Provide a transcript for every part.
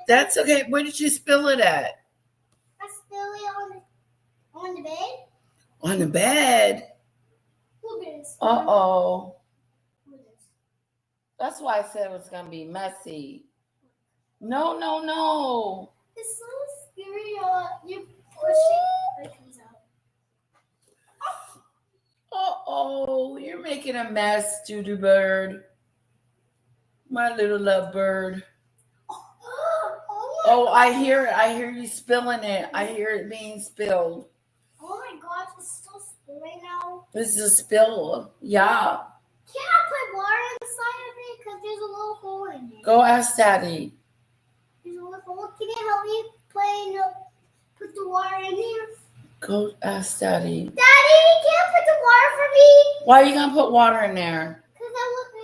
That's okay. Where did you spill it at? I spilled it on the bed. On the bed? Look at this. Uh-oh. That's why I said it was going to be messy. No, no, no. It's so scary. You push it comes out. Uh-oh. You're making a mess, Doodoo Bird. My little love bird. Oh, I hear it. I hear you spilling it. I hear it being spilled. Oh my gosh, it's still spilling now. This is a spill. Yeah. Can I put water inside of it? Because there's a little hole in it. Go ask Daddy. There's a little hole. Can you help me put the water in here? Go ask Daddy. Daddy, can you put the water for me? Why are you going to put water in there? Because I look at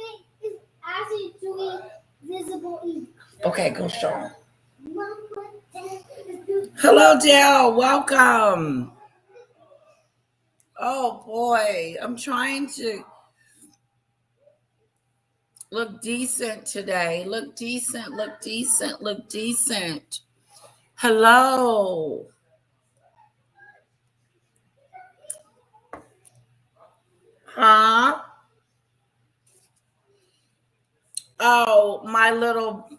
it. It's actually doing visible ink. Okay, go show him. Hello, Dale. Welcome. Oh, boy. I'm trying to look decent today. Look decent, look decent, look decent. Hello. Huh? Oh, my little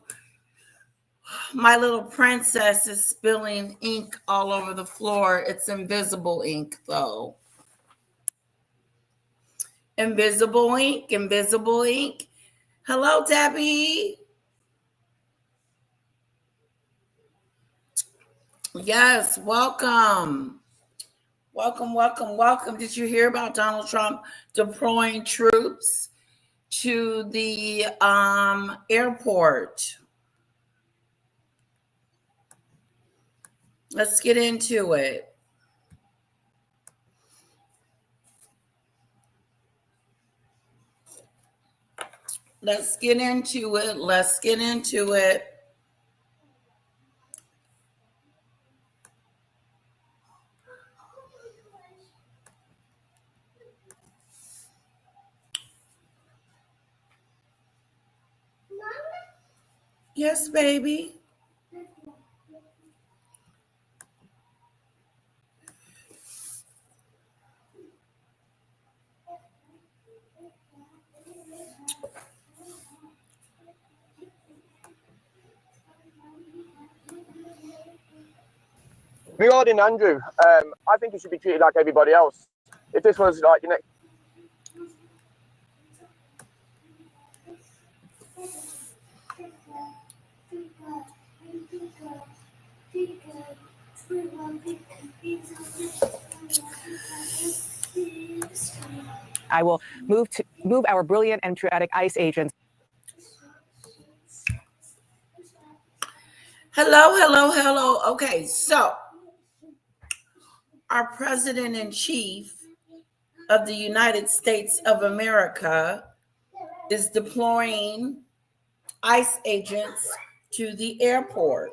princess is spilling ink all over the floor. It's invisible ink, though. Invisible ink, invisible ink. Hello, Debbie. Yes, welcome. Welcome, welcome, welcome. Did you hear about Donald Trump deploying troops to the airport? Let's get into it. Let's get into it. Let's get into it. Yes, baby. Regarding Andrew, I think he should be treated like everybody else. If this was like your next... I will move our brilliant and patriotic ICE agents. Hello, hello, hello. Okay, so our president-in-chief of the United States of America is deploying ICE agents to the airport.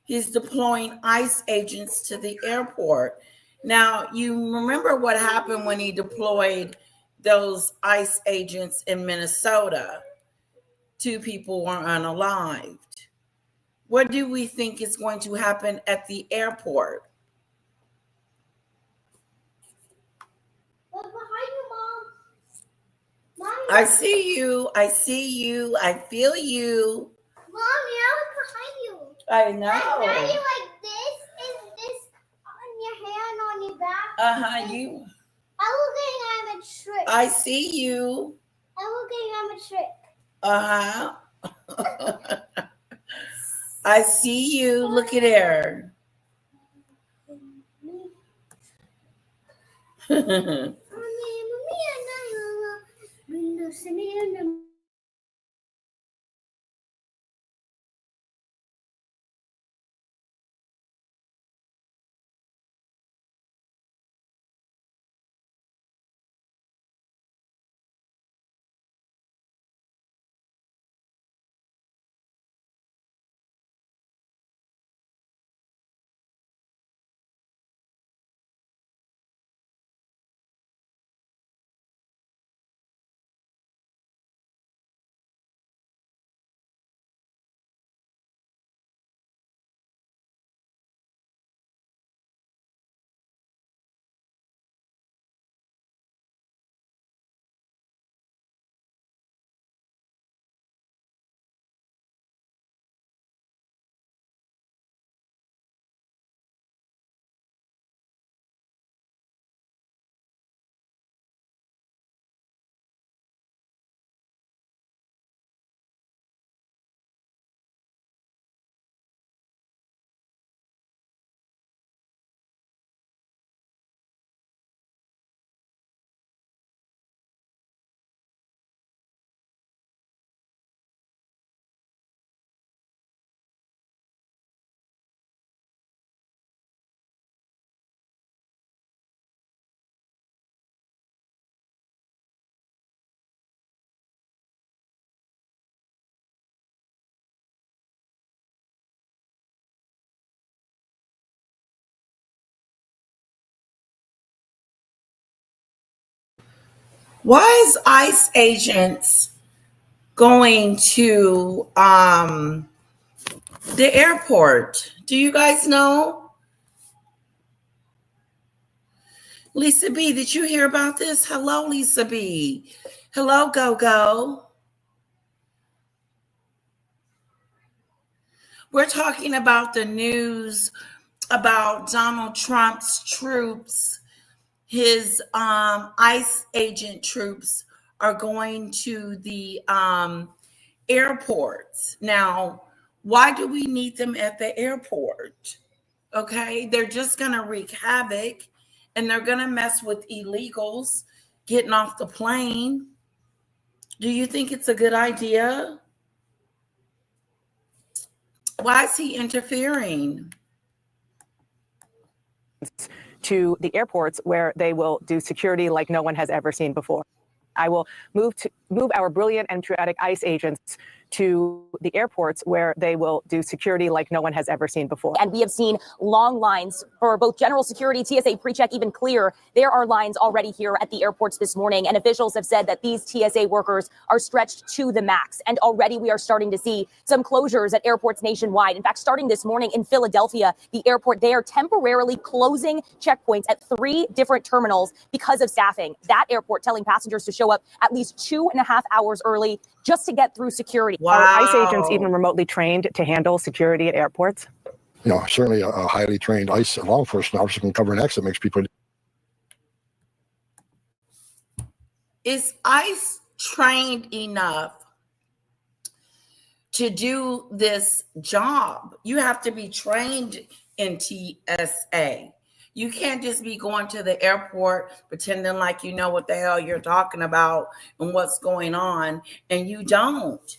He's deploying ICE agents to the airport. Now, you remember what happened when he deployed those ICE agents in Minnesota? 2 people were unalived. What do we think is going to happen at the airport? Look behind you, Mom. Mommy, I see you. I see you. I feel you. Mommy, I was behind you. I know. Daddy, like this is this on your hand on your back. You. I'm looking at a trick. I see you. I'm looking at a trick. I see you. Look at there. Mommy, Why is ICE agents going to the airport? Do you guys know? Lisa B, did you hear about this? Hello, Lisa B. Hello, Go. We're talking about the news about Donald Trump's troops. His ICE agent troops are going to the airports. Now, why do we need them at the airport? Okay, they're just going to wreak havoc and they're going to mess with illegals getting off the plane. Do you think it's a good idea? Why is he interfering? To the airports where they will do security like no one has ever seen before. I will move our brilliant and patriotic ICE agents to the airports where they will do security like no one has ever seen before. And we have seen long lines for both general security, TSA pre-check, even clear. There are lines already here at the airports this morning, and officials have said that these TSA workers are stretched to the max. And already we are starting to see some closures at airports nationwide. In fact, starting this morning in Philadelphia, the airport, they are temporarily closing checkpoints at 3 different terminals because of staffing. That airport telling passengers to show up at least 2.5 hours early just to get through security. Wow. Are ICE agents even remotely trained to handle security at airports? You know, certainly a highly trained ICE law enforcement officer can cover an X that makes people. Is ICE trained enough to do this job? You have to be trained in TSA. You can't just be going to the airport pretending like you know what the hell you're talking about and what's going on, and you don't.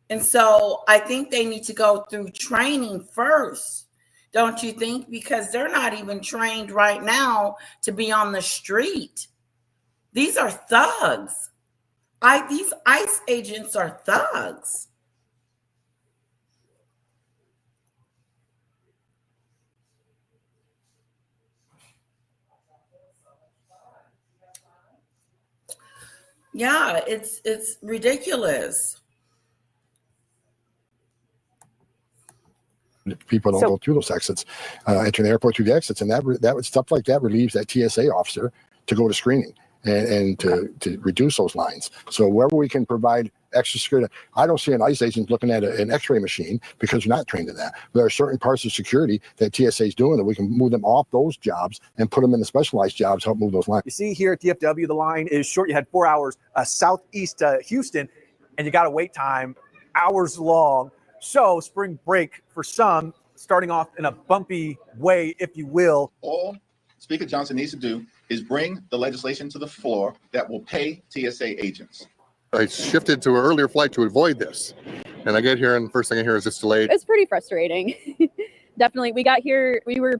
And so I think they need to go through training first, don't you think? Because they're not even trained right now to be on the street. These are thugs. These ICE agents are thugs. Yeah, it's ridiculous. People don't go through those exits, enter the airport through the exits, and that stuff like that relieves that TSA officer to go to screening and to reduce those lines. So wherever we can provide extra security, I don't see an ICE agent looking at an X-ray machine because you're not trained in that. There are certain parts of security that TSA is doing that we can move them off those jobs and put them in the specialized jobs, help move those lines. You see here at DFW, the line is short. You had 4 hours southeast Houston, and you got a wait time hours long. So spring break for some, starting off in a bumpy way, if you will. All Speaker Johnson needs to do is bring the legislation to the floor that will pay TSA agents. I shifted to an earlier flight to avoid this. And I get here and the first thing I hear is it's delayed. It's pretty frustrating. Definitely. We got here, we were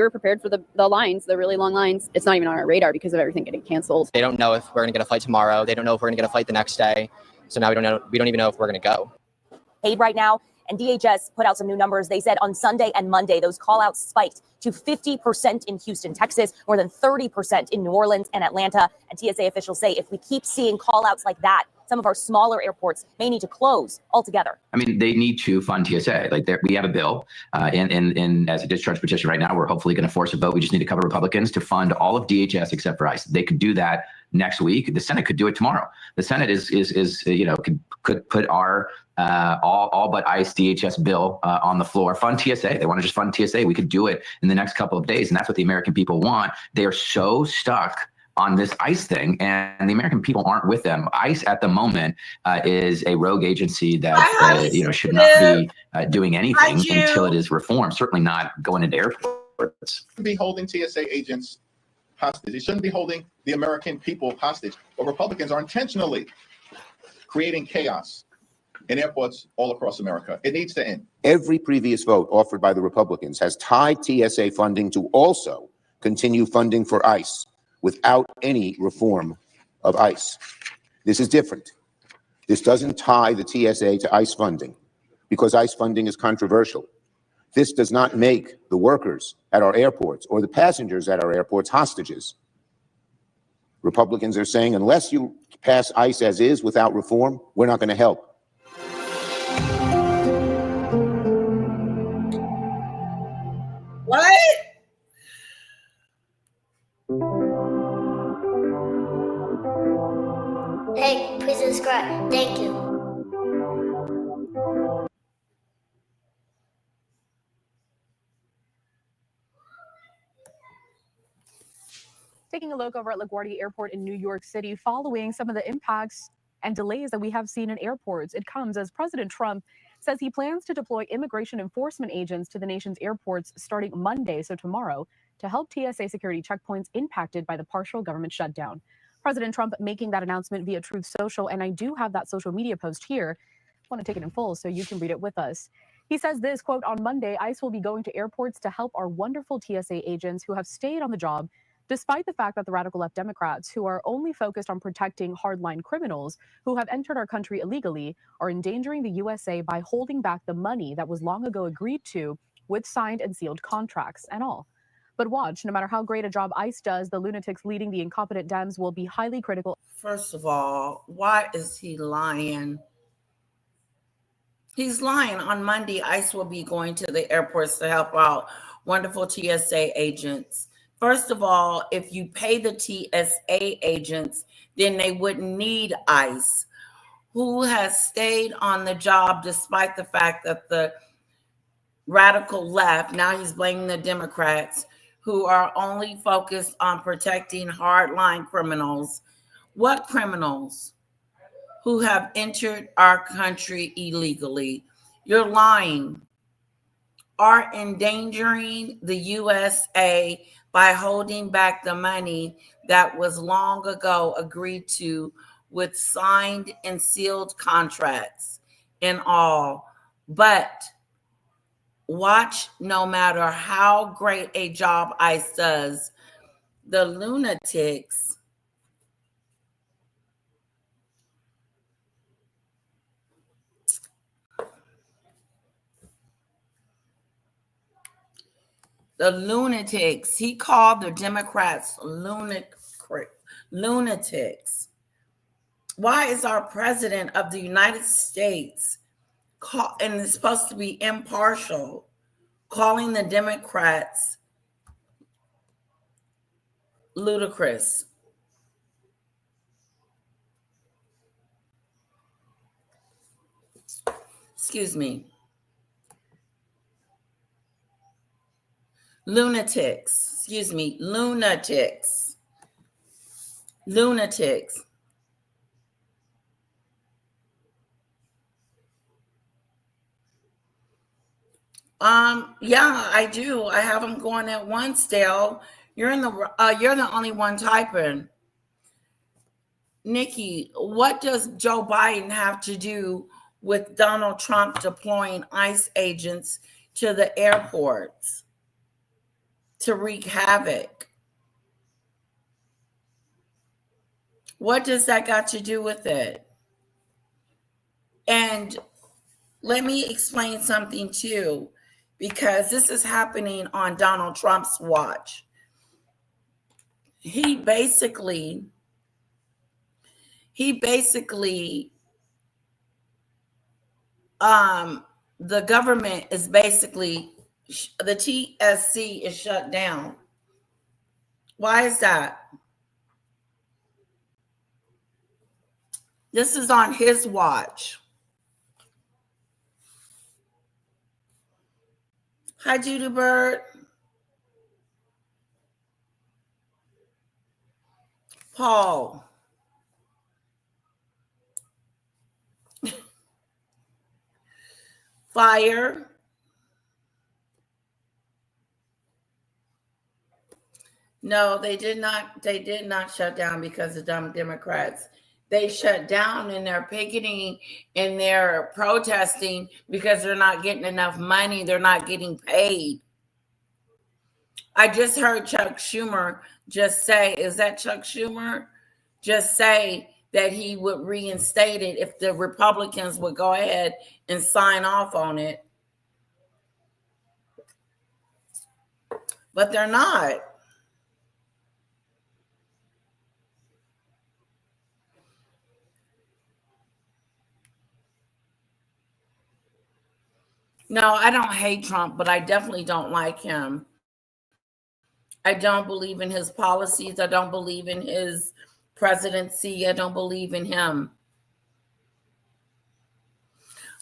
prepared for the lines, the really long lines. It's not even on our radar because of everything getting canceled. They don't know if we're going to get a flight tomorrow. They don't know if we're going to get a flight the next day. So now we don't even know if we're going to go. Paid right now. And DHS put out some new numbers. They said on Sunday and Monday, those call outs spiked to 50% in Houston, Texas, more than 30% in New Orleans and Atlanta. And TSA officials say if we keep seeing call outs like that, some of our smaller airports may need to close altogether. I mean, they need to fund TSA. Like we have a bill and as a discharge petition right now, we're hopefully going to force a vote. We just need to cover Republicans to fund all of DHS except for ICE. They could do that next week. The Senate could do it tomorrow. The Senate could put our all but ICE DHS bill on the floor. Fund TSA. They want to just fund TSA. We could do it in the next couple of days, and that's what the American people want. They are so stuck on this ICE thing, and the American people aren't with them. ICE at the moment is a rogue agency that should not be doing anything until it is reformed. Certainly not going into airports. Be holding TSA agents hostage. They shouldn't be holding the American people hostage. But Republicans are intentionally creating chaos in airports all across America. It needs to end. Every previous vote offered by the Republicans has tied TSA funding to also continue funding for ICE without any reform of ICE. This is different. This doesn't tie the TSA to ICE funding because ICE funding is controversial. This does not make the workers at our airports or the passengers at our airports hostages. Republicans are saying unless you pass ICE as is without reform, we're not going to help. What? Hey, please subscribe. Thank you. Taking a look over at LaGuardia Airport in New York City, following some of the impacts and delays that we have seen in airports. It comes as President Trump says he plans to deploy immigration enforcement agents to the nation's airports starting Monday, so tomorrow, to help TSA security checkpoints impacted by the partial government shutdown. President Trump making that announcement via Truth Social, and I do have that social media post here. I want to take it in full so you can read it with us. He says this, quote, "On Monday, ICE will be going to airports to help our wonderful TSA agents who have stayed on the job despite the fact that the radical left Democrats, who are only focused on protecting hardline criminals who have entered our country illegally, are endangering the USA by holding back the money that was long ago agreed to with signed and sealed contracts and all. But watch, no matter how great a job ICE does, the lunatics leading the incompetent Dems will be highly critical." First of all, why is he lying? He's lying. On Monday, ICE will be going to the airports to help out wonderful TSA agents. First of all, if you pay the TSA agents, then they wouldn't need ICE, who has stayed on the job despite the fact that the radical left, now he's blaming the Democrats, who are only focused on protecting hardline criminals. What criminals? Who have entered our country illegally. You're lying. Are endangering the USA by holding back the money that was long ago agreed to with signed and sealed contracts and all. But watch, no matter how great a job ICE does, the lunatics he called the Democrats lunatics. Why is our president of the United States and is supposed to be impartial, calling the Democrats ludicrous? Excuse me. Lunatics. Excuse me. Lunatics. Lunatics. Yeah, I do. I have them going at once, Dale. You're the only one typing. Nikki, what does Joe Biden have to do with Donald Trump deploying ICE agents to the airports to wreak havoc? What does that got to do with it? And let me explain something too, because this is happening on Donald Trump's watch. He basically the government is basically, the TSC is shut down. Why is that? This is on his watch. Hi, Judy Bird. Paul. Fire. No, they did not shut down because of dumb Democrats. They shut down and they're picketing and they're protesting because they're not getting enough money. They're not getting paid. I just heard Chuck Schumer just say, is that Chuck Schumer? Just say that he would reinstate it if the Republicans would go ahead and sign off on it. But they're not. No, I don't hate Trump, but I definitely don't like him. I don't believe in his policies. I don't believe in his presidency. I don't believe in him.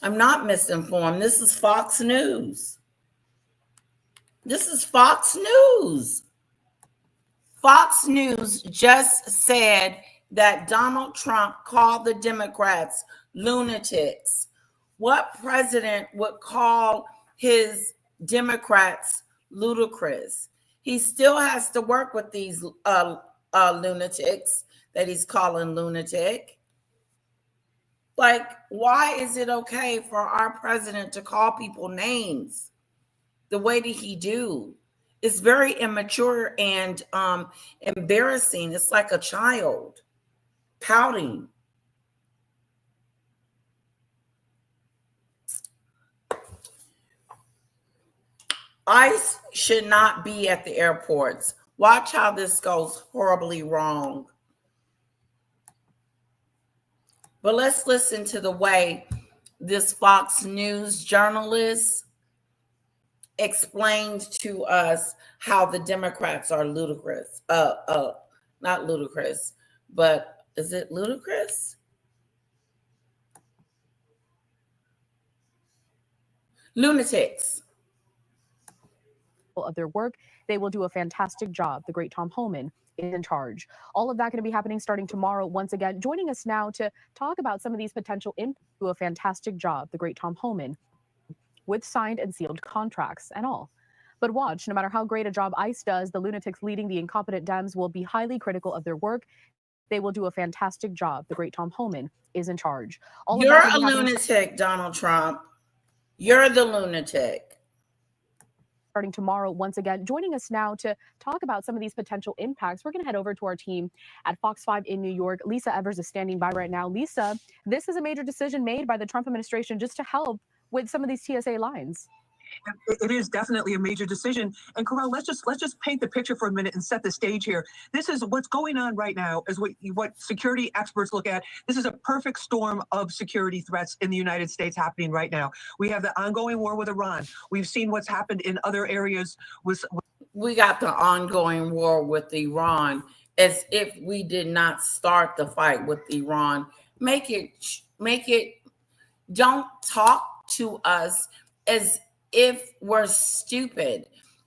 I'm not misinformed. This is Fox News. This is Fox News. Fox News just said that Donald Trump called the Democrats lunatics. What president would call his Democrats ludicrous? He still has to work with these lunatics that he's calling lunatic. Like, why is it okay for our president to call people names the way that he do? It's very immature and embarrassing. It's like a child pouting. ICE should not be at the airports. Watch how this goes horribly wrong. But let's listen to the way this Fox News journalist explained to us how the Democrats are ludicrous. Not ludicrous, but is it ludicrous? Lunatics. Of their work, they will do a fantastic job. The great Tom Homan is in charge. All of that going to be happening starting tomorrow. Once again, joining us now to talk about some of these potential impacts. Do a fantastic job. The great Tom Homan, with signed and sealed contracts and all. But watch, no matter how great a job ICE does, the lunatics leading the incompetent Dems will be highly critical of their work. They will do a fantastic job. The great Tom Homan is in charge. You're a lunatic, Donald Trump. You're the lunatic. Starting tomorrow, once again, joining us now to talk about some of these potential impacts. We're going to head over to our team at Fox 5 in New York. Lisa Evers is standing by right now. Lisa, this is a major decision made by the Trump administration just to help with some of these TSA lines. It is definitely a major decision. And Carol, let's just paint the picture for a minute and set the stage here. This is what's going on right now is what security experts look at. This is a perfect storm of security threats in the United States happening right now. We have the ongoing war with Iran. We've seen what's happened in other areas. We got the ongoing war with Iran, as if we did not start the fight with Iran. Make it, don't talk to us as if we're stupid.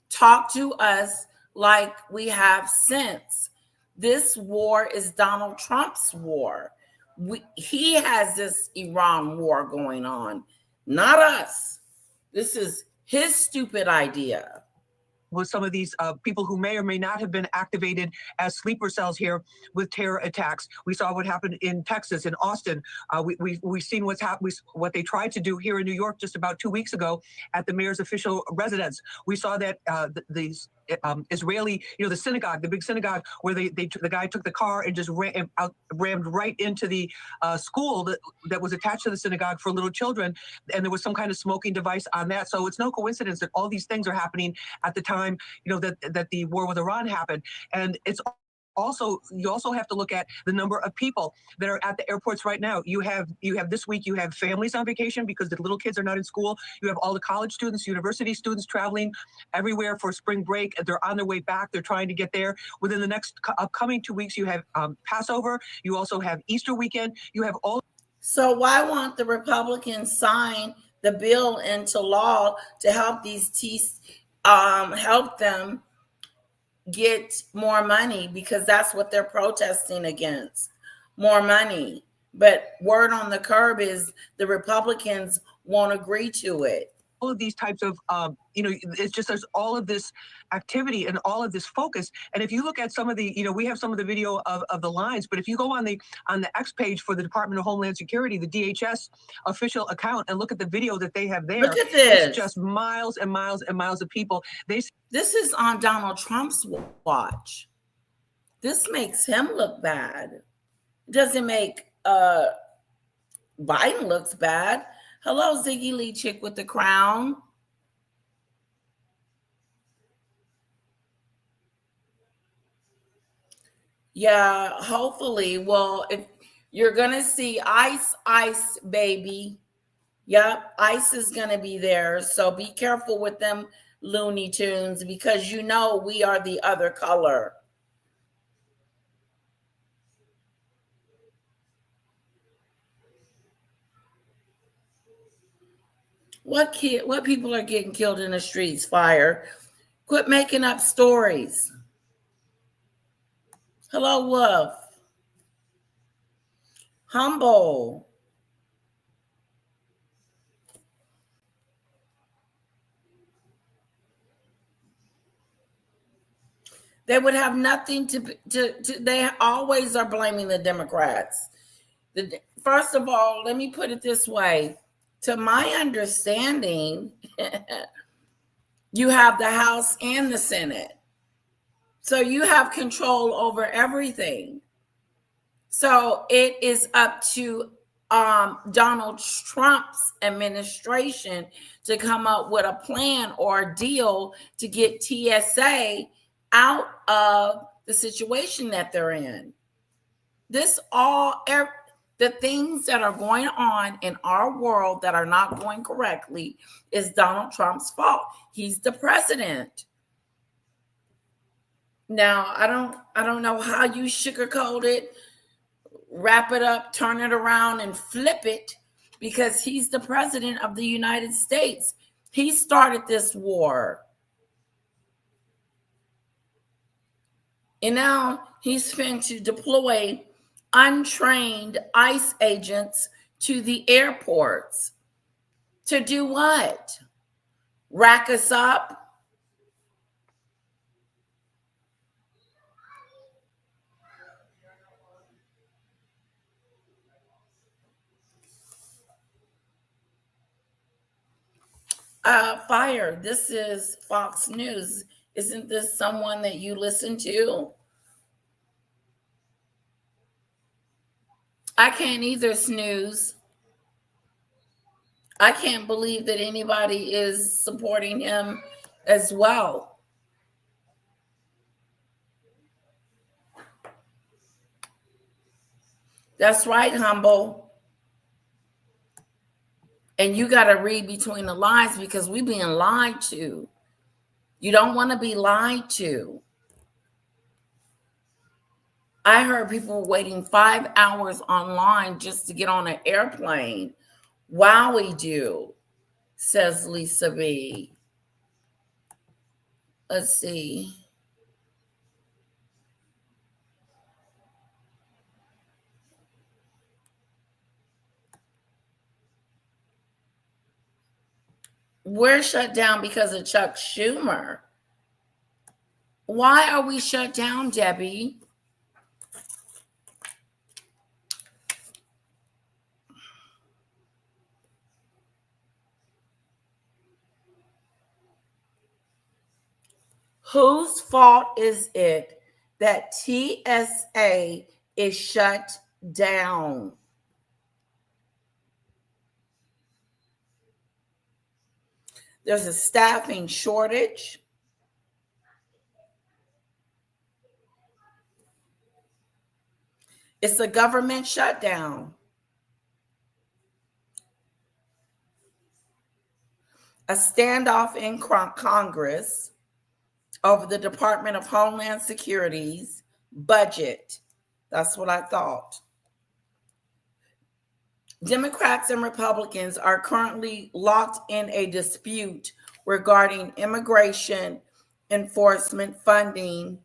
Talk to us like we have sense. This war is Donald Trump's war. He has this Iran war going on, not us. This is his stupid idea. With some of these people who may or may not have been activated as sleeper cells here with terror attacks. We saw what happened in Texas, in Austin. We've seen what they tried to do here in New York just about 2 weeks ago at the mayor's official residence. We saw that Israeli, the synagogue, the big synagogue, where the guy took the car and just rammed right into the school that was attached to the synagogue for little children, and there was some kind of smoking device on that. So it's no coincidence that all these things are happening at the time, that the war with Iran happened. And it's also, you also have to look at the number of people that are at the airports right now. You have this week, you have families on vacation because the little kids are not in school. You have all the college students, university students traveling everywhere for spring break. They're on their way back. They're trying to get there. Within the next upcoming 2 weeks, you have Passover. You also have Easter weekend. You have all. So why won't the Republicans sign the bill into law to help these help them get more money? Because that's what they're protesting against, more money. But word on the curb is the Republicans won't agree to it. All of these types of, it's just there's all of this activity and all of this focus. And if you look at some of the, we have some of the video of the lines, but if you go on the X page for the Department of Homeland Security, the DHS official account, and look at the video that they have there, look at this. It's just miles and miles and miles of people. This is on Donald Trump's watch. This makes him look bad. It doesn't make Biden looks bad. Hello, Ziggy Lee chick with the crown. Yeah, hopefully. Well, if you're going to see ICE, baby, Yep, ICE is going to be there. So be careful with them Looney Tunes, because you know we are the other color. What people are getting killed in the streets? Fire. Quit making up stories. Hello, Wolf. Humble. They would have nothing to they always are blaming the Democrats. First of all, let me put it this way. To my understanding, you have the House and the Senate. So you have control over everything. So it is up to Donald Trump's administration to come up with a plan or a deal to get TSA out of the situation that they're in. The things that are going on in our world that are not going correctly is Donald Trump's fault. He's the president. Now, I don't know how you sugarcoat it, wrap it up, turn it around, and flip it, because he's the president of the United States. He started this war. And now he's going to deploy untrained ICE agents to the airports. To do what? Rack us up? Fire, this is Fox News. Isn't this someone that you listen to? I can't either, Snooze. I can't believe that anybody is supporting him as well. That's right, Humble. And you got to read between the lines, because we're being lied to. You don't want to be lied to. I heard people waiting 5 hours online just to get on an airplane. Wowie do, says Lisa B. Let's see. We're shut down because of Chuck Schumer. Why are we shut down, Debbie? Whose fault is it that TSA is shut down? There's a staffing shortage. It's a government shutdown. A standoff in Congress over the Department of Homeland Security's budget. That's what I thought. Democrats and Republicans are currently locked in a dispute regarding immigration enforcement funding,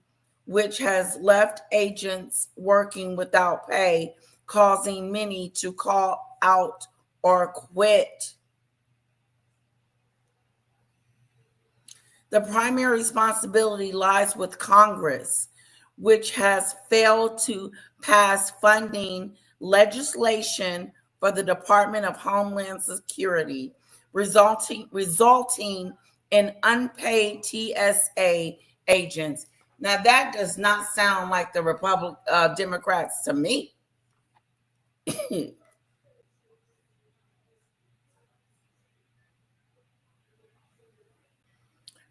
which has left agents working without pay, causing many to call out or quit. The primary responsibility lies with Congress, which has failed to pass funding legislation for the Department of Homeland Security, resulting in unpaid TSA agents. Now, that does not sound like the Democrats to me.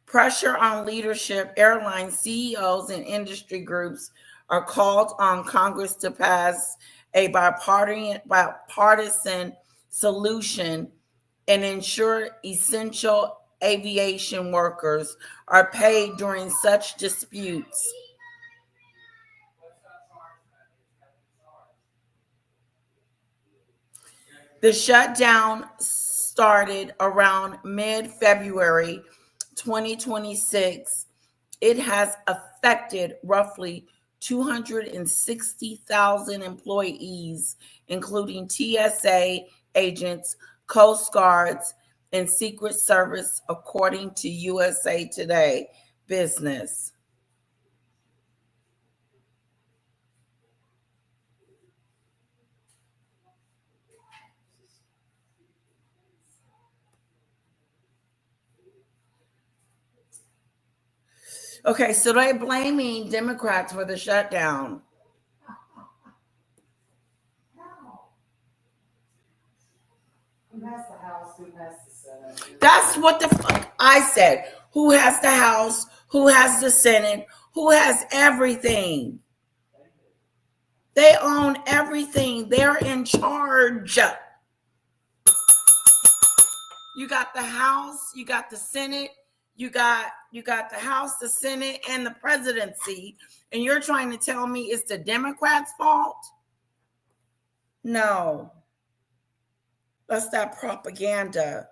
Pressure on leadership, airline CEOs, and industry groups are called on Congress to pass a bipartisan solution and ensure essential aviation workers are paid during such disputes. The shutdown started around mid-February 2026. It has affected roughly 260,000 employees, including TSA agents, Coast Guards, and Secret Service, according to USA Today Business. Okay, so they're blaming Democrats for the shutdown. Who has the House? Who has the Senate? That's what the fuck I said. Who has the House? Who has the Senate? Who has everything? They own everything. They're in charge. You got the House, you got the Senate, you got the House, the Senate, and the presidency, and you're trying to tell me it's the Democrats' fault? No. That's that propaganda.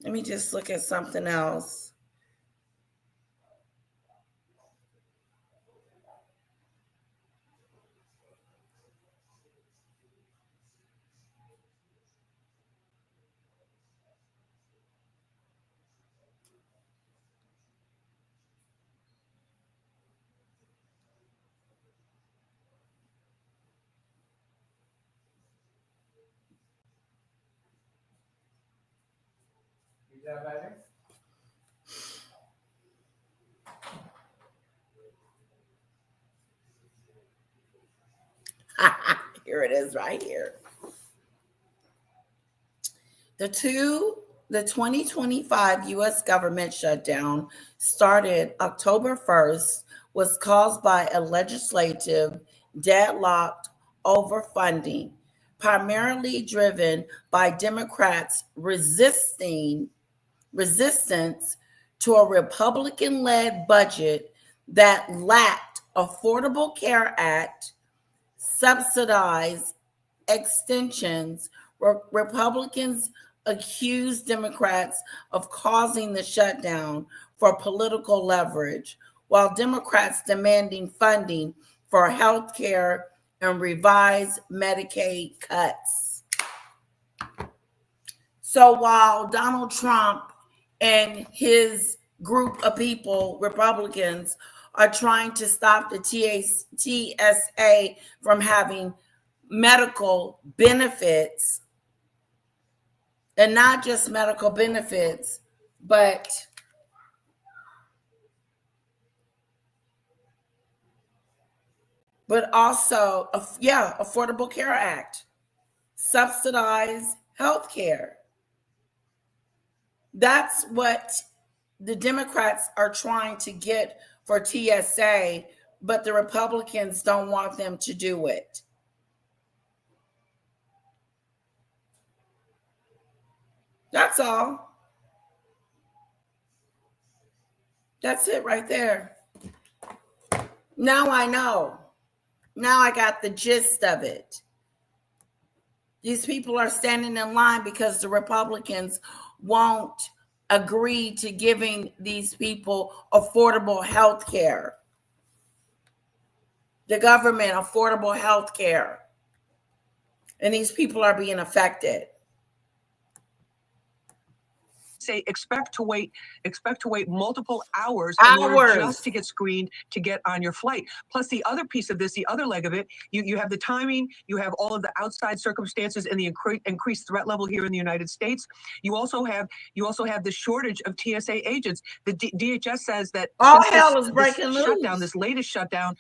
Let me just look at something else. Here it is right here. The 2025 U.S. government shutdown started October 1st, was caused by a legislative deadlocked overfunding, primarily driven by Democrats' resistance to a Republican-led budget that lacked Affordable Care Act, subsidized extensions. Republicans accused Democrats of causing the shutdown for political leverage, while Democrats demanding funding for health care and revised Medicaid cuts. So while Donald Trump and his group of people, Republicans, are trying to stop the TSA from having medical benefits, and not just medical benefits, but also, Affordable Care Act, subsidized health care. That's what the Democrats are trying to get for TSA, but the Republicans don't want them to do it. That's all. That's it right there. Now I know. Now I got the gist of it. These people are standing in line because the Republicans won't agree to giving these people affordable health care. The government, affordable health care. And these people are being affected. Say expect to wait multiple hours in order just to get screened to get on your flight. Plus the other piece of this, the other leg of it, you have the timing, you have all of the outside circumstances and the increased threat level here in the United States. You also have the shortage of TSA agents. The DHS says that all hell is breaking loose. This latest shutdown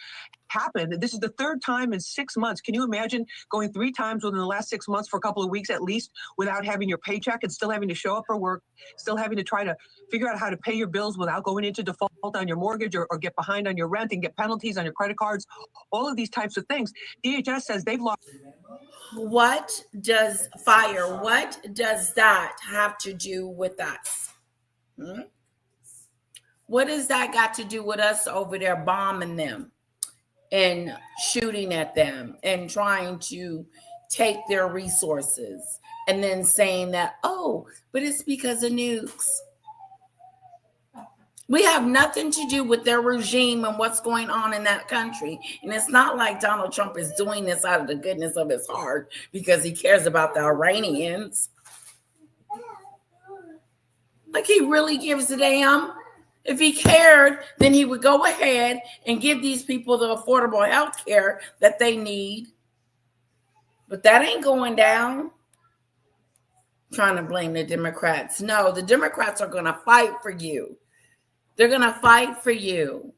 happened. This is the third time in 6 months. Can you imagine going 3 times within the last 6 months for a couple of weeks at least without having your paycheck and still having to show up for work, still having to try to figure out how to pay your bills without going into default on your mortgage or get behind on your rent and get penalties on your credit cards, all of these types of things. DHS says they've lost. What does that have to do with us? What does that got to do with us over there bombing them and shooting at them and trying to take their resources and then saying that, oh, but it's because of nukes? We have nothing to do with their regime and what's going on in that country. And it's not like Donald Trump is doing this out of the goodness of his heart because he cares about the Iranians. Like he really gives a damn. If he cared, then he would go ahead and give these people the affordable health care that they need. But that ain't going down. Trying to blame the Democrats. No, the Democrats are going to fight for you. They're going to fight for you.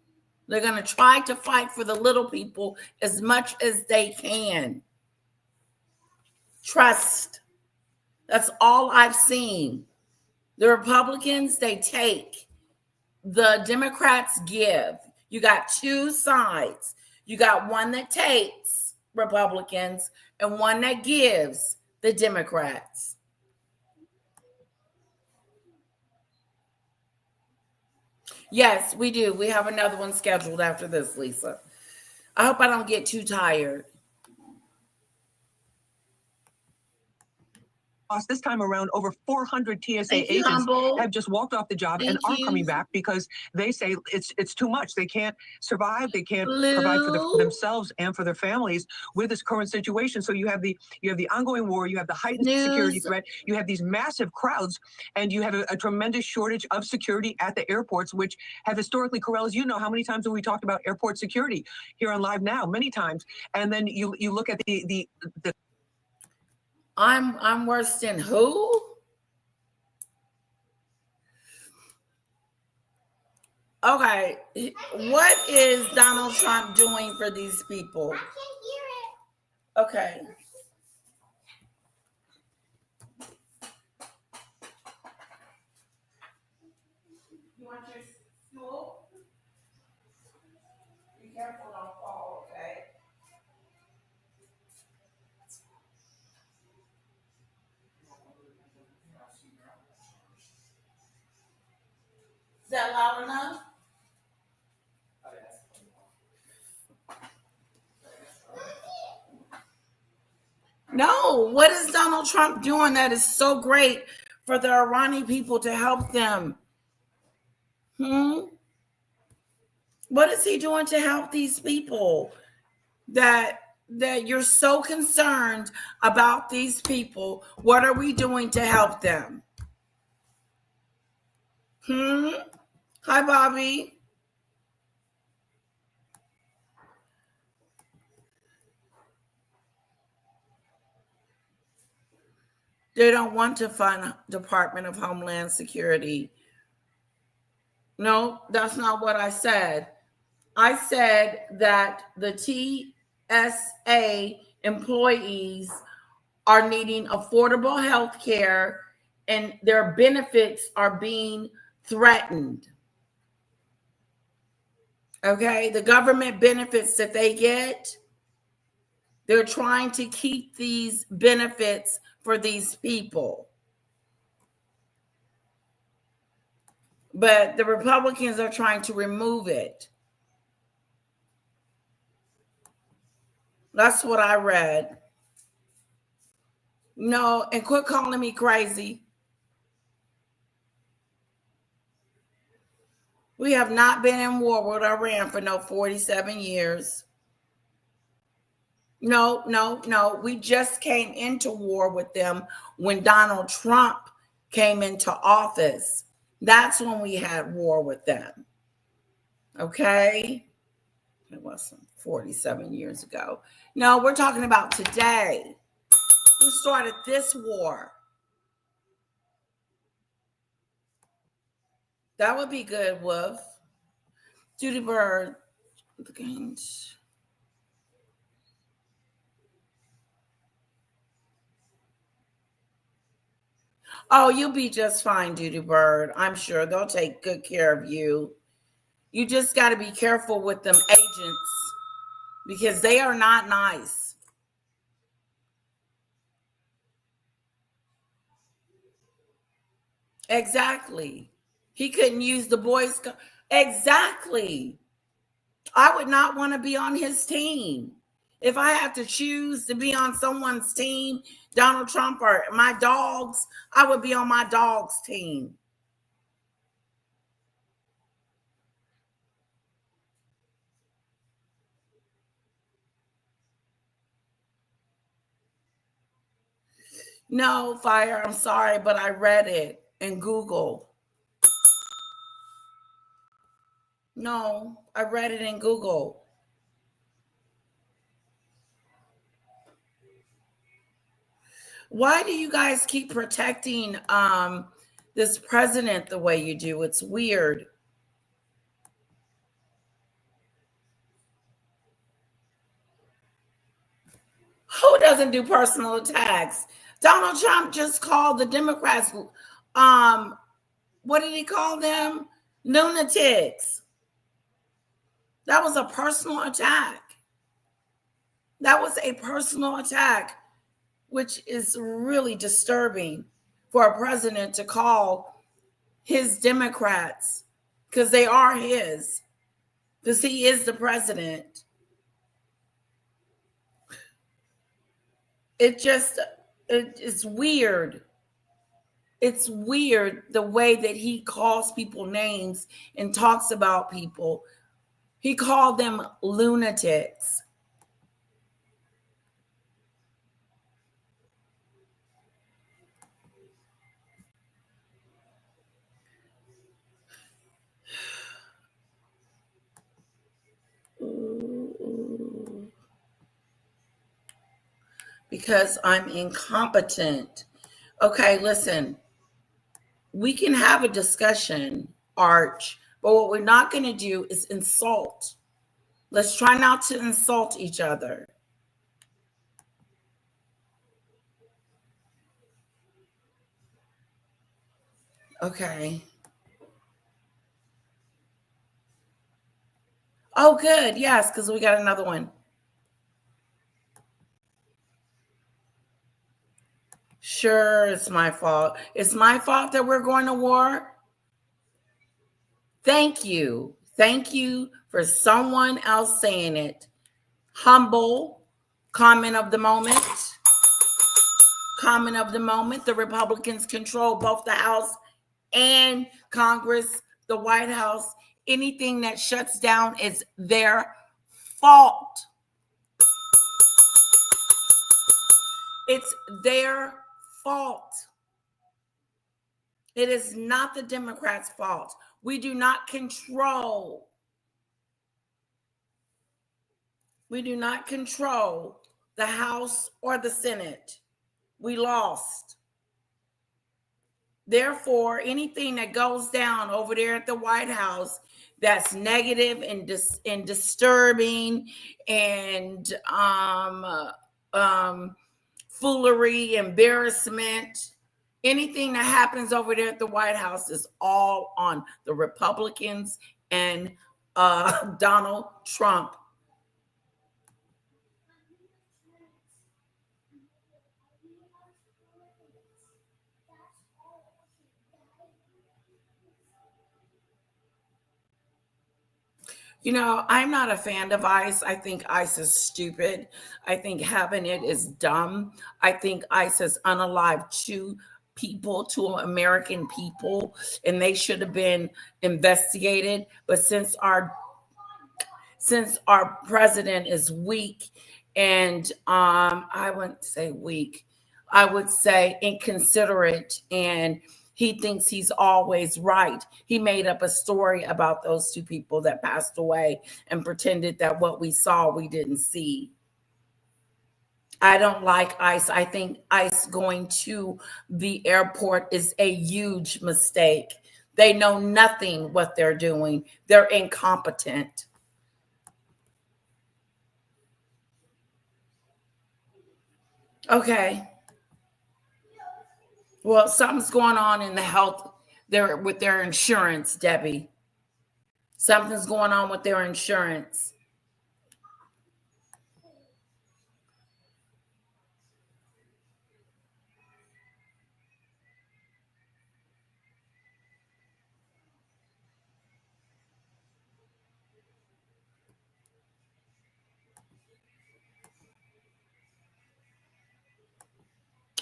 They're going to try to fight for the little people as much as they can. Trust. That's all I've seen. The Republicans, they take. The Democrats give. You got two sides. You got one that takes, Republicans, and one that gives, the Democrats. Yes, we do. We have another one scheduled after this, Lisa. I hope I don't get too tired. This time around, over 400 TSA agents have just walked off the job and are coming back because they say it's too much. They can't survive. They can't provide for themselves and for their families with this current situation. So you have the ongoing war, you have the heightened security threat, you have these massive crowds, and you have a tremendous shortage of security at the airports, which have historically, Correll, as you know, how many times have we talked about airport security here on Live Now? Many times. And then you look at the I'm worse than who? Okay, what is Donald Trump doing for these people? I can't hear it. Okay. You want your stool? Be careful, don't fall, okay? Is that loud enough? No, what is Donald Trump doing that is so great for the Iranian people to help them? What is he doing to help these people that you're so concerned about these people? What are we doing to help them? Hi, Bobby. They don't want to fund Department of Homeland Security. No, that's not what I said. I said that the TSA employees are needing affordable health care and their benefits are being threatened. Okay, the government benefits that they get, they're trying to keep these benefits for these people. But the Republicans are trying to remove it. That's what I read. No, and quit calling me crazy. We have not been in war with Iran for no 47 years. No. We just came into war with them when Donald Trump came into office. That's when we had war with them. Okay? It wasn't 47 years ago. No, we're talking about today. Who started this war? That would be good, Wolf. Judy Bird. The games. Oh, you'll be just fine, Duty Bird. I'm sure they'll take good care of you. You just got to be careful with them agents because they are not nice. Exactly. He couldn't use the boys. Exactly. I would not want to be on his team. If I had to choose to be on someone's team, Donald Trump or my dogs, I would be on my dog's team. No, Fire, I'm sorry, but I read it in Google. No, I read it in Google. Why do you guys keep protecting this president the way you do? It's weird. Who doesn't do personal attacks? Donald Trump just called the Democrats, what did he call them? Lunatics. That was a personal attack. That was a personal attack, which is really disturbing for a president to call his Democrats, because they are his, because he is the president. It's weird. It's weird the way that he calls people names and talks about people. He called them lunatics. Because I'm incompetent. Okay, listen. We can have a discussion, Arch, but what we're not going to do is insult. Let's try not to insult each other. Okay. Oh, good. Yes, because we got another one. Sure, it's my fault. It's my fault that we're going to war. Thank you. Thank you for someone else saying it. Humble comment of the moment. Comment of the moment. The Republicans control both the House and Congress, the White House. Anything that shuts down is their fault. It's their fault. It is not the Democrats' fault. We do not control. We do not control the House or the Senate. We lost. Therefore, anything that goes down over there at the White House that's negative and disturbing and foolery, embarrassment, anything that happens over there at the White House is all on the Republicans and Donald Trump. You know, I'm not a fan of ICE. I think ICE is stupid. I think having it is dumb. I think ICE has unalived two American people, and they should have been investigated. But since our president is weak and I wouldn't say weak, I would say inconsiderate, and he thinks he's always right. He made up a story about those two people that passed away and pretended that what we saw, we didn't see. I don't like ICE. I think ICE going to the airport is a huge mistake. They know nothing what they're doing. They're incompetent. Okay. Well, something's going on in the health there with their insurance, Debbie. Something's going on with their insurance.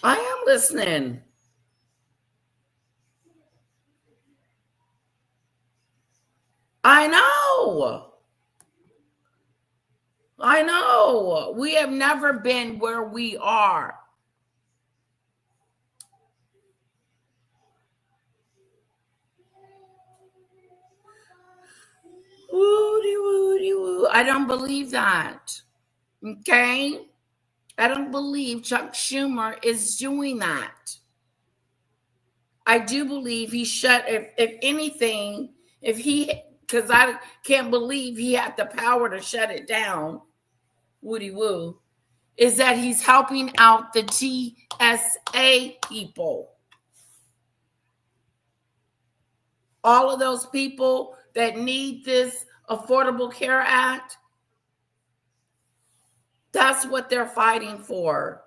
I am listening. I know. I know. We have never been where we are. Woody, woody, woo. I don't believe that. Okay? I don't believe Chuck Schumer is doing that. I do believe he shut, if anything, if he, because I can't believe he had the power to shut it down, Woody Woo, is that he's helping out the TSA people. All of those people that need this Affordable Care Act, that's what they're fighting for.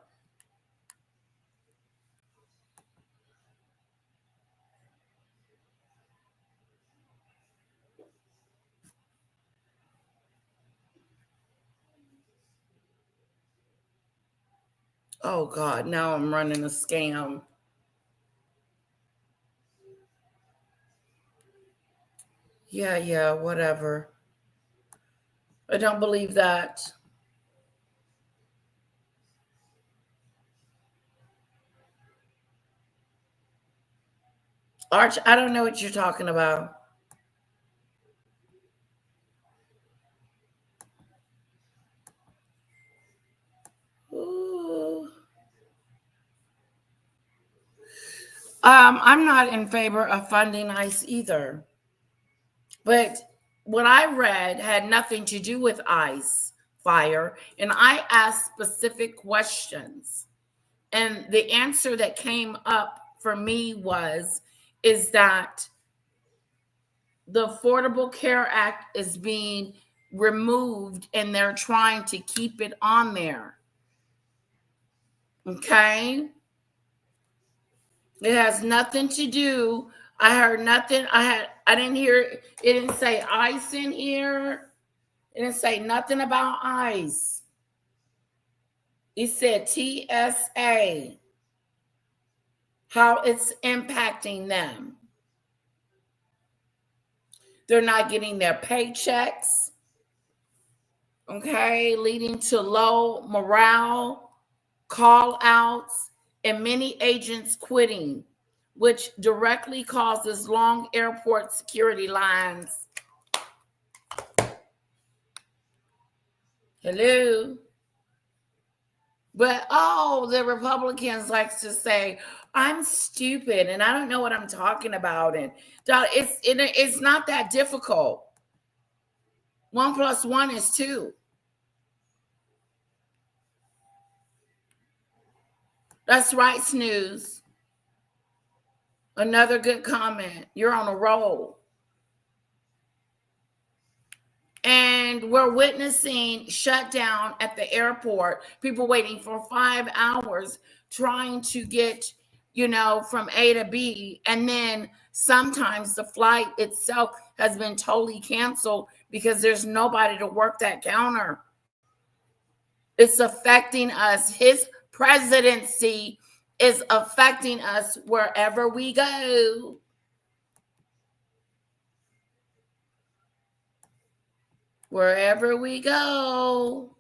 Oh God, now I'm running a scam. Yeah, whatever. I don't believe that. Arch, I don't know what you're talking about. Ooh. I'm not in favor of funding ICE either. But what I read had nothing to do with ICE fire, and I asked specific questions. And the answer that came up for me is that the Affordable Care Act is being removed and they're trying to keep it on there. Okay? It has nothing to do. I heard nothing. I didn't hear, it didn't say ICE in here. It didn't say nothing about ICE. It said TSA, how it's impacting them. They're not getting their paychecks, okay, leading to low morale, call outs, and many agents quitting, which directly causes long airport security lines. Hello? But, the Republicans likes to say, I'm stupid and I don't know what I'm talking about. And it's not that difficult. 1 + 1 is 2. That's right, Snooze. Another good comment. You're on a roll. And we're witnessing shutdown at the airport, people waiting for 5 hours trying to get, from A to B. And then sometimes the flight itself has been totally canceled because there's nobody to work that counter. It's affecting us. His presidency is affecting us wherever we go. Wherever we go.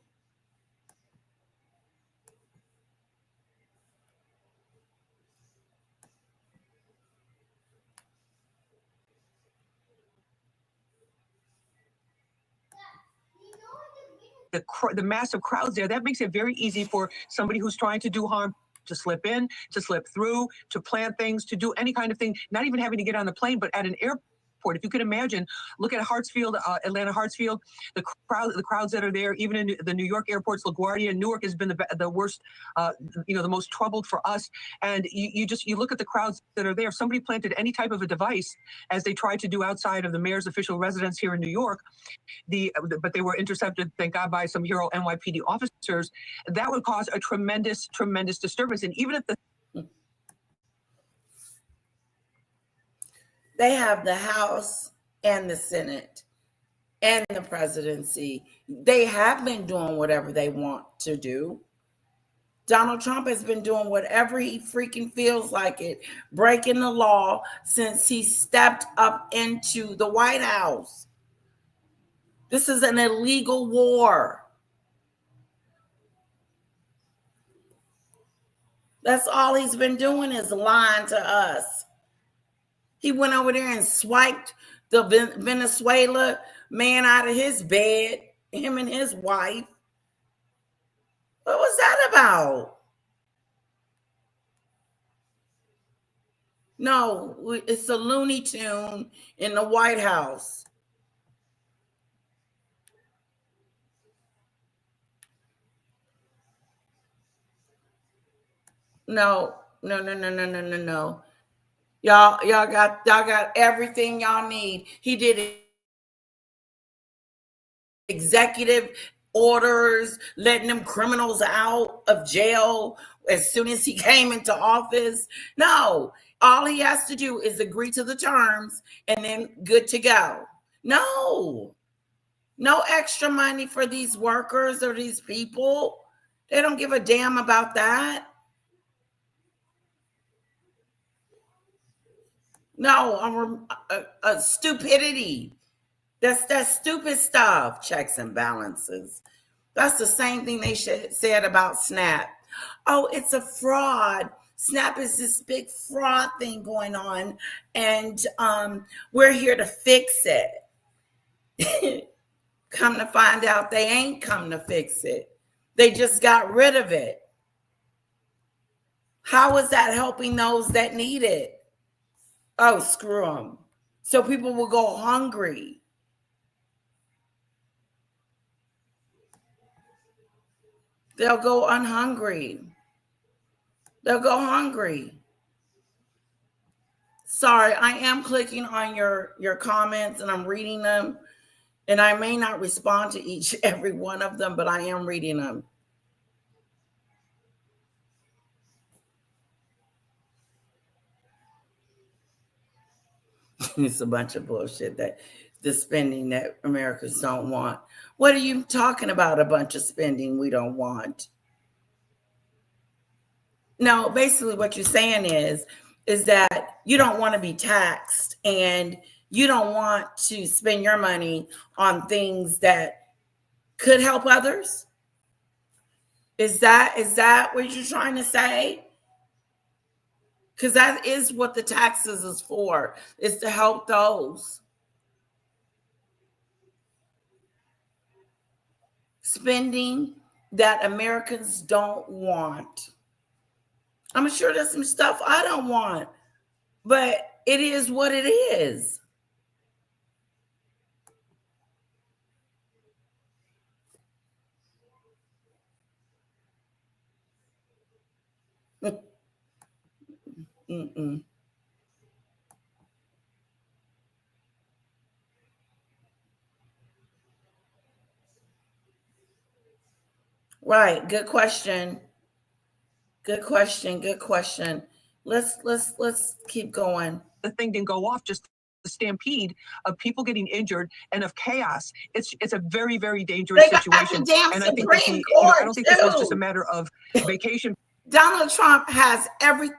The massive crowds there, that makes it very easy for somebody who's trying to do harm to slip in, to slip through, to plant things, to do any kind of thing, not even having to get on the plane, but at an airport airport. If you can imagine, look at Hartsfield, Atlanta Hartsfield, the crowds that are there. Even in the New York airports, LaGuardia, Newark has been the worst, the most troubled for us. And you look at the crowds that are there. If somebody planted any type of a device, as they tried to do outside of the mayor's official residence here in New York, but they were intercepted, thank God, by some hero NYPD officers, that would cause a tremendous disturbance. And even if they have the House and the Senate and the presidency, they have been doing whatever they want to do. Donald Trump has been doing whatever he freaking feels like it, breaking the law since he stepped up into the White House. This is an illegal war. That's all he's been doing is lying to us. He went over there and swiped the Venezuela man out of his bed, him and his wife. What was that about? No, it's a Looney Tune in the White House. No. Y'all got everything y'all need. He did executive orders, letting them criminals out of jail as soon as he came into office. No, all he has to do is agree to the terms and then good to go. No extra money for these workers or these people. They don't give a damn about that. No, stupidity. That's stupid stuff. Checks and balances. That's the same thing they said about SNAP. Oh, it's a fraud. SNAP is this big fraud thing going on, and we're here to fix it. Come to find out, they ain't come to fix it. They just got rid of it. How is that helping those that need it? Oh, screw them. So people will go hungry. They'll go unhungry. They'll go hungry. Sorry, I am clicking on your comments and I'm reading them. And I may not respond to every one of them, but I am reading them. It's a bunch of bullshit, that the spending that Americans don't want. What are you talking about? A bunch of spending we don't want? No, basically what you're saying is that you don't want to be taxed and you don't want to spend your money on things that could help others. Is that what you're trying to say? Because that is what the taxes is for, is to help those. Spending that Americans don't want. I'm sure there's some stuff I don't want, but it is what it is. Mm-mm. Right. Good question. Good question. Let's keep going. The thing didn't go off, just the stampede of people getting injured and of chaos. It's a very, very dangerous situation. And I think that I don't think this was just a matter of vacation. Donald Trump has everything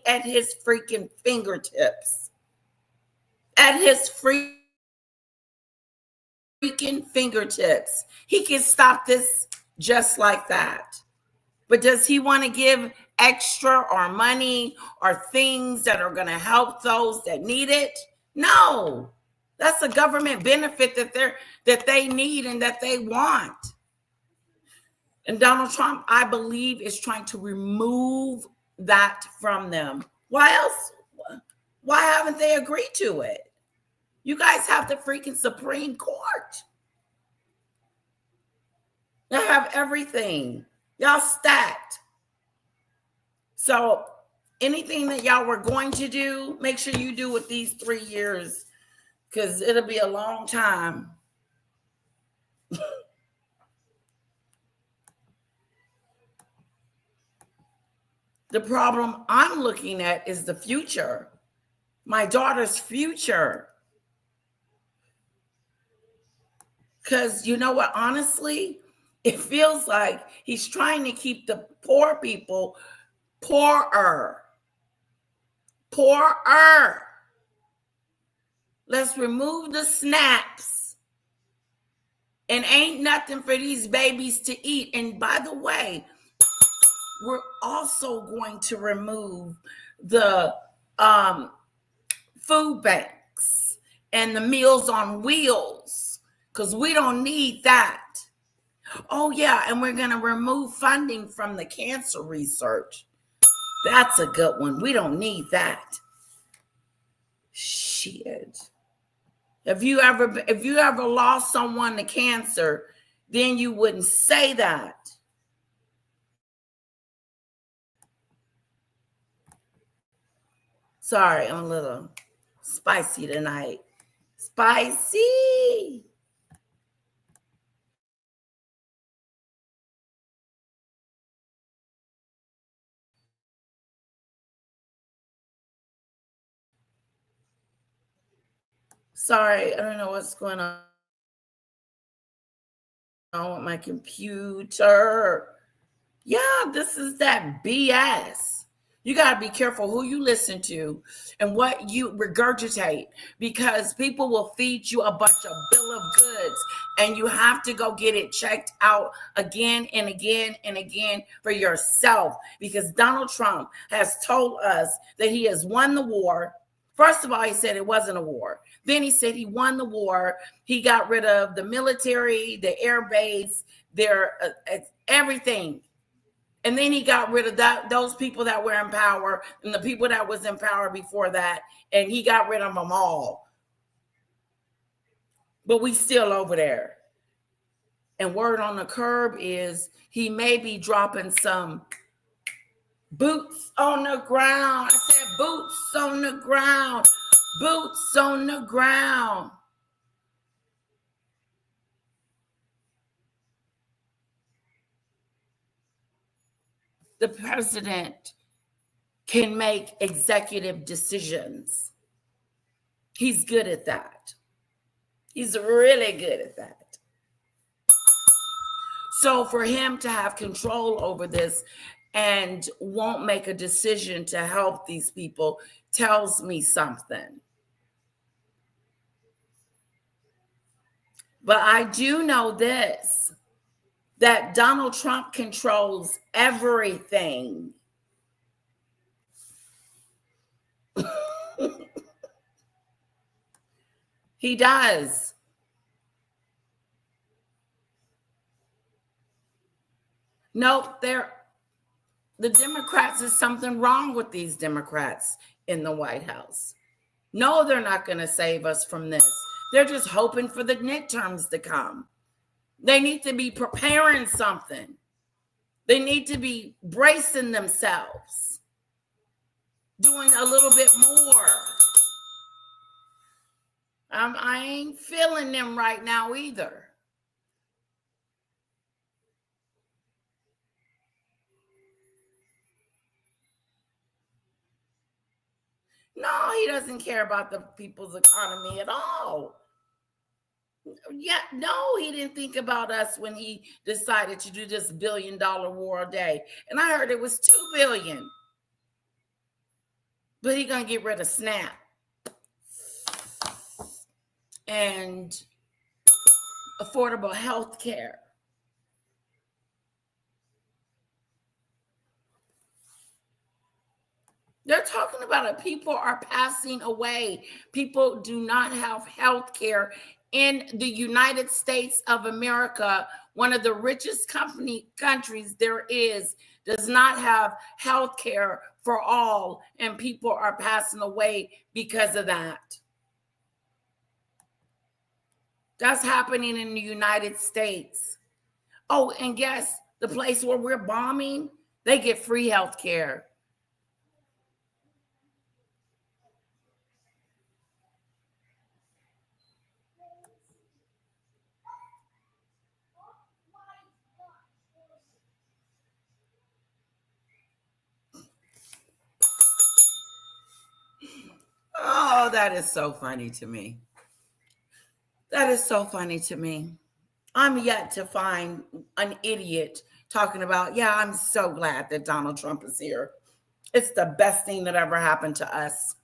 at his freaking fingertips. At his freaking fingertips. He can stop this just like that. But does he want to give extra or money or things that are going to help those that need it? No. That's a government benefit that they need and that they want. And Donald Trump, I believe, is trying to remove that from them. Why else? Why haven't they agreed to it? You guys have the freaking Supreme Court. They have everything. Y'all stacked. So anything that y'all were going to do, make sure you do with these 3 years, because it'll be a long time. The problem I'm looking at is the future, my daughter's future. Because you know what, honestly, it feels like he's trying to keep the poor people poorer. Poorer. Let's remove the snaps. And ain't nothing for these babies to eat. And by the way, we're also going to remove the food banks and the Meals on Wheels, because we don't need that. Oh, yeah, and we're going to remove funding from the cancer research. That's a good one. We don't need that. Shit. If you ever lost someone to cancer, then you wouldn't say that. Sorry, I'm a little spicy tonight. Spicy. Sorry, I don't know what's going on with my computer. Yeah, this is that BS. You got to be careful who you listen to and what you regurgitate, because people will feed you a bunch of bill of goods and you have to go get it checked out again and again and again for yourself, because Donald Trump has told us that he has won the war. First of all, he said it wasn't a war. Then he said he won the war. He got rid of the military, the air base, their everything. And then he got rid of those people that were in power and the people that was in power before that. And he got rid of them all. But we still over there. And word on the curb is he may be dropping some boots on the ground. I said boots on the ground. Boots on the ground. The president can make executive decisions. He's good at that. He's really good at that. So for him to have control over this and won't make a decision to help these people tells me something. But I do know this, that Donald Trump controls everything. He does. Nope, the Democrats, is something wrong with these Democrats in the White House. No, they're not going to save us from this. They're just hoping for the midterms to come. They need to be preparing something. They need to be bracing themselves, doing a little bit more. I ain't feeling them right now either. No, he doesn't care about the people's economy at all. Yeah, no, he didn't think about us when he decided to do this $1 billion war a day. And I heard it was $2 billion. But he's going to get rid of SNAP and affordable health care. They're talking about it. People are passing away. People do not have health care in the United States of America. One of the richest countries there is does not have health care for all, and people are passing away because of that. That's happening in the United States. Oh, and guess the place where we're bombing, they get free health care. Oh, that is so funny to me. That is so funny to me. I'm yet to find an idiot talking about, yeah, I'm so glad that Donald Trump is here. It's the best thing that ever happened to us.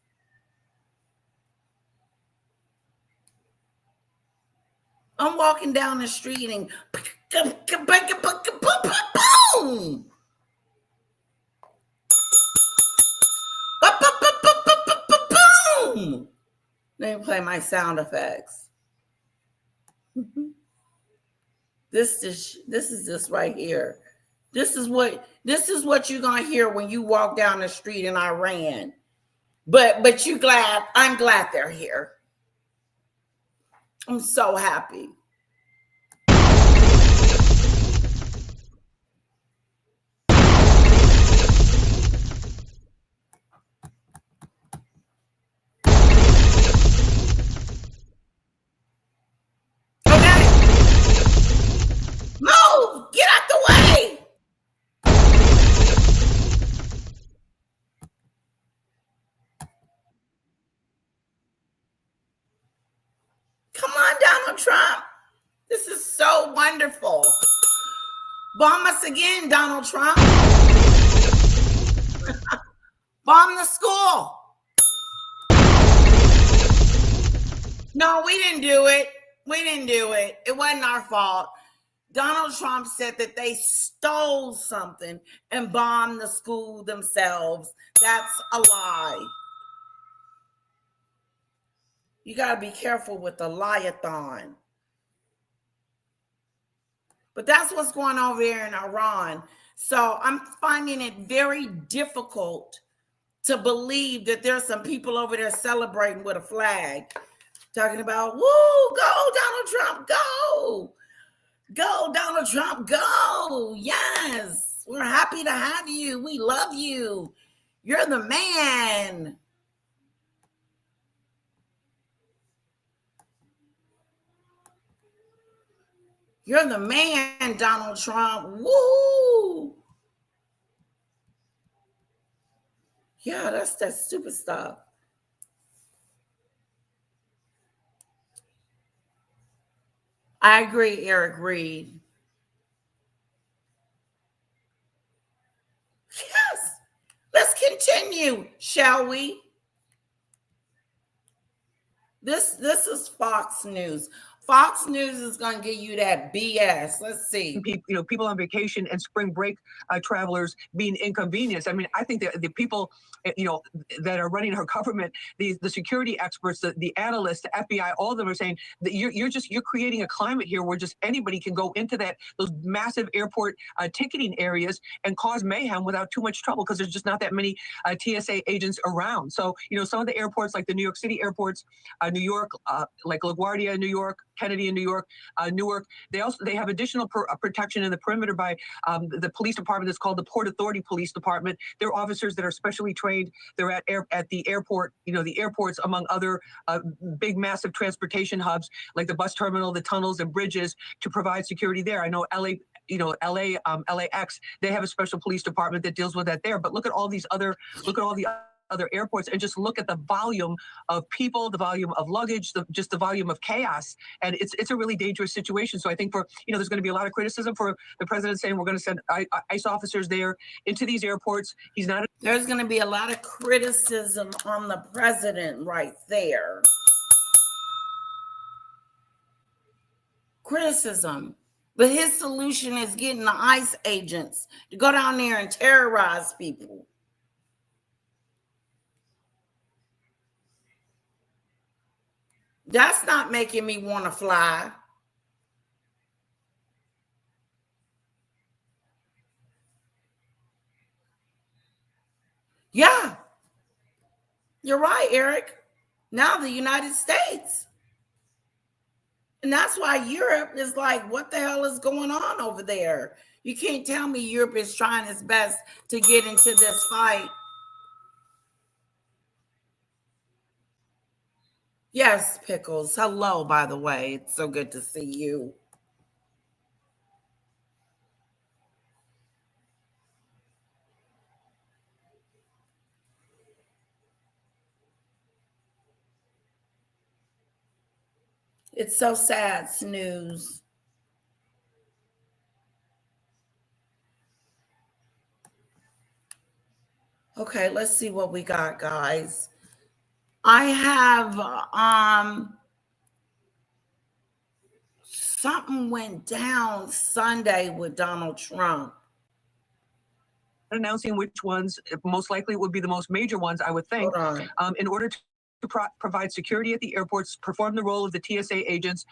I'm walking down the street and boom. Boom. Let me play my sound effects. This is this right here. This is what you're gonna hear when you walk down the street in Iran. But I'm glad they're here. I'm so happy. Move! Get out the way! Come on, Donald Trump. This is so wonderful. Bomb us again, Donald Trump. Bomb the school. No, we didn't do it. We didn't do it. It wasn't our fault. Donald Trump said that they stole something and bombed the school themselves. That's a lie. You got to be careful with the lie-a-thon. But that's what's going on over here in Iran. So I'm finding it very difficult to believe that there's some people over there celebrating with a flag, talking about, woo, go, Donald Trump, go. Go, Donald Trump, go. Yes, we're happy to have you. We love you. You're the man. You're the man, Donald Trump. Woo! Yeah, that's that stupid stuff. I agree, Eric Reed. Yes. Let's continue, shall we? This is Fox News. Fox News is going to give you that BS. Let's see. People on vacation and spring break travelers being inconvenienced. I mean, I think that the people, that are running our government, the security experts, the analysts, the FBI, all of them are saying that you're creating a climate here where just anybody can go into those massive airport ticketing areas and cause mayhem without too much trouble because there's just not that many TSA agents around. So, some of the airports like the New York City airports, New York, like LaGuardia, New York, Kennedy in New York, Newark. They have additional protection in the perimeter by the police department that's called the Port Authority Police Department. They're officers that are specially trained. They're at the airport, the airports, among other big, massive transportation hubs like the bus terminal, the tunnels and bridges to provide security there. I know LAX, they have a special police department that deals with that there. But look at all the other airports and just look at the volume of people, the volume of luggage, just the volume of chaos. And it's a really dangerous situation. So I think there's going to be a lot of criticism for the president saying we're going to send ICE officers there into these airports. There's going to be a lot of criticism on the president right there. Criticism. But his solution is getting the ICE agents to go down there and terrorize people. That's not making me want to fly. Yeah. You're right, Eric. Now the United States. And that's why Europe is like, what the hell is going on over there? You can't tell me Europe is trying its best to get into this fight. Yes, Pickles. Hello, by the way. It's so good to see you. It's so sad, Snooze. Okay, let's see what we got, guys. I have something went down Sunday with Donald Trump. Announcing which ones most likely would be the most major ones, I would think, in order to provide security at the airports, perform the role of the TSA agents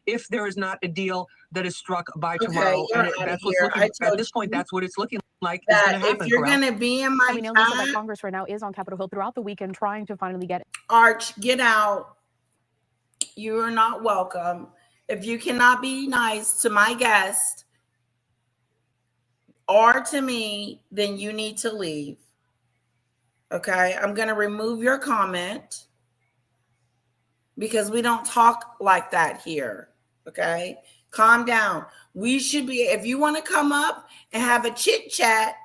if there is not a deal that is struck by tomorrow. And that's what's looking, at this point, that's what it's looking like is going to happen. If you're going to be in my we know that Congress right now is on Capitol Hill throughout the weekend trying to finally get Arch, get out. You are not welcome. If you cannot be nice to my guest or to me, then you need to leave. Okay, I'm going to remove your comment because we don't talk like that here. Okay, calm down. We should be, if you want to come up and have a chit chat,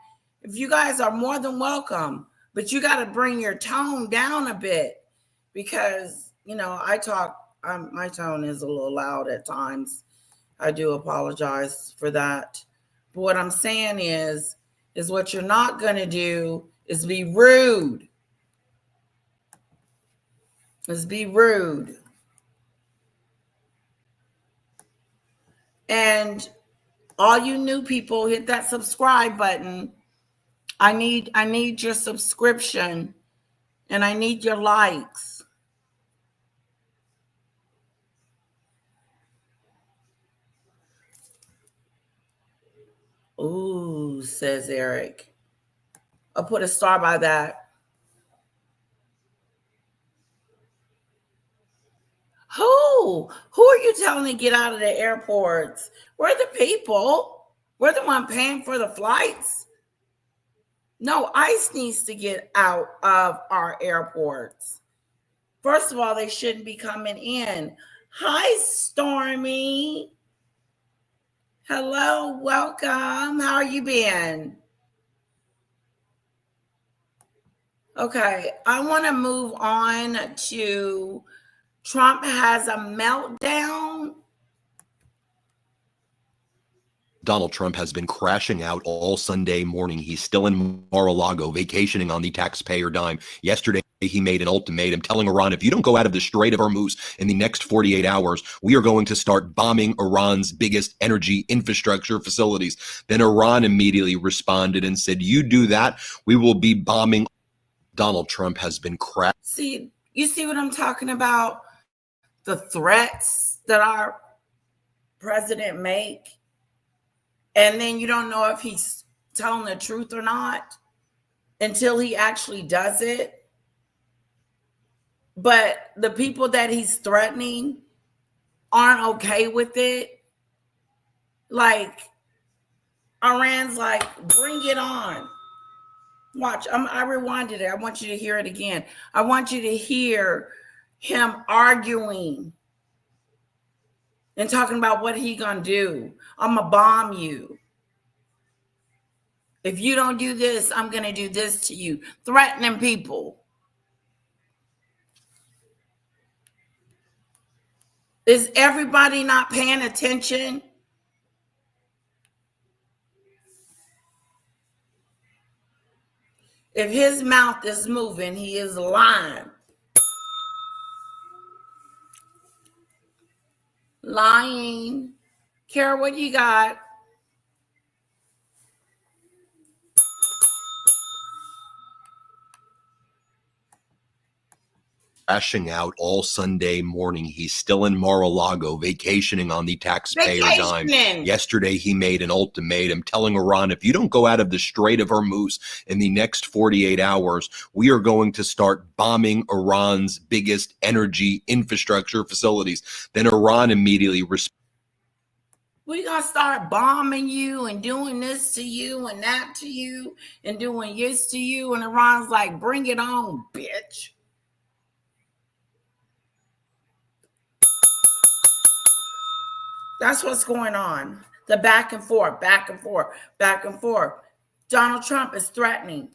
if you guys are more than welcome, but you got to bring your tone down a bit because, you know, I talk, my tone is a little loud at times. I do apologize for that. But what I'm saying is what you're not going to do is be rude. Is be rude. And all you new people, hit that subscribe button. I need your subscription and I need your likes. Ooh, says Eric. I'll put a star by that. Who are you telling to get out of the airports? We're the people. We're the one paying for the flights. No, ICE needs to get out of our airports. First of all, they shouldn't be coming in. Hi, Stormy. Hello, welcome. How are you been? Okay, I want to move on to Trump has a meltdown. Donald Trump has been crashing out all Sunday morning. He's still in Mar-a-Lago vacationing on the taxpayer dime. Yesterday, he made an ultimatum telling Iran, if you don't go out of the Strait of Hormuz in the next 48 hours, we are going to start bombing Iran's biggest energy infrastructure facilities. Then Iran immediately responded and said, you do that, we will be bombing. Donald Trump has been crashing. See, you see what I'm talking about? The threats that our president make. And then you don't know if he's telling the truth or not until he actually does it. But the people that he's threatening aren't okay with it. Like, Iran's like, bring it on. Watch, I rewinded it. I want you to hear it again. I want you to hear him arguing and talking about what he gonna do. I'm gonna bomb you. If you don't do this, I'm gonna do this to you. Threatening people. Is everybody not paying attention? If his mouth is moving, he is lying. Lying. Kara, what you got? crashing out all Sunday morning. He's still in Mar-a-Lago vacationing on the taxpayer dime. Vacationing. Yesterday, he made an ultimatum telling Iran, if you don't go out of the Strait of Hormuz in the next 48 hours, we are going to start bombing Iran's biggest energy infrastructure facilities. Then Iran immediately responded. We're going to start bombing you and doing this to you and that to you and doing this to you. And Iran's like, bring it on, bitch. That's what's going on. The back and forth, back and forth, back and forth. Donald Trump is threatening.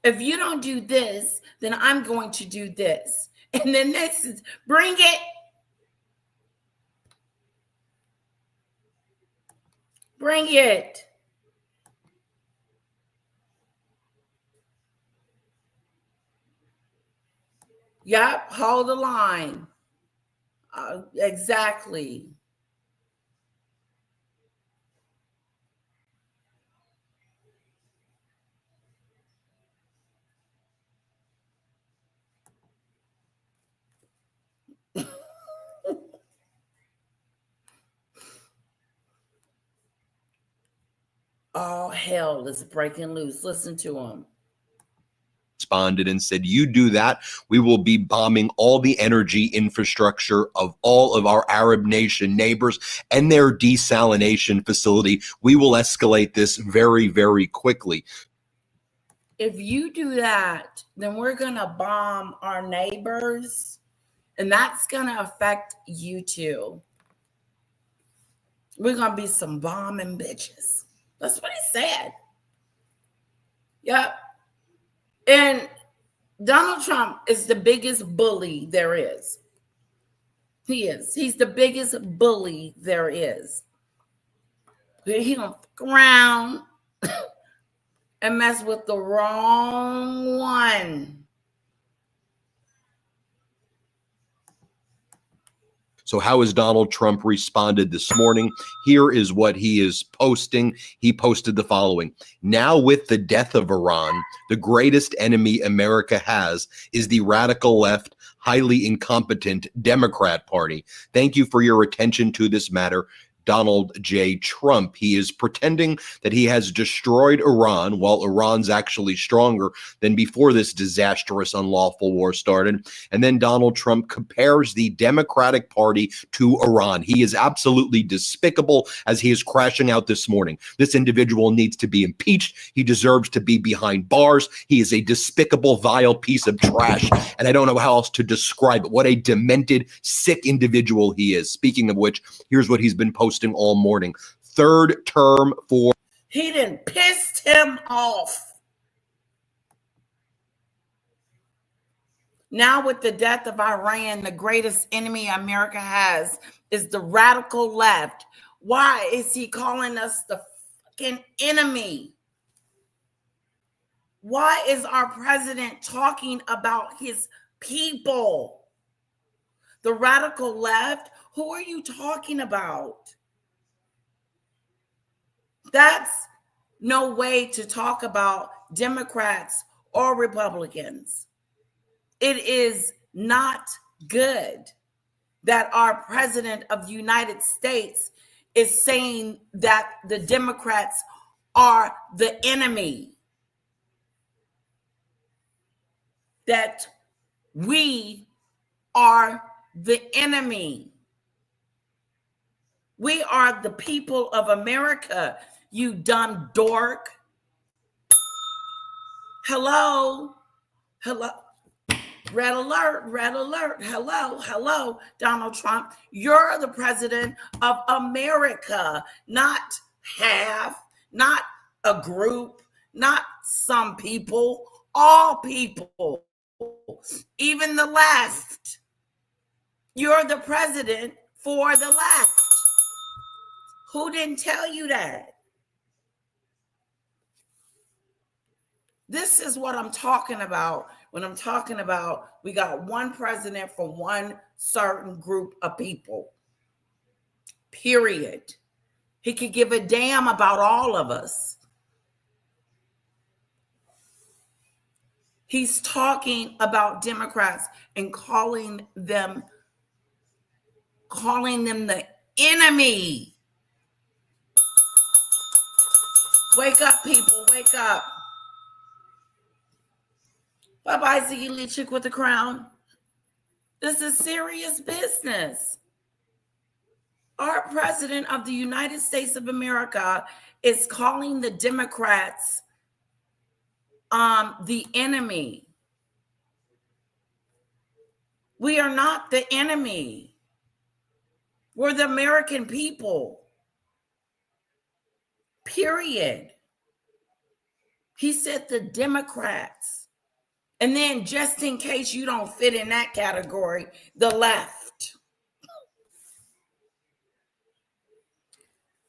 If you don't do this, then I'm going to do this. And then this is, bring it. Bring it. Yep, hold the line. Exactly. All hell is breaking loose. Listen to him. Responded and said, you do that, we will be bombing all the energy infrastructure of all of our Arab nation neighbors and their desalination facility. We will escalate this very, very quickly. If you do that, then we're going to bomb our neighbors, and that's going to affect you too. We're going to be some bombing bitches. That's what he said. Yep. And Donald Trump is the biggest bully there is. He is. He's the biggest bully there is. He gonna fuck around and mess with the wrong one. So how has Donald Trump responded this morning? Here is what he is posting. He posted the following. Now with the death of Iran, the greatest enemy America has is the radical left, highly incompetent Democrat Party. Thank you for your attention to this matter. Donald J. Trump. He is pretending that he has destroyed Iran while Iran's actually stronger than before this disastrous, unlawful war started. And then Donald Trump compares the Democratic Party to Iran. He is absolutely despicable as he is crashing out this morning. This individual needs to be impeached. He deserves to be behind bars. He is a despicable, vile piece of trash. And I don't know how else to describe it. What a demented, sick individual he is. Speaking of which, here's what he's been posting all morning. Third term for... He done pissed him off. Now with the death of Iran, the greatest enemy America has is the radical left. Why is he calling us the fucking enemy? Why is our president talking about his people? The radical left? Who are you talking about? That's no way to talk about Democrats or Republicans. It is not good that our president of the United States is saying that the Democrats are the enemy. That we are the enemy. We are the people of America, you dumb dork. Hello? Hello? Red alert, red alert. Hello, hello, Donald Trump. You're the president of America, not half, not a group, not some people, all people, even the left. You're the president for the left. Who didn't tell you that? This is what I'm talking about when I'm talking about we got one president for one certain group of people. Period. He could give a damn about all of us. He's talking about Democrats and calling them the enemy. Wake up, people, wake up. Bye-bye, Ziggy Leachik with the crown. This is serious business. Our president of the United States of America is calling the Democrats the enemy. We are not the enemy. We're the American people. Period. He said the Democrats. And then, just in case you don't fit in that category, the left.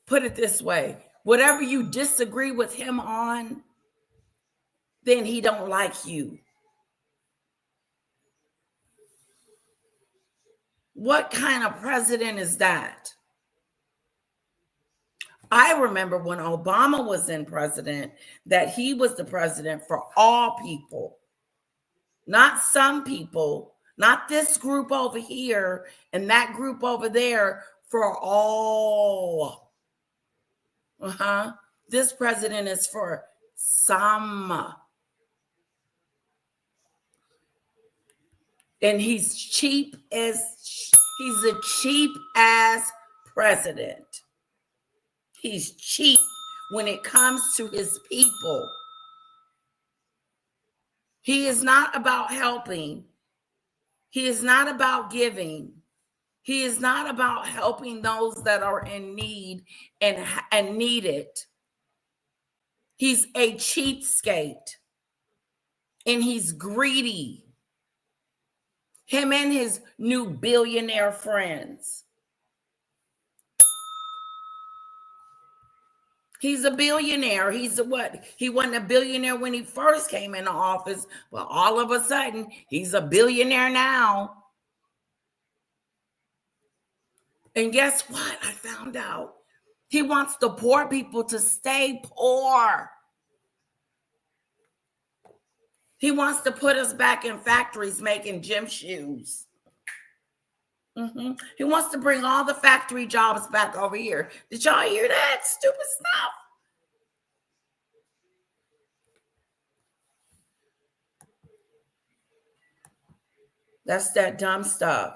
Put it this way, whatever you disagree with him on, then he don't like you. What kind of president is that? I remember when Obama was in president, that he was the president for all people. Not some people, not this group over here and that group over there, for all. This president is for some. And he's a cheap ass president. He's cheap when it comes to his people. He is not about helping. He is not about giving. He is not about helping those that are in need and need it. He's a cheapskate. And he's greedy. Him and his new billionaire friends. He's a billionaire. He's a what? He wasn't a billionaire when he first came into office, but all of a sudden, he's a billionaire now. And guess what? I found out. He wants the poor people to stay poor. He wants to put us back in factories making gym shoes. He wants to bring all the factory jobs back over here. Did y'all hear that stupid stuff? That's that dumb stuff.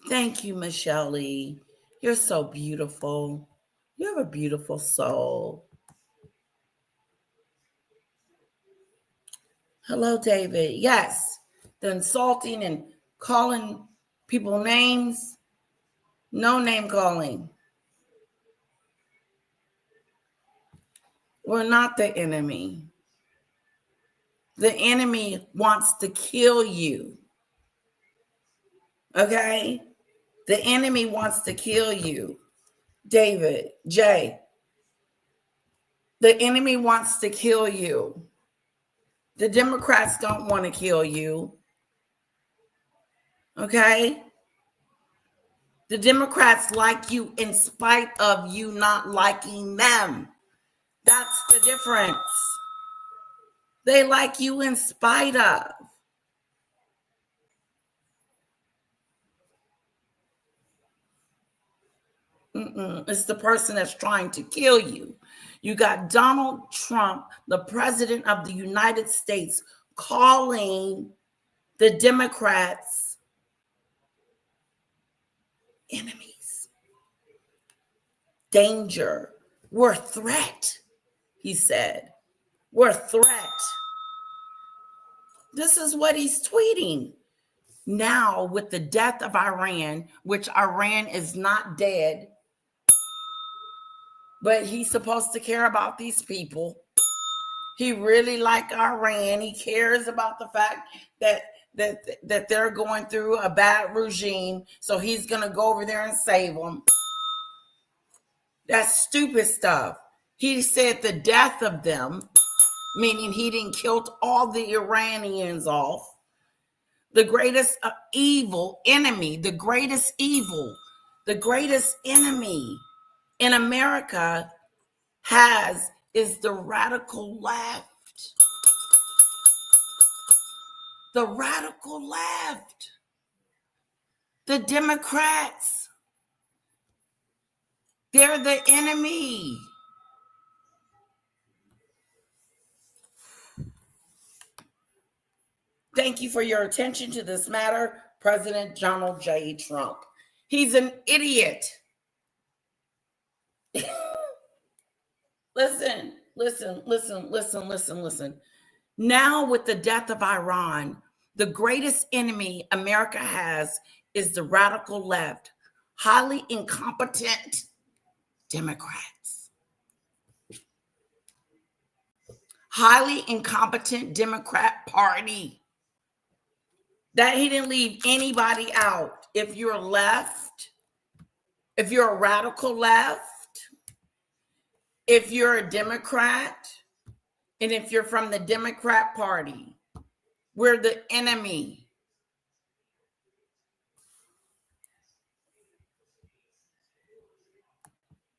Thank you, Michelle Lee. You're so beautiful. You have a beautiful soul. Hello, David. Yes, the insulting and calling people names. No name calling. We're not the enemy. The enemy wants to kill you. Okay? The enemy wants to kill you. David, Jay, the enemy wants to kill you. The Democrats don't want to kill you. Okay? The Democrats like you in spite of you not liking them. That's the difference. They like you in spite of. It's the person that's trying to kill you. You got Donald Trump, the president of the United States, calling the Democrats enemies. Danger. We're a threat, he said. We're a threat. This is what he's tweeting. Now, with the death of Iran, which Iran is not dead, but he's supposed to care about these people. He really likes Iran. He cares about the fact that that they're going through a bad regime, so he's going to go over there and save them. That's stupid stuff. He said the death of them, meaning he didn't kill all the Iranians off. The greatest evil enemy, the greatest evil, the greatest enemy in America is the radical left. The radical left. The Democrats. They're the enemy. Thank you for your attention to this matter, President Donald J. Trump. He's an idiot. Listen. Now, with the death of Iran, the greatest enemy America has is the radical left, highly incompetent Democrats. Highly incompetent Democrat Party. That he didn't leave anybody out. If you're left, if you're a radical left, if you're a Democrat, and if you're from the Democrat Party, we're the enemy.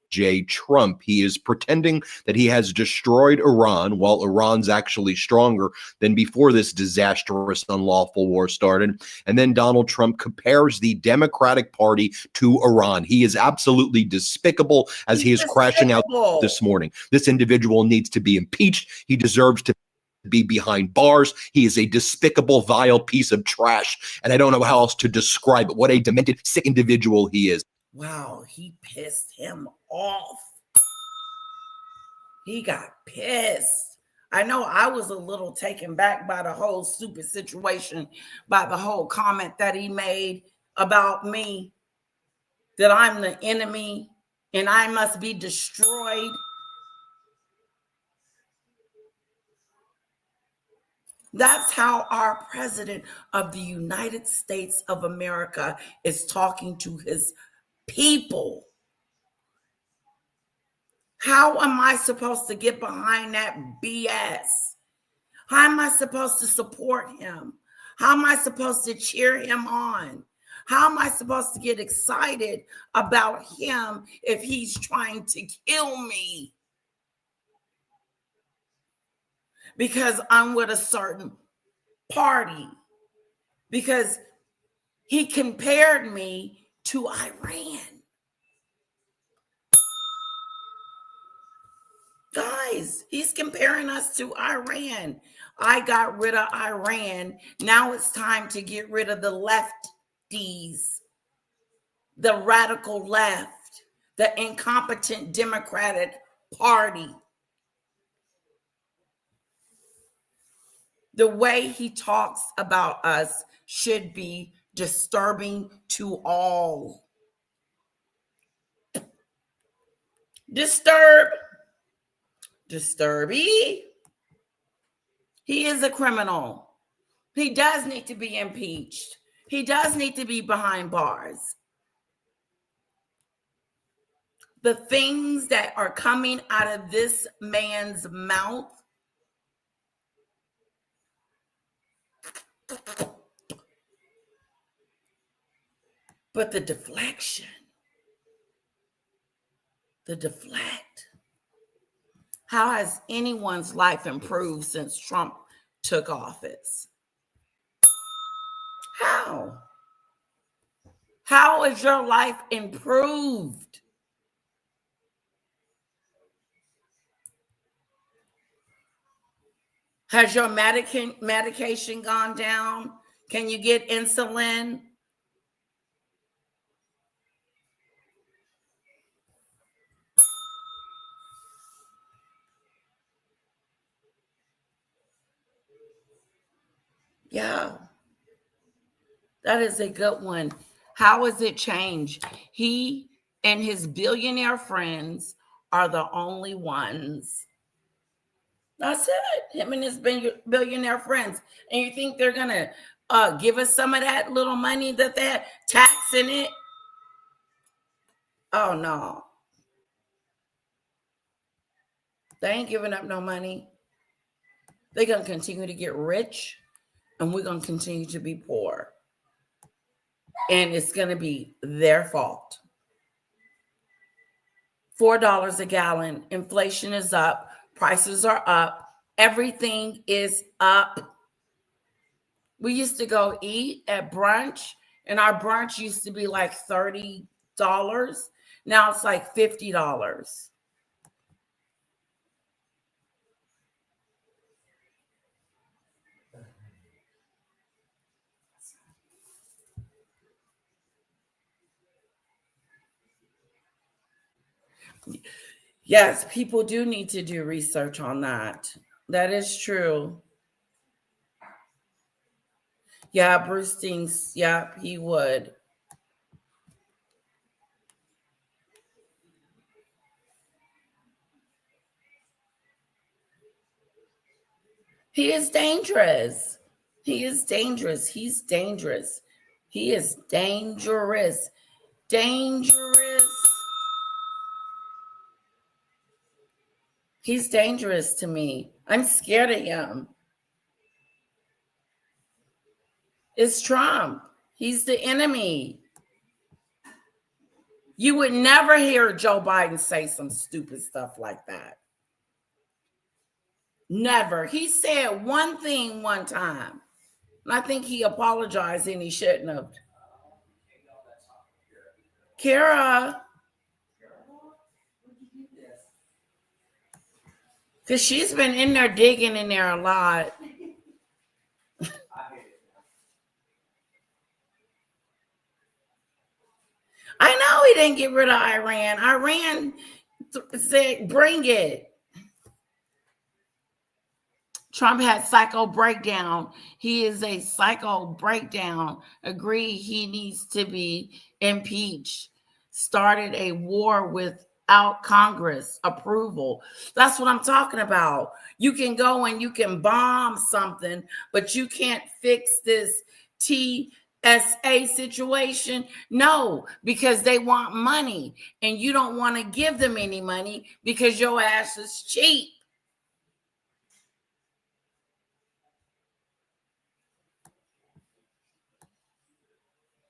J. Trump. He is pretending that he has destroyed Iran while Iran's actually stronger than before this disastrous, unlawful war started. And then Donald Trump compares the Democratic Party to Iran. He is absolutely despicable as he is crashing out this morning. This individual needs to be impeached. He deserves to be behind bars. He is a despicable, vile piece of trash. And I don't know how else to describe it. What a demented, sick individual he is. Wow, he pissed him off. He got pissed. I know I was a little taken back by the whole stupid situation, by the whole comment that he made about me, that I'm the enemy and I must be destroyed. That's how our president of the United States of America is talking to his people. How am I supposed to get behind that BS? How am I supposed to support him? How am I supposed to cheer him on? How am I supposed to get excited about him if he's trying to kill me? Because I'm with a certain party. Because he compared me to Iran. Guys, he's comparing us to Iran. I got rid of Iran. Now it's time to get rid of the lefties, the radical left, the incompetent Democratic Party. The way he talks about us should be disturbing to all. Disturby. He is a criminal. He does need to be impeached. He does need to be behind bars. The things that are coming out of this man's mouth, but the deflection, the deflect. How has anyone's life improved since Trump took office? How? How is your life improved? Has your medication gone down? Can you get insulin? Yeah, that is a good one. How has it changed? He and his billionaire friends are the only ones. That's it. Him and his billionaire friends. And you think they're going to give us some of that little money that they're taxing it? Oh no. They ain't giving up no money. They're going to continue to get rich, and we're going to continue to be poor. And it's going to be their fault. $4 a gallon. Inflation is up. Prices are up. Everything is up. We used to go eat at brunch, and our brunch used to be like $30. Now it's like $50. Yes, people do need to do research on that. That is true. Yeah, Bruce thinks, yeah, he would. He is dangerous. He is dangerous. He's dangerous. He is dangerous. Dangerous. He's dangerous to me. I'm scared of him. It's Trump. He's the enemy. You would never hear Joe Biden say some stupid stuff like that. Never. He said one thing one time, and I think he apologized and he shouldn't have. Kara. Because she's been in there digging in there a lot. I know he didn't get rid of Iran. Iran said, bring it. Trump had psycho breakdown. He is a psycho breakdown. Agree he needs to be impeached. Started a war without Congress approval. That's what I'm talking about. You can go and you can bomb something, but you can't fix this TSA situation. No, because they want money and you don't want to give them any money because your ass is cheap.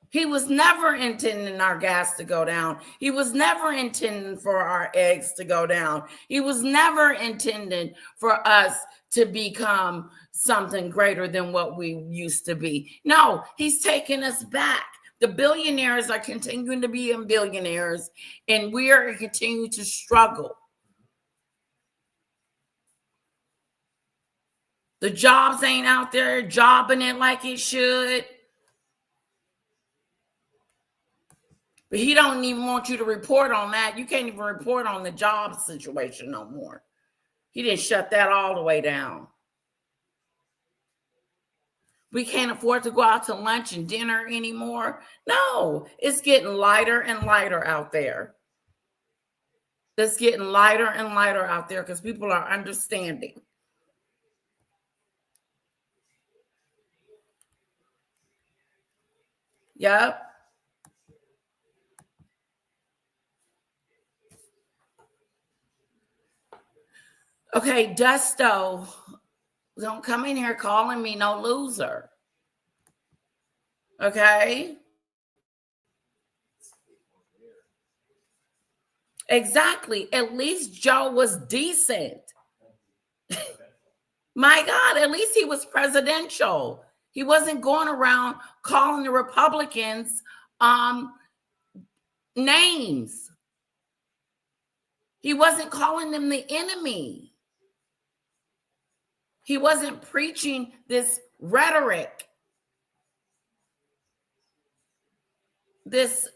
He was never intending our gas to go down. He was never intending for our eggs to go down. He was never intending for us to become something greater than what we used to be. No, he's taking us back. The billionaires are continuing to be billionaires, and we are continuing to struggle. The jobs ain't out there jobbing it like it should. But he don't even want you to report on that. You can't even report on the job situation no more. He didn't shut that all the way down. We can't afford to go out to lunch and dinner anymore. No, it's getting lighter and lighter out there. It's getting lighter and lighter out there because people are understanding. Yep. Okay, Dusto, don't come in here calling me no loser. Okay? Exactly. At least Joe was decent. My God, at least he was presidential. He wasn't going around calling the Republicans names. He wasn't calling them the enemy. He wasn't preaching this rhetoric, this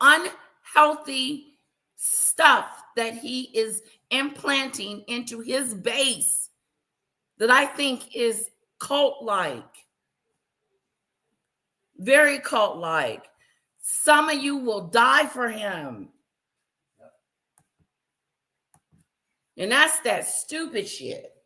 unhealthy stuff that he is implanting into his base that I think is cult-like, very cult-like. Some of you will die for him. And that's that stupid shit.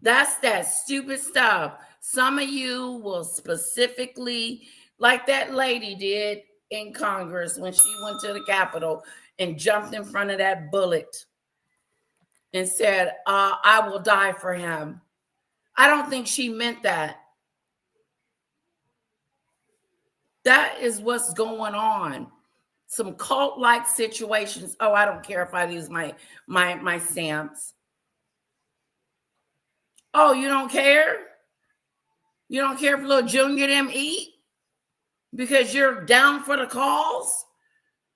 That's that stupid stuff. Some of you will specifically, like that lady did in Congress when she went to the Capitol and jumped in front of that bullet and said, I will die for him. I don't think she meant that. That is what's going on. Some cult-like situations. Oh, I don't care if I lose my stamps. Oh, you don't care? You don't care if little Junior them eat? Because you're down for the cause?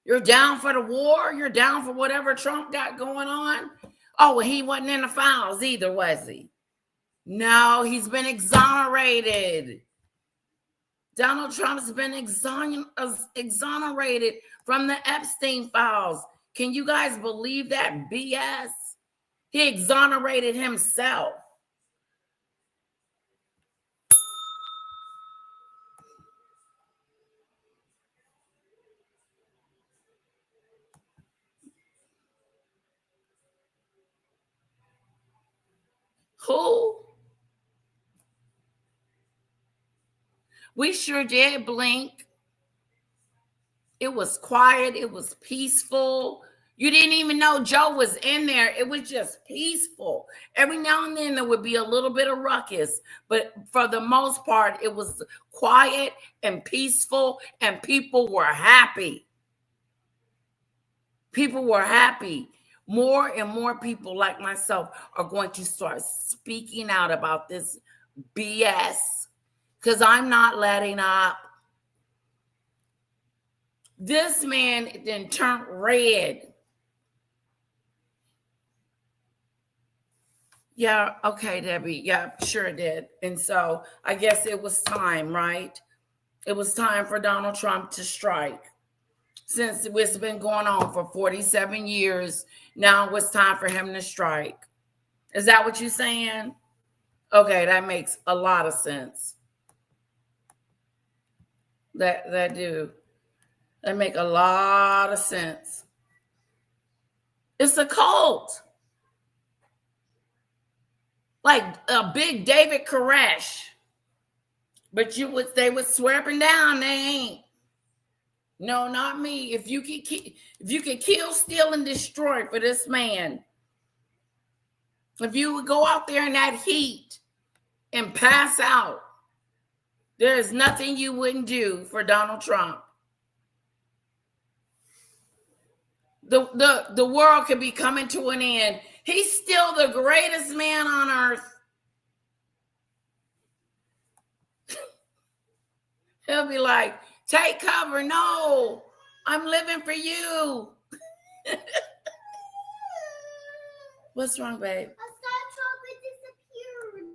You're down for the war? You're down for whatever Trump got going on? Oh, well, he wasn't in the files either, was he? No, he's been exonerated. Donald Trump's been exonerated from the Epstein files. Can you guys believe that BS? He exonerated himself. Who? We sure did blink. It was quiet. It was peaceful. You didn't even know Joe was in there. It was just peaceful. Every now and then there would be a little bit of ruckus, but for the most part, it was quiet and peaceful, and people were happy. People were happy. More and more people like myself are going to start speaking out about this BS because I'm not letting up. This man then turned red. Yeah, okay, Debbie. Yeah, sure it did. And so I guess it was time, right? It was time for Donald Trump to strike. Since it's been going on for 47 years, now it was time for him to strike. Is that what you're saying? Okay, that makes a lot of sense. That make a lot of sense. It's a cult. Like a big David Koresh. But they would swear up and down they ain't. No, not me. If you could kill, steal, and destroy for this man, if you would go out there in that heat and pass out, there is nothing you wouldn't do for Donald Trump. The world could be coming to an end. He's still the greatest man on earth. He'll be like, take cover. No, I'm living for you. What's wrong, babe? Chocolate disappeared.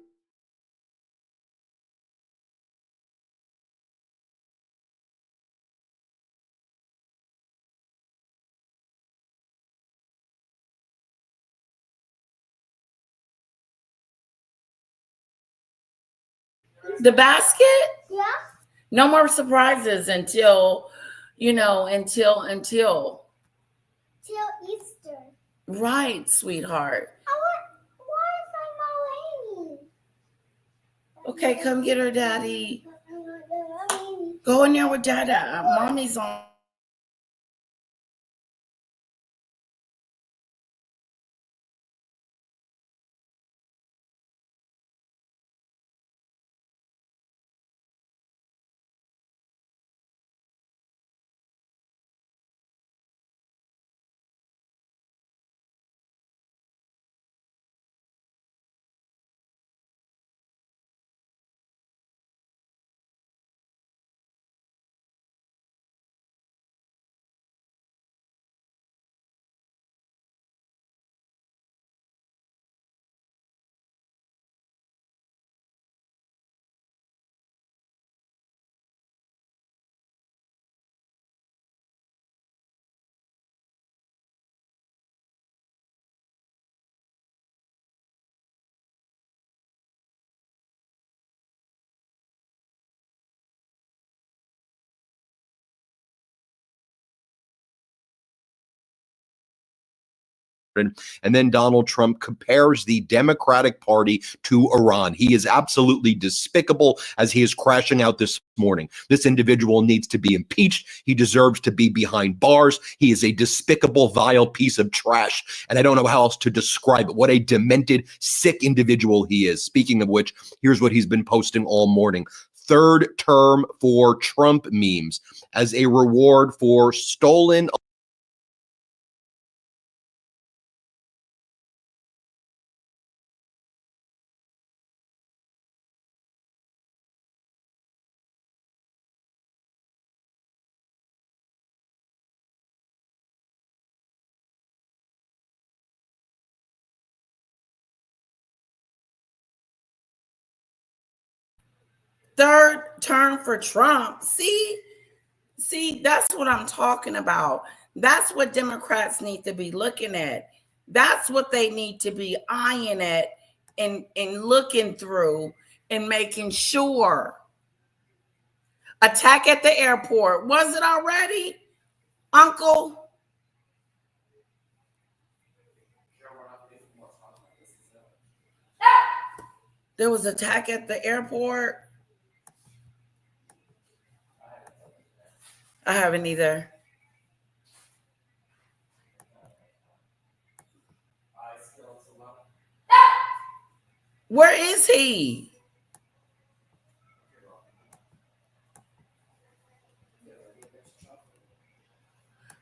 The basket? Yeah. No more surprises until Till Easter. right, sweetheart. Why is my mom raining? Okay, come get her, Daddy. Go in there with Dada. Mommy's on. And then Donald Trump compares the Democratic Party to Iran. He is absolutely despicable as he is crashing out this morning. This individual needs to be impeached. He deserves to be behind bars. He is a despicable, vile piece of trash. And I don't know how else to describe it. What a demented, sick individual he is. Speaking of which, here's what he's been posting all morning. Third term for Trump memes as a reward for stolen Third term for Trump. See, that's what I'm talking about. That's what Democrats need to be looking at. That's what they need to be eyeing at and looking through and making sure. Attack at the airport. Was it already, Uncle? There was attack at the airport. I haven't either. Where is he?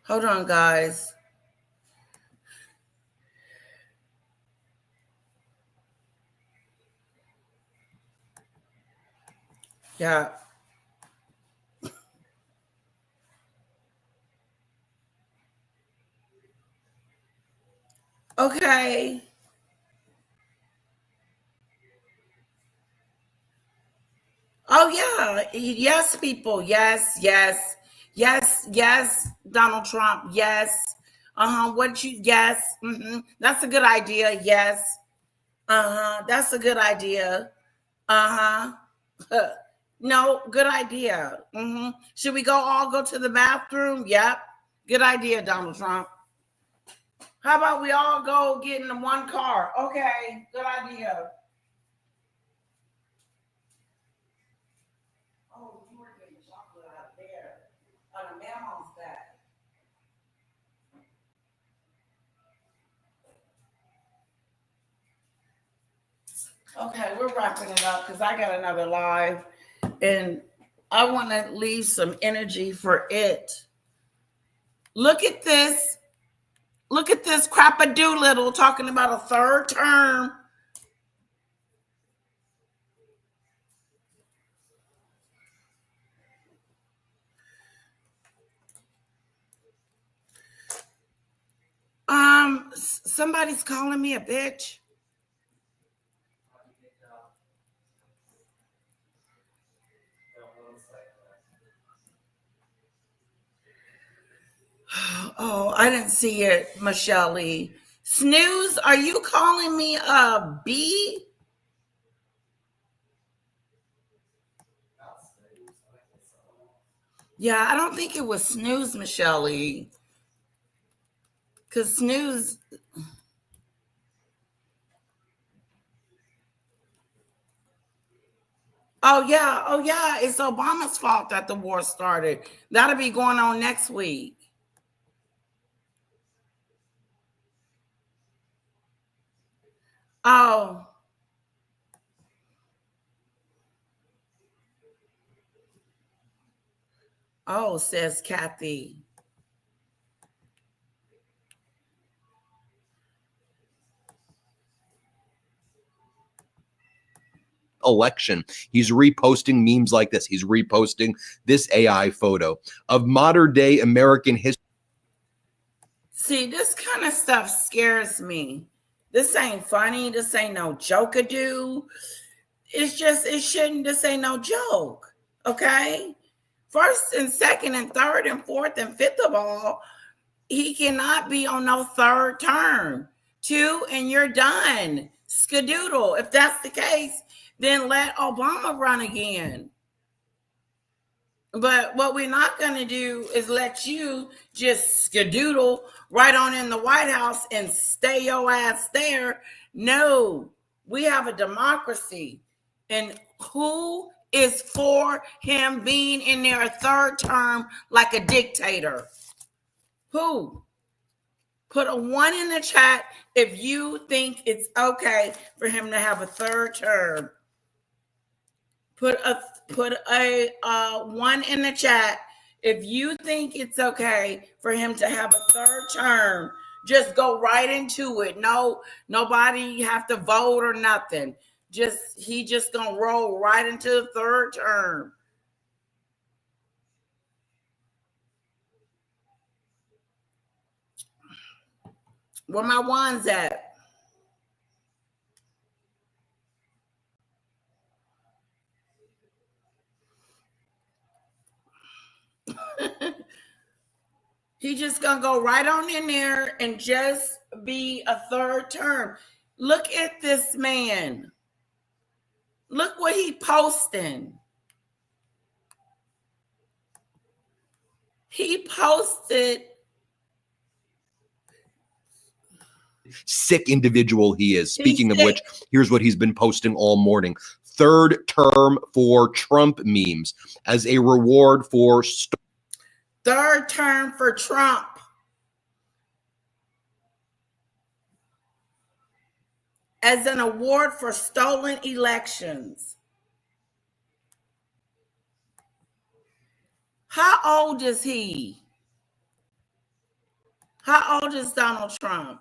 Hold on, guys. Yeah. Okay. Oh, yeah. Yes, people. Yes, yes. Yes, yes, Donald Trump. Yes. Yes. That's a good idea. Yes. That's a good idea. No, good idea. Should we all go to the bathroom? Yep. Good idea, Donald Trump. How about we all go get in the one car? Okay, good idea. Oh, you were getting chocolate out there on a mammal's back. Okay, we're wrapping it up because I got another live and I want to leave some energy for it. Look at this. Look at this crap-a-doodle talking about a third term. Somebody's calling me a bitch. Oh, I didn't see it, Michelle Lee. Snooze, are you calling me a B? Yeah, I don't think it was Snooze, Michelle Lee. Because Snooze... Oh, yeah. It's Obama's fault that the war started. That'll be going on next week. Oh. Oh, says Kathy. Election. He's reposting memes like this. He's reposting this AI photo of modern day American history. See, this kind of stuff scares me. This ain't funny. This ain't no joke-a-do. It's just, this ain't no joke. Okay? First and second and third and fourth and fifth of all, he cannot be on no third term. 2 and you're done. Skadoodle. If that's the case, then let Obama run again. But what we're not going to do is let you just skedoodle right on in the White House and stay your ass there. No, we have a democracy. And who is for him being in their third term like a dictator? Who? Put a 1 in the chat if you think it's okay for him to have a third term. Put a 1 in the chat if you think it's okay for him to have a third term. Just go right into it. No, nobody have to vote or nothing. He just gonna roll right into the third term. Where my ones at? He just gonna go right on in there and just be a third term. Look at this man. Look what he posting. He posted. Sick individual he is. Speaking of which, here's what he's been posting all morning. Third term for Trump memes as a reward for Third term for Trump. As an award for stolen elections. How old is he? How old is Donald Trump?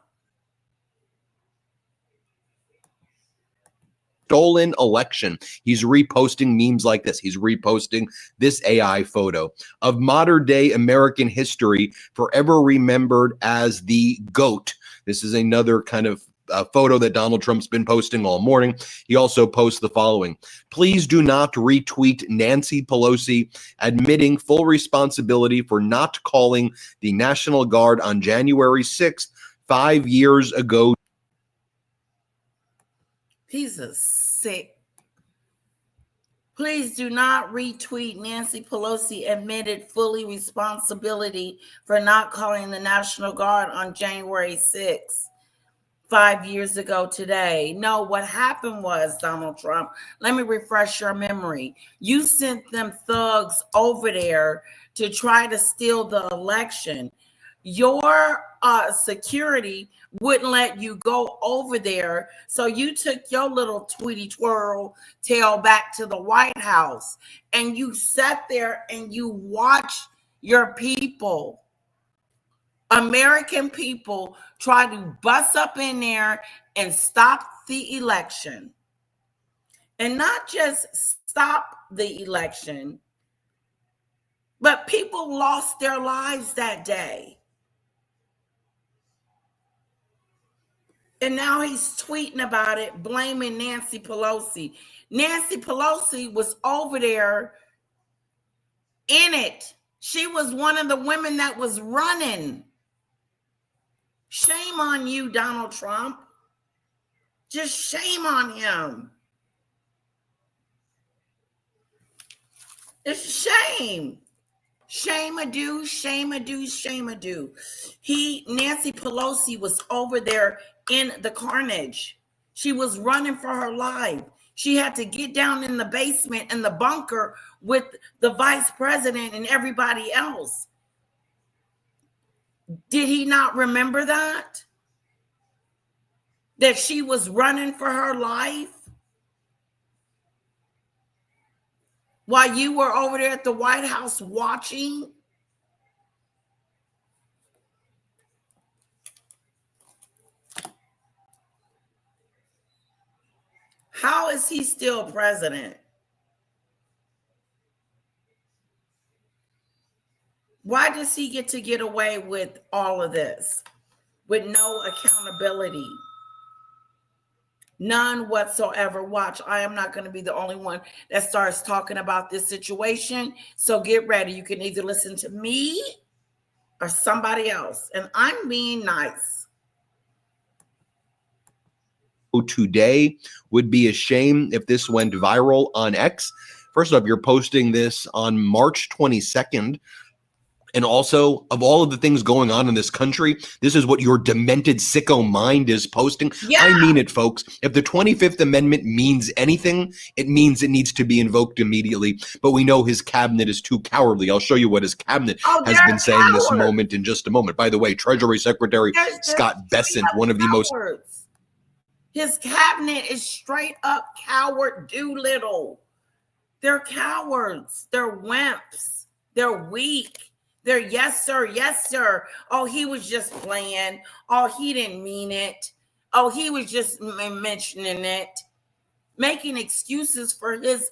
stolen election. He's reposting memes like this. He's reposting this AI photo of modern day American history, forever remembered as the GOAT. This is another kind of photo that Donald Trump's been posting all morning. He also posts the following: please do not retweet Nancy Pelosi admitting full responsibility for not calling the National Guard on January 6th, 5 years ago. He's a sick. Please do not retweet Nancy Pelosi admitted fully responsibility for not calling the National Guard on January 6th. 5 years ago today. No, what happened was, Donald Trump, let me refresh your memory. You sent them thugs over there to try to steal the election. Your security wouldn't let you go over there. So you took your little tweety twirl tail back to the White House and you sat there and you watched your people, American people, try to bust up in there and stop the election. And not just stop the election, but people lost their lives that day. And now he's tweeting about it, blaming Nancy Pelosi. Nancy Pelosi was over there in it. She was one of the women that was running. Shame on you, Donald Trump. Just shame on him. It's a shame. Shame-a-do, shame-a-do, shame-a-do. Nancy Pelosi was over there in the carnage. She was running for her life. She had to get down in the basement in the bunker with the vice president and everybody else. Did he not remember that? That she was running for her life? While you were over there at the White House watching? How is he still president? Why does he get away with all of this? With no accountability? None whatsoever. Watch, I am not going to be the only one that starts talking about this situation. So get ready. You can either listen to me or somebody else. And I'm being nice. Today would be a shame if this went viral on X. First up, you're posting this on March 22nd. And also, of all of the things going on in this country, this is what your demented sicko mind is posting. Yeah. I mean it, folks. If the 25th Amendment means anything, it means it needs to be invoked immediately. But we know his cabinet is too cowardly. I'll show you what his cabinet has been saying this moment in just a moment. By the way, Treasury Secretary Scott Bessent, one of the most... His cabinet is straight up coward Doolittle. They're cowards. They're wimps. They're weak. They're yes, sir. Yes, sir. Oh, he was just playing. Oh, he didn't mean it. Oh, he was just mentioning it. Making excuses for his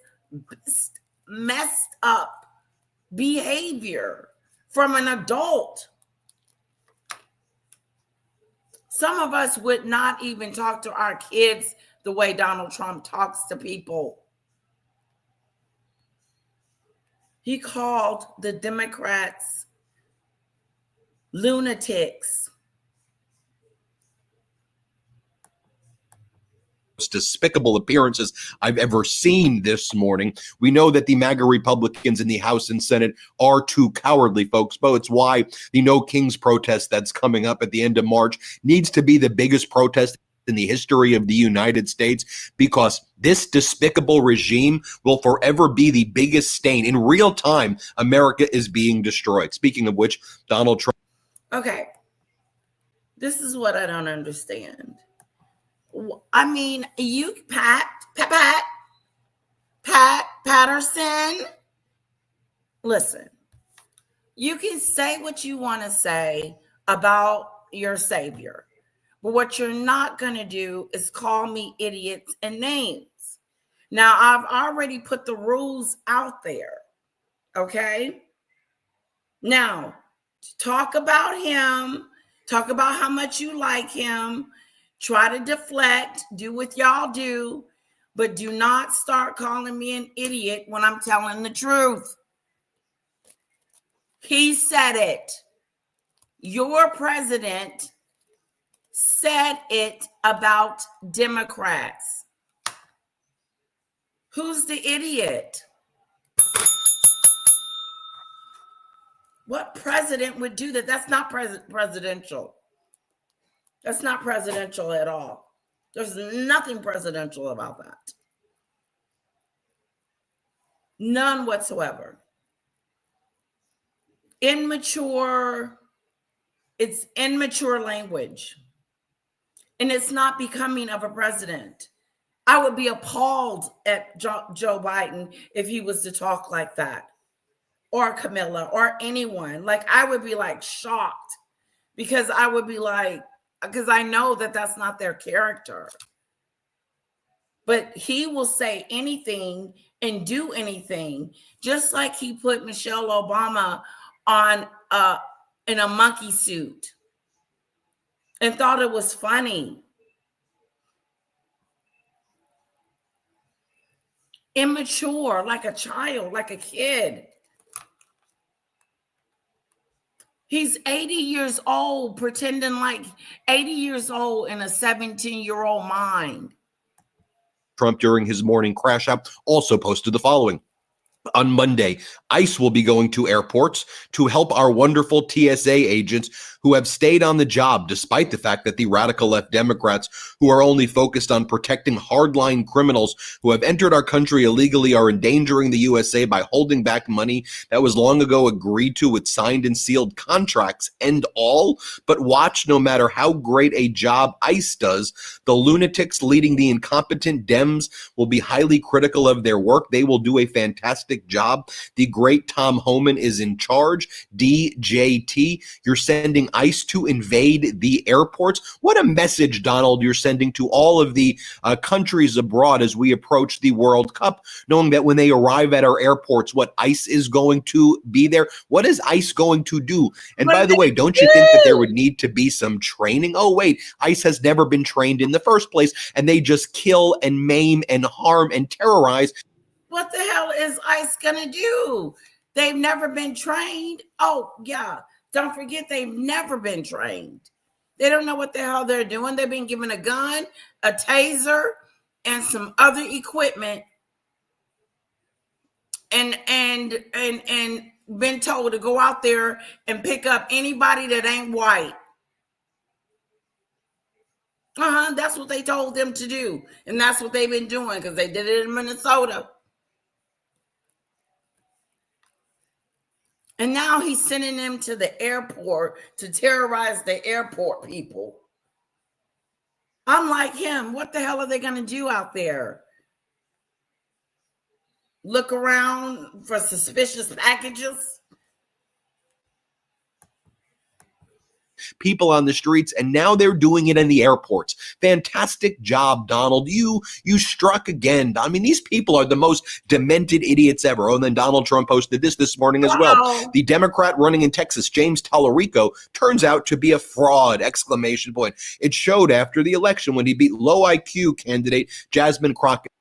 messed up behavior from an adult. Some of us would not even talk to our kids the way Donald Trump talks to people. He called the Democrats lunatics. Most despicable appearances I've ever seen this morning. We know that the MAGA Republicans in the House and Senate are too cowardly, folks, but it's why the No Kings protest that's coming up at the end of March needs to be the biggest protest in the history of the United States, because this despicable regime will forever be the biggest stain. In real time, America is being destroyed. Speaking of which, Donald Trump. Okay. This is what I don't understand. I mean, you, Patterson, listen, you can say what you want to say about your savior. But what you're not going to do is call me idiots and names. Now, I've already put the rules out there. Okay? Now, talk about him. Talk about how much you like him. Try to deflect. Do what y'all do. But do not start calling me an idiot when I'm telling the truth. He said it. Your president said it about Democrats. Who's the idiot? What president would do that? That's not presidential. That's not presidential at all. There's nothing presidential about that. None whatsoever. Immature. It's immature language. And it's not becoming of a president. I would be appalled at Joe Biden if he was to talk like that, or Camilla, or anyone. Like, I would be like shocked, because I would be like, because I know that that's not their character. But he will say anything and do anything, just like he put Michelle Obama on in a monkey suit and thought it was funny. Immature, like a child, like a kid. He's 80 years old, pretending like 80 years old in a 17-year-old mind. Trump, during his morning crash out, also posted the following. On Monday, ICE will be going to airports to help our wonderful TSA agents who have stayed on the job despite the fact that the radical left Democrats, who are only focused on protecting hardline criminals who have entered our country illegally, are endangering the USA by holding back money that was long ago agreed to with signed and sealed contracts and all. But watch, no matter how great a job ICE does, the lunatics leading the incompetent Dems will be highly critical of their work. They will do a fantastic job. The great Tom Homan is in charge. DJT, you're sending ICE to invade the airports. What a message, Donald, you're sending to all of the countries abroad as we approach the World Cup, knowing that when they arrive at our airports, what ICE is going to be there. What is ICE going to do? And by the way, don't you think that there would need to be some training? Oh, wait, ICE has never been trained in the first place, and they just kill and maim and harm and terrorize. What the hell is ICE gonna do? They've never been trained. Oh, yeah. Don't forget, they've never been trained. They don't know what the hell they're doing. They've been given a gun, a taser, and some other equipment. and been told to go out there and pick up anybody that ain't white. That's what they told them to do. And that's what they've been doing, because they did it in Minnesota. And now he's sending them to the airport to terrorize the airport people. I'm like him. What the hell are they going to do out there? Look around for suspicious packages? People on the streets, and now they're doing it in the airports. Fantastic job, Donald. You struck again. I mean, these people are the most demented idiots ever. Oh, and then Donald Trump posted this morning as well. The Democrat running in Texas, James Tallarico, turns out to be a fraud! Exclamation point. It showed after the election when he beat low IQ candidate Jasmine Crockett.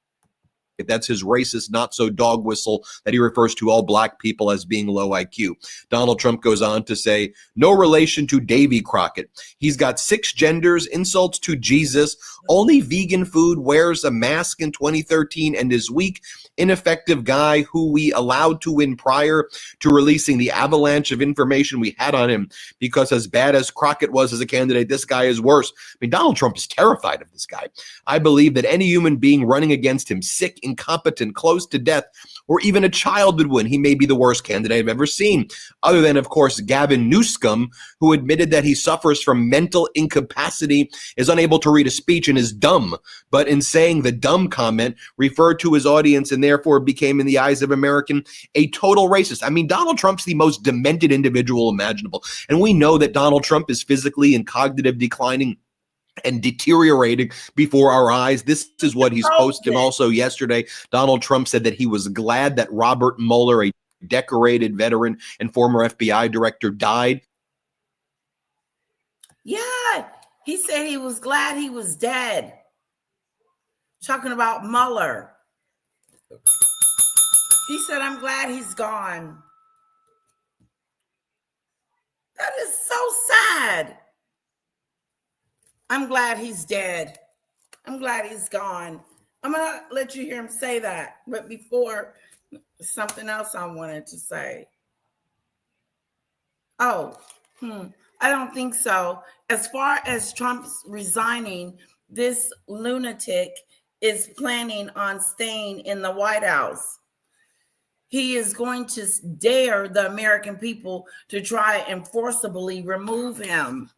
That's his racist, not so dog whistle that he refers to all black people as being low IQ. Donald Trump goes on to say, no relation to Davy Crockett. He's got 6 genders, insults to Jesus, only vegan food, wears a mask in 2013, and is weak, ineffective guy who we allowed to win prior to releasing the avalanche of information we had on him, because as bad as Crockett was as a candidate, this guy is worse. I mean, Donald Trump is terrified of this guy. I believe that any human being running against him, sick, incompetent, close to death, or even a child would win. He may be the worst candidate I've ever seen, other than, of course, Gavin Newsom, who admitted that he suffers from mental incapacity, is unable to read a speech, and is dumb. But in saying the dumb comment, referred to his audience and therefore became, in the eyes of American, a total racist. I mean, Donald Trump's the most demented individual imaginable. And we know that Donald Trump is physically and cognitive declining and deteriorating before our eyes. This is what he's posted. Also yesterday, Donald Trump said that he was glad that Robert Mueller, a decorated veteran and former FBI director, died. Yeah, he said he was glad he was dead. Talking about Mueller. He said, I'm glad he's gone. That is so sad. I'm glad he's dead. I'm glad he's gone. I'm going to let you hear him say that. But before, something else I wanted to say. I don't think so. As far as Trump's resigning, this lunatic is planning on staying in the White House. He is going to dare the American people to try and forcibly remove him.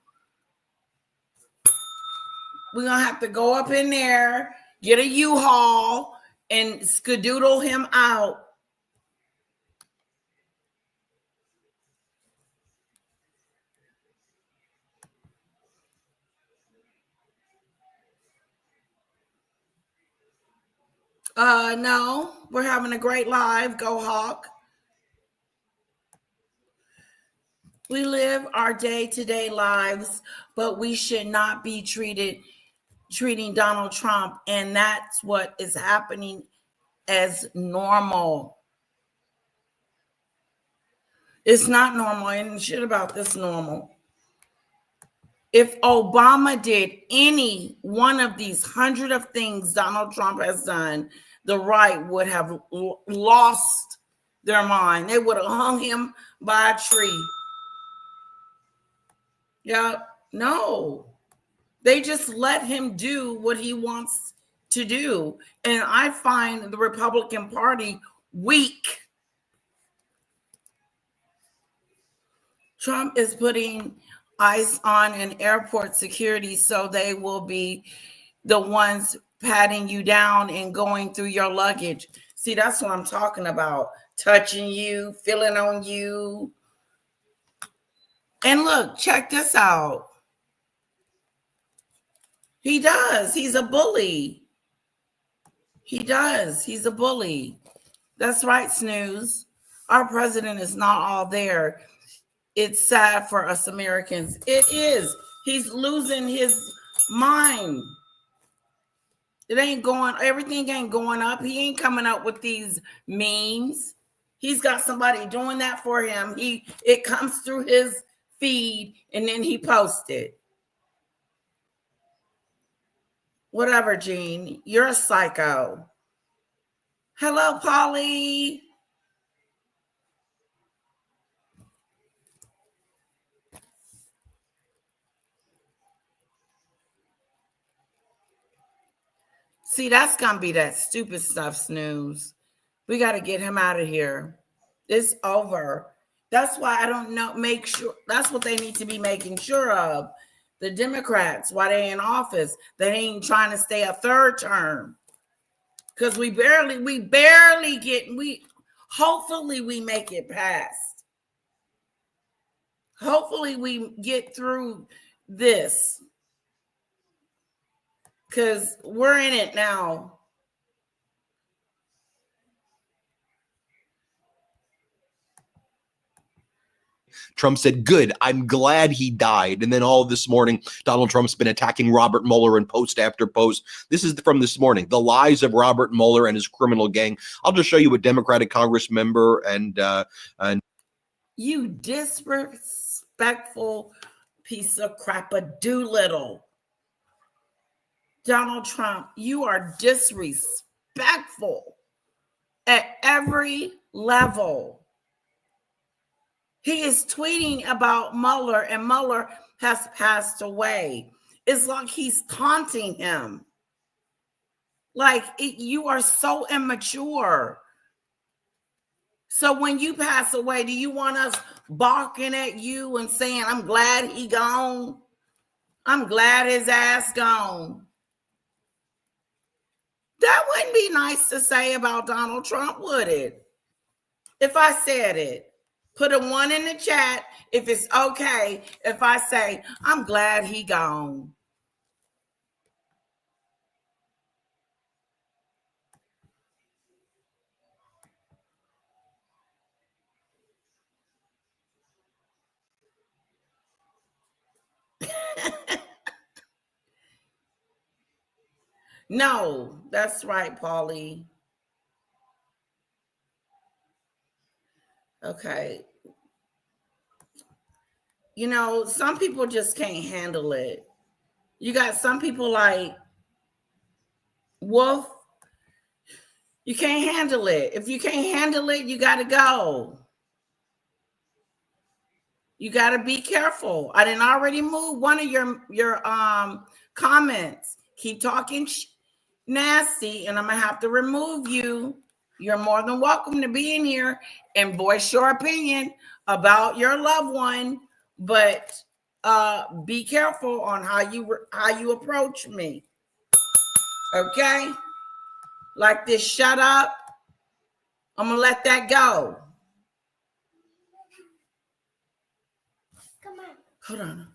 We're going to have to go up in there, get a U-Haul, and skedoodle him out. No, we're having a great live. Go Hawk. We live our day-to-day lives, but we should not be treating Donald Trump, and that's what is happening, as normal. It's not normal, and shit about this normal. If Obama did any one of these 100 of things Donald Trump has done, the right would have lost their mind. They would have hung him by a tree. Yeah, no. They just let him do what he wants to do. And I find the Republican Party weak. Trump is putting ICE on an airport security, so they will be the ones patting you down and going through your luggage. See, that's what I'm talking about. Touching you, feeling on you. And look, check this out. He does. He's a bully. He does. He's a bully. That's right, Snooze. Our president is not all there. It's sad for us Americans. It is. He's losing his mind. It ain't going, everything ain't going up. He ain't coming up with these memes. He's got somebody doing that for him. It comes through his feed and then he posts it. Whatever, Gene. You're a psycho. Hello, Polly. See, that's going to be that stupid stuff, Snooze. We got to get him out of here. It's over. That's why I don't know. Make sure that's what they need to be making sure of. The Democrats, while they're in office, they ain't trying to stay a third term. Because we barely get, hopefully we make it past. Hopefully we get through this. Because we're in it now. Trump said, good, I'm glad he died. And then all this morning, Donald Trump's been attacking Robert Mueller in post after post. This is from this morning, the lies of Robert Mueller and his criminal gang. I'll just show you a Democratic Congress member and you disrespectful piece of crap, a Doolittle. Donald Trump, you are disrespectful at every level. He is tweeting about Mueller, and Mueller has passed away. It's like he's taunting him. Like, you are so immature. So when you pass away, do you want us barking at you and saying, I'm glad he gone? I'm glad his ass gone. That wouldn't be nice to say about Donald Trump, would it? If I said it. Put a 1 in the chat if it's okay if I say, I'm glad he gone. No, that's right, Paulie. Okay. You know, some people just can't handle it. You got some people like Wolf. You can't handle it. If you can't handle it, you got to go. You got to be careful. I didn't already move one of your comments. Keep talking nasty, and I'm going to have to remove you. You're more than welcome to be in here and voice your opinion about your loved one, but be careful on how you approach me. Okay? Like this, shut up. I'm gonna let that go. Come on. Hold on.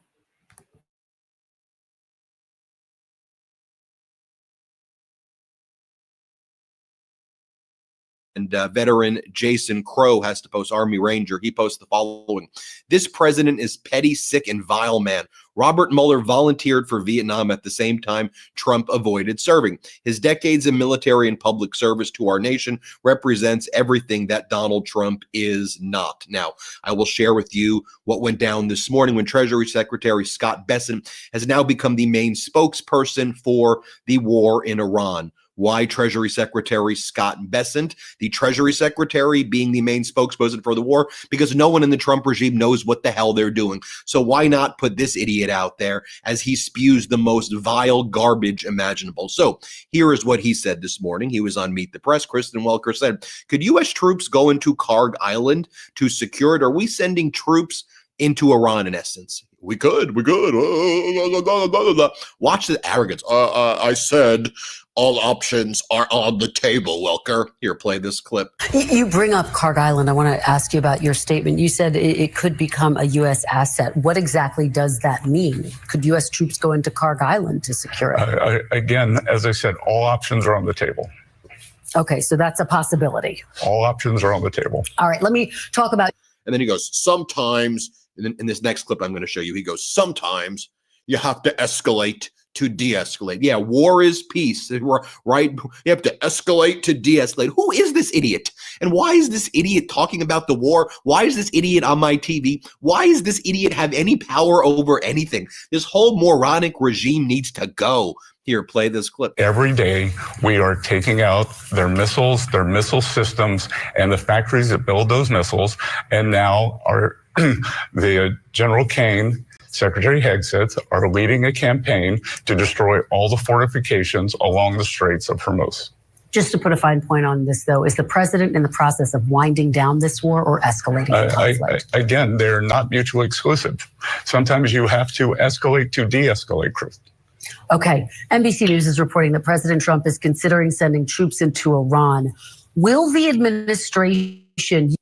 And veteran Jason Crow has to post, Army Ranger. He posts the following. This president is petty, sick, and vile man. Robert Mueller volunteered for Vietnam at the same time Trump avoided serving. His decades in military and public service to our nation represents everything that Donald Trump is not. Now, I will share with you what went down this morning when Treasury Secretary Scott Bessent has now become the main spokesperson for the war in Iran. Why Treasury Secretary Scott Bessent, the Treasury Secretary being the main spokesperson for the war? Because no one in the Trump regime knows what the hell they're doing. So why not put this idiot out there as he spews the most vile garbage imaginable? So here is what he said this morning. He was on Meet the Press. Kristen Welker said, could U.S. troops go into Karg Island to secure it? Are we sending troops into Iran in essence? We could. Watch the arrogance. I said all options are on the table, Welker. Here, play this clip. You bring up Karg Island. I want to ask you about your statement. You said it could become a U.S. asset. What exactly does that mean? Could U.S. troops go into Karg Island to secure it? Again, as I said, all options are on the table. Okay, so that's a possibility. All options are on the table. All right, let me talk about. And then he goes, sometimes, in this next clip I'm going to show you, he goes, sometimes you have to escalate to de-escalate. Yeah, war is peace, right? You have to escalate to de-escalate. Who is this idiot? And why is this idiot talking about the war? Why is this idiot on my TV? Why does this idiot have any power over anything? This whole moronic regime needs to go. Here, play this clip. Every day, we are taking out their missiles, their missile systems, and the factories that build those missiles. And now the General Kane Secretary Hegseth are leading a campaign to destroy all the fortifications along the Straits of Hormuz. Just to put a fine point on this, though, is the president in the process of winding down this war or escalating the conflict? Again, they're not mutually exclusive. Sometimes you have to escalate to de-escalate, Chris. Okay. NBC News is reporting that President Trump is considering sending troops into Iran. Will the administration...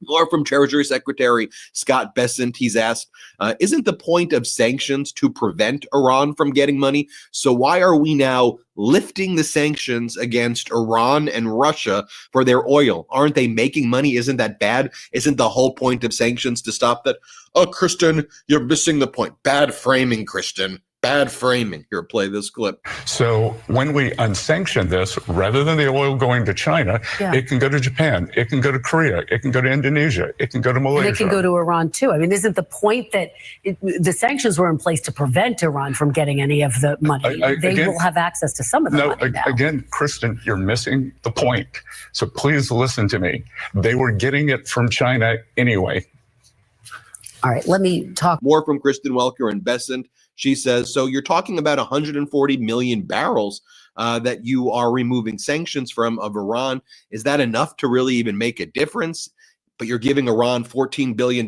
More from Treasury Secretary Scott Bessent. He's asked, isn't the point of sanctions to prevent Iran from getting money? So why are we now lifting the sanctions against Iran and Russia for their oil? Aren't they making money? Isn't that bad? Isn't the whole point of sanctions to stop that? Oh, Kristen, you're missing the point. Bad framing, Kristen. Bad framing. Here, play this clip. So when we unsanction this, rather than the oil going to China, it can go to Japan, it can go to Korea, it can go to Indonesia, it can go to Malaysia. And it can go to Iran, too. I mean, isn't the point that the sanctions were in place to prevent Iran from getting any of the money? They will have access to some of the money now. Again, Kristen, you're missing the point. So please listen to me. They were getting it from China anyway. All right, let me talk. More from Kristen Welker and Bessent. She says, so you're talking about 140 million barrels that you are removing sanctions from of Iran. Is that enough to really even make a difference? But you're giving Iran $14 billion.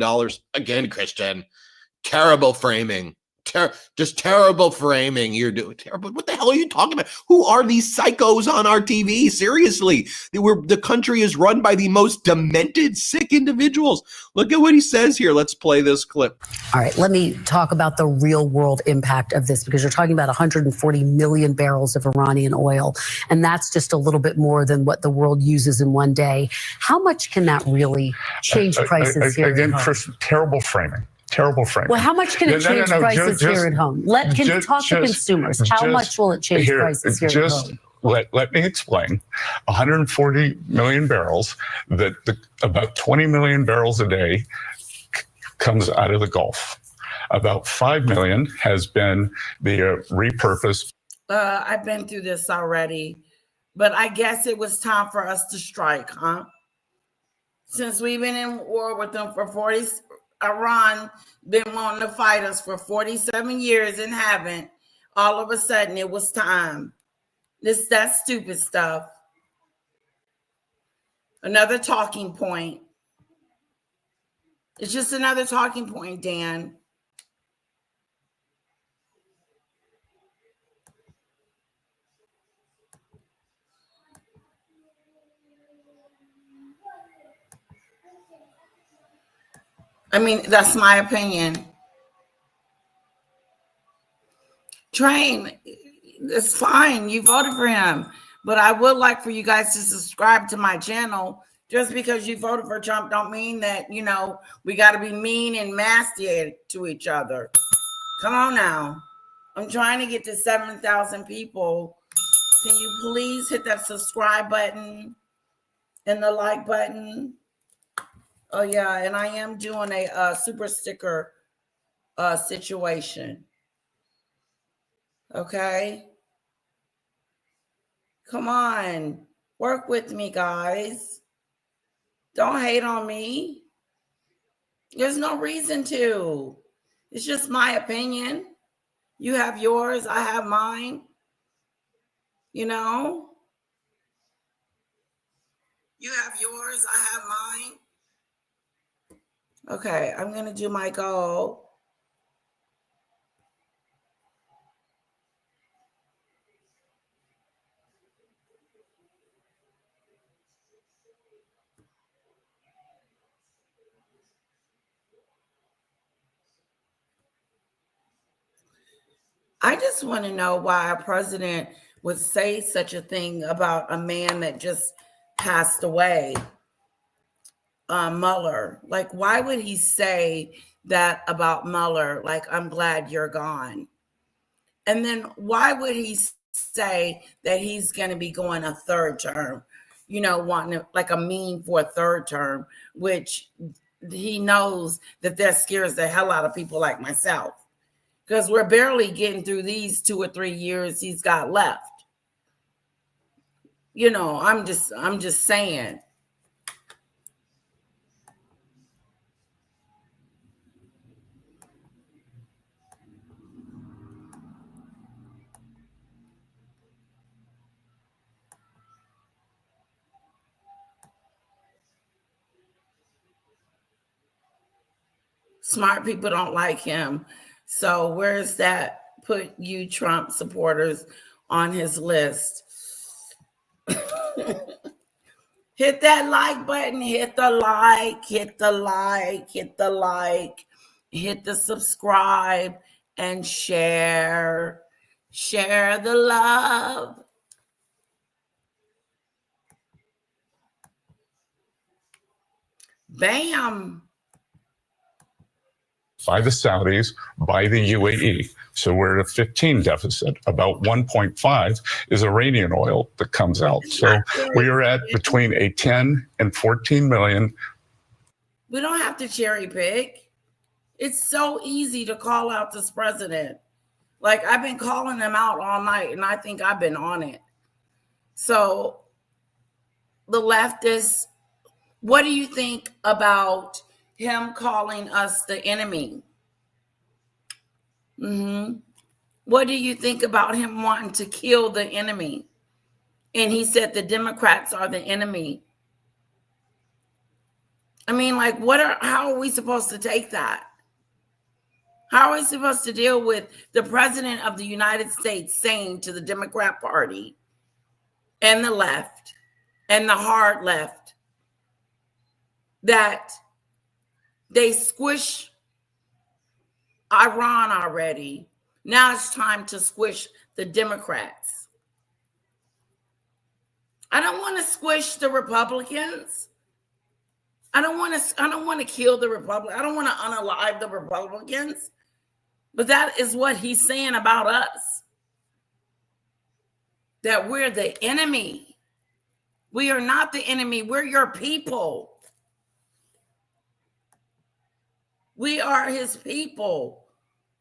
Again, Christian, terrible framing. Just terrible framing. You're doing terrible. What the hell are you talking about? Who are these psychos on our TV? Seriously, the country is run by the most demented, sick individuals. Look at what he says here. Let's play this clip. All right, let me talk about the real world impact of this, because you're talking about 140 million barrels of Iranian oil, and that's just a little bit more than what the world uses in one day. How much can that really change prices here? Again, Chris, terrible framing. Terrible framing. Well, how much can it change prices here at home? Can you talk to consumers? How much will it change prices here at home? Let me explain. 140 million barrels, about 20 million barrels a day comes out of the Gulf. About 5 million has been the repurposed. I've been through this already, but I guess it was time for us to strike, huh? Since we've been in war with them for 40, Iran been wanting to fight us for 47 years and haven't. All of a sudden, it was time. That stupid stuff. Another talking point. It's just another talking point, Dan. I mean, that's my opinion. Train, it's fine. You voted for him. But I would like for you guys to subscribe to my channel. Just because you voted for Trump don't mean that, we got to be mean and nasty to each other. Come on now. I'm trying to get to 7,000 people. Can you please hit that subscribe button and the like button? Oh, yeah, and I am doing a super sticker situation. Okay? Come on. Work with me, guys. Don't hate on me. There's no reason to. It's just my opinion. You have yours. I have mine. You have yours. I have mine. Okay, I'm going to do my goal. I just want to know why a president would say such a thing about a man that just passed away. Mueller. Like, why would he say that about Mueller? Like, I'm glad you're gone. And then why would he say that he's going to be going a third term, wanting like a mean for a third term, which he knows that that scares the hell out of people like myself, because we're barely getting through these 2 or 3 years he's got left. I'm just saying. Smart people don't like him. So where's that? Put you Trump supporters on his list. Hit that like button, hit the like, hit the like, hit the like, hit the subscribe, and share. Share the love. Bam. By the Saudis, by the UAE. So we're at a 15 deficit. About 1.5 is Iranian oil that comes out. So we are at between a 10 and 14 million. We don't have to cherry pick. It's so easy to call out this president. Like, I've been calling him out all night, and I think I've been on it. So the leftists, what do you think about him calling us the enemy? What do you think about him wanting to kill the enemy? And he said the Democrats are the enemy. I mean, like, how are we supposed to take that? How are we supposed to deal with the president of the United States saying to the Democrat Party and the left and the hard left that they squish Iran already? Now it's time to squish the Democrats. I don't want to squish the Republicans. I don't want to kill the Republicans. I don't want to unalive the Republicans. But that is what he's saying about us. That we're the enemy. We are not the enemy. We're your people. We are his people.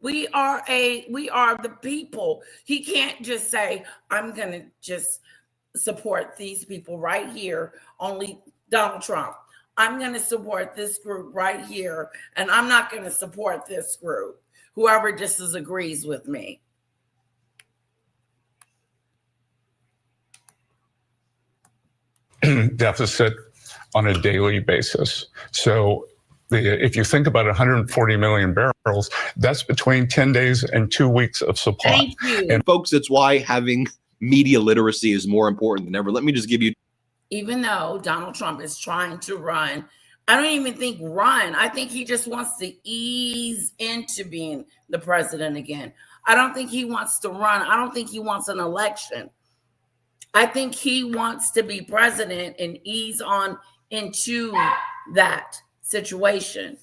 We are the people. He can't just say, I'm going to just support these people right here, only Donald Trump. I'm going to support this group right here, and I'm not going to support this group, whoever disagrees with me. Deficit on a daily basis. So if you think about 140 million barrels, that's between 10 days and 2 weeks of supply. Thank you. And folks, that's why having media literacy is more important than ever. Let me just give you. Even though Donald Trump is trying to run, I don't even think run. I think he just wants to ease into being the president again. I don't think he wants to run. I don't think he wants an election. I think he wants to be president and ease on into that situation.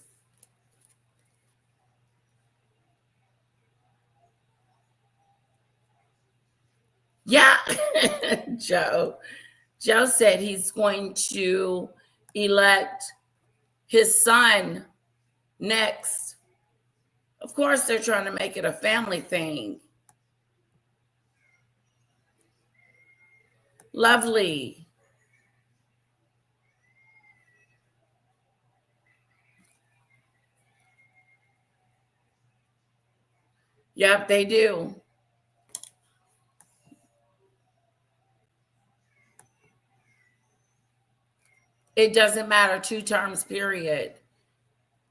Yeah, Joe said he's going to elect his son next. Of course, they're trying to make it a family thing. Lovely. Yep, they do. It doesn't matter, 2 terms, period.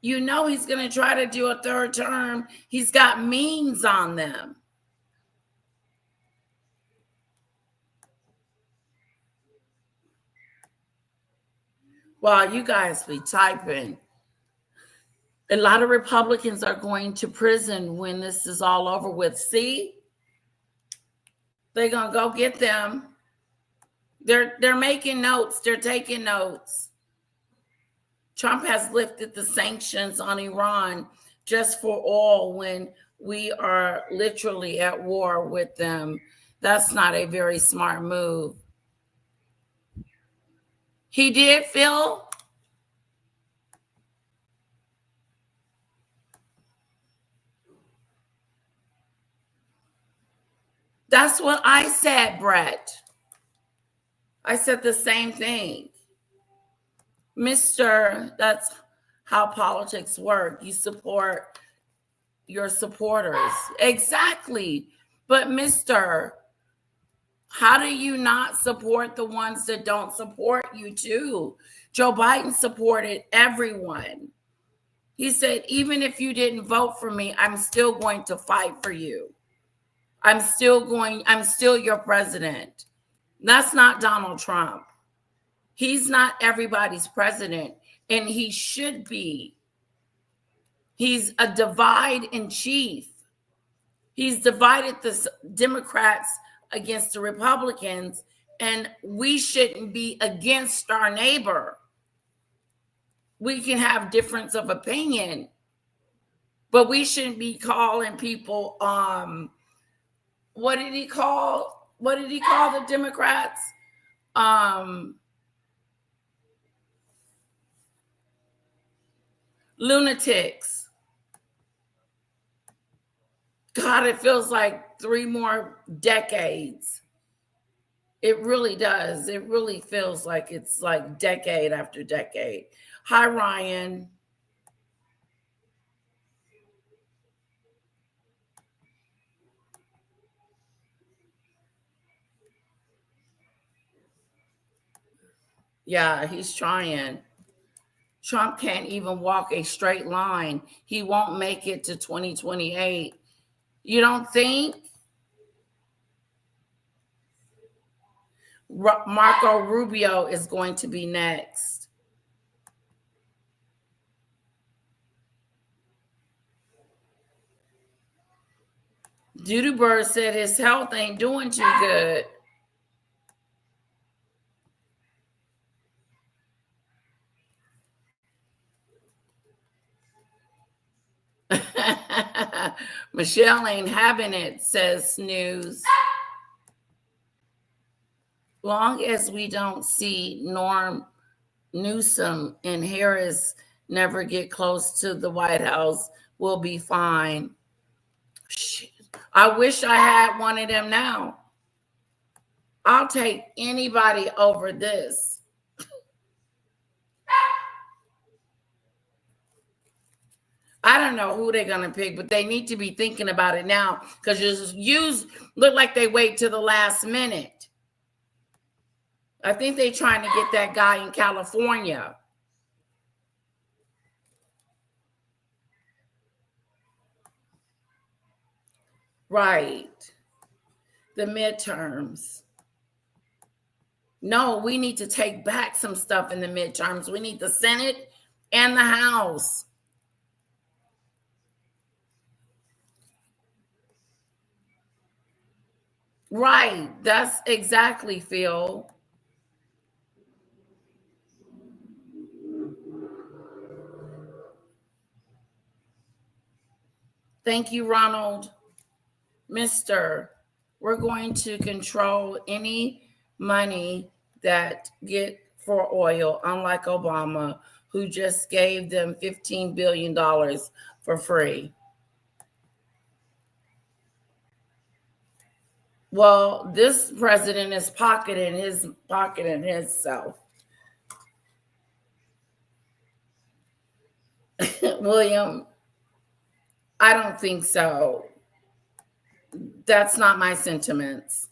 You know he's going to try to do a 3rd term. He's got memes on them. While you guys be typing, a lot of Republicans are going to prison when this is all over with. See? They're going to go get them. They're making notes. They're taking notes. Trump has lifted the sanctions on Iran just for oil when we are literally at war with them. That's not a very smart move. He did, Phil? That's what I said, Brett. I said the same thing. That's how politics work. You support your supporters. Exactly. But how do you not support the ones that don't support you too? Joe Biden supported everyone. He said, even if you didn't vote for me, I'm still going to fight for you. I'm still your president. That's not Donald Trump. He's not everybody's president, and he should be. He's a divide in chief. He's divided the Democrats against the Republicans, and we shouldn't be against our neighbor. We can have difference of opinion, but we shouldn't be calling people, what did he call the Democrats? Lunatics. God, it feels like 3 more decades. It really does. It really feels like it's like decade after decade. Hi, Ryan. Yeah, he's trying. Trump can't even walk a straight line. He won't make it to 2028. You don't think? Marco Rubio is going to be next. Doodoo Bird said his health ain't doing too good. Michelle ain't having it, says Snooze. Long as we don't see Norm Newsom and Harris never get close to the White House, we'll be fine. Shit. I wish I had one of them now. I'll take anybody over this. I don't know who they're going to pick, but they need to be thinking about it now, because look like they wait till the last minute. I think they're trying to get that guy in California. Right. The midterms. No, we need to take back some stuff in the midterms. We need the Senate and the House. Right. That's exactly, Phil. Thank you, Ronald. Mister, we're going to control any money that get for oil, unlike Obama, who just gave them $15 billion for free. Well, this president is pocketing himself. William, I don't think so. That's not my sentiments.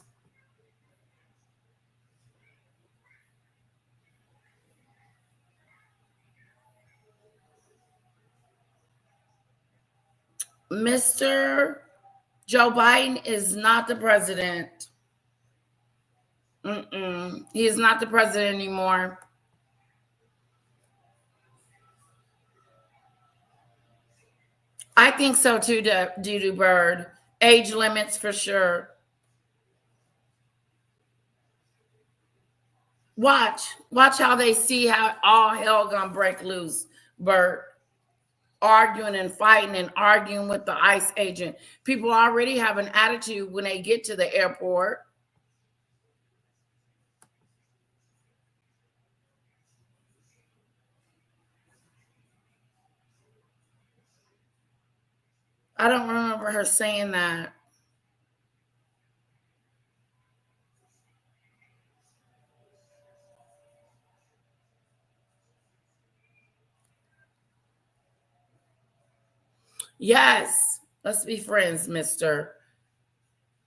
Mr. Joe Biden is not the president. He is not the president anymore. I think so too, Doodoo Bird. Age limits for sure. Watch how they see how all hell gonna break loose, Bert. Arguing and fighting and arguing with the ICE agent. People already have an attitude when they get to the airport. I don't remember her saying that. Yes, let's be friends, mister.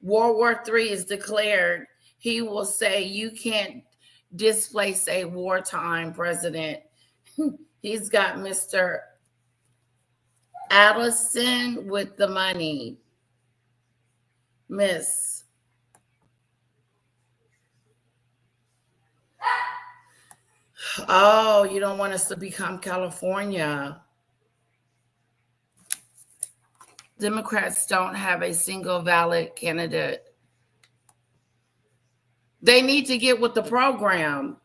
World War III is declared. He will say you can't displace a wartime president. He's got Mr. Allison with the money. Miss. Oh, you don't want us to become California. Democrats don't have a single valid candidate. They need to get with the program.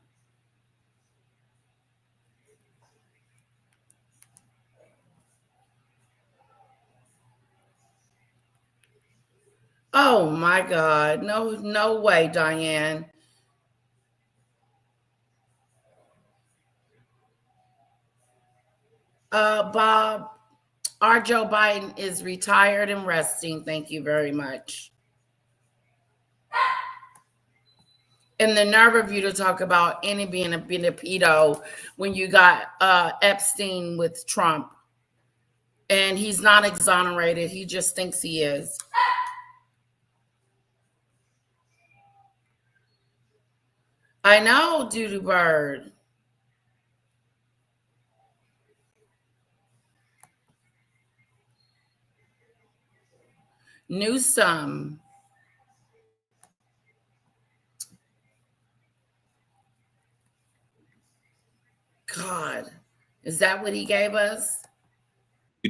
Oh my God. No way, Diane. Bob, our Joe Biden is retired and resting. Thank you very much. And the nerve of you to talk about any being a pedo when you got Epstein with Trump. And he's not exonerated. He just thinks he is. I know, Doodoo Bird. Newsom. God, is that what he gave us?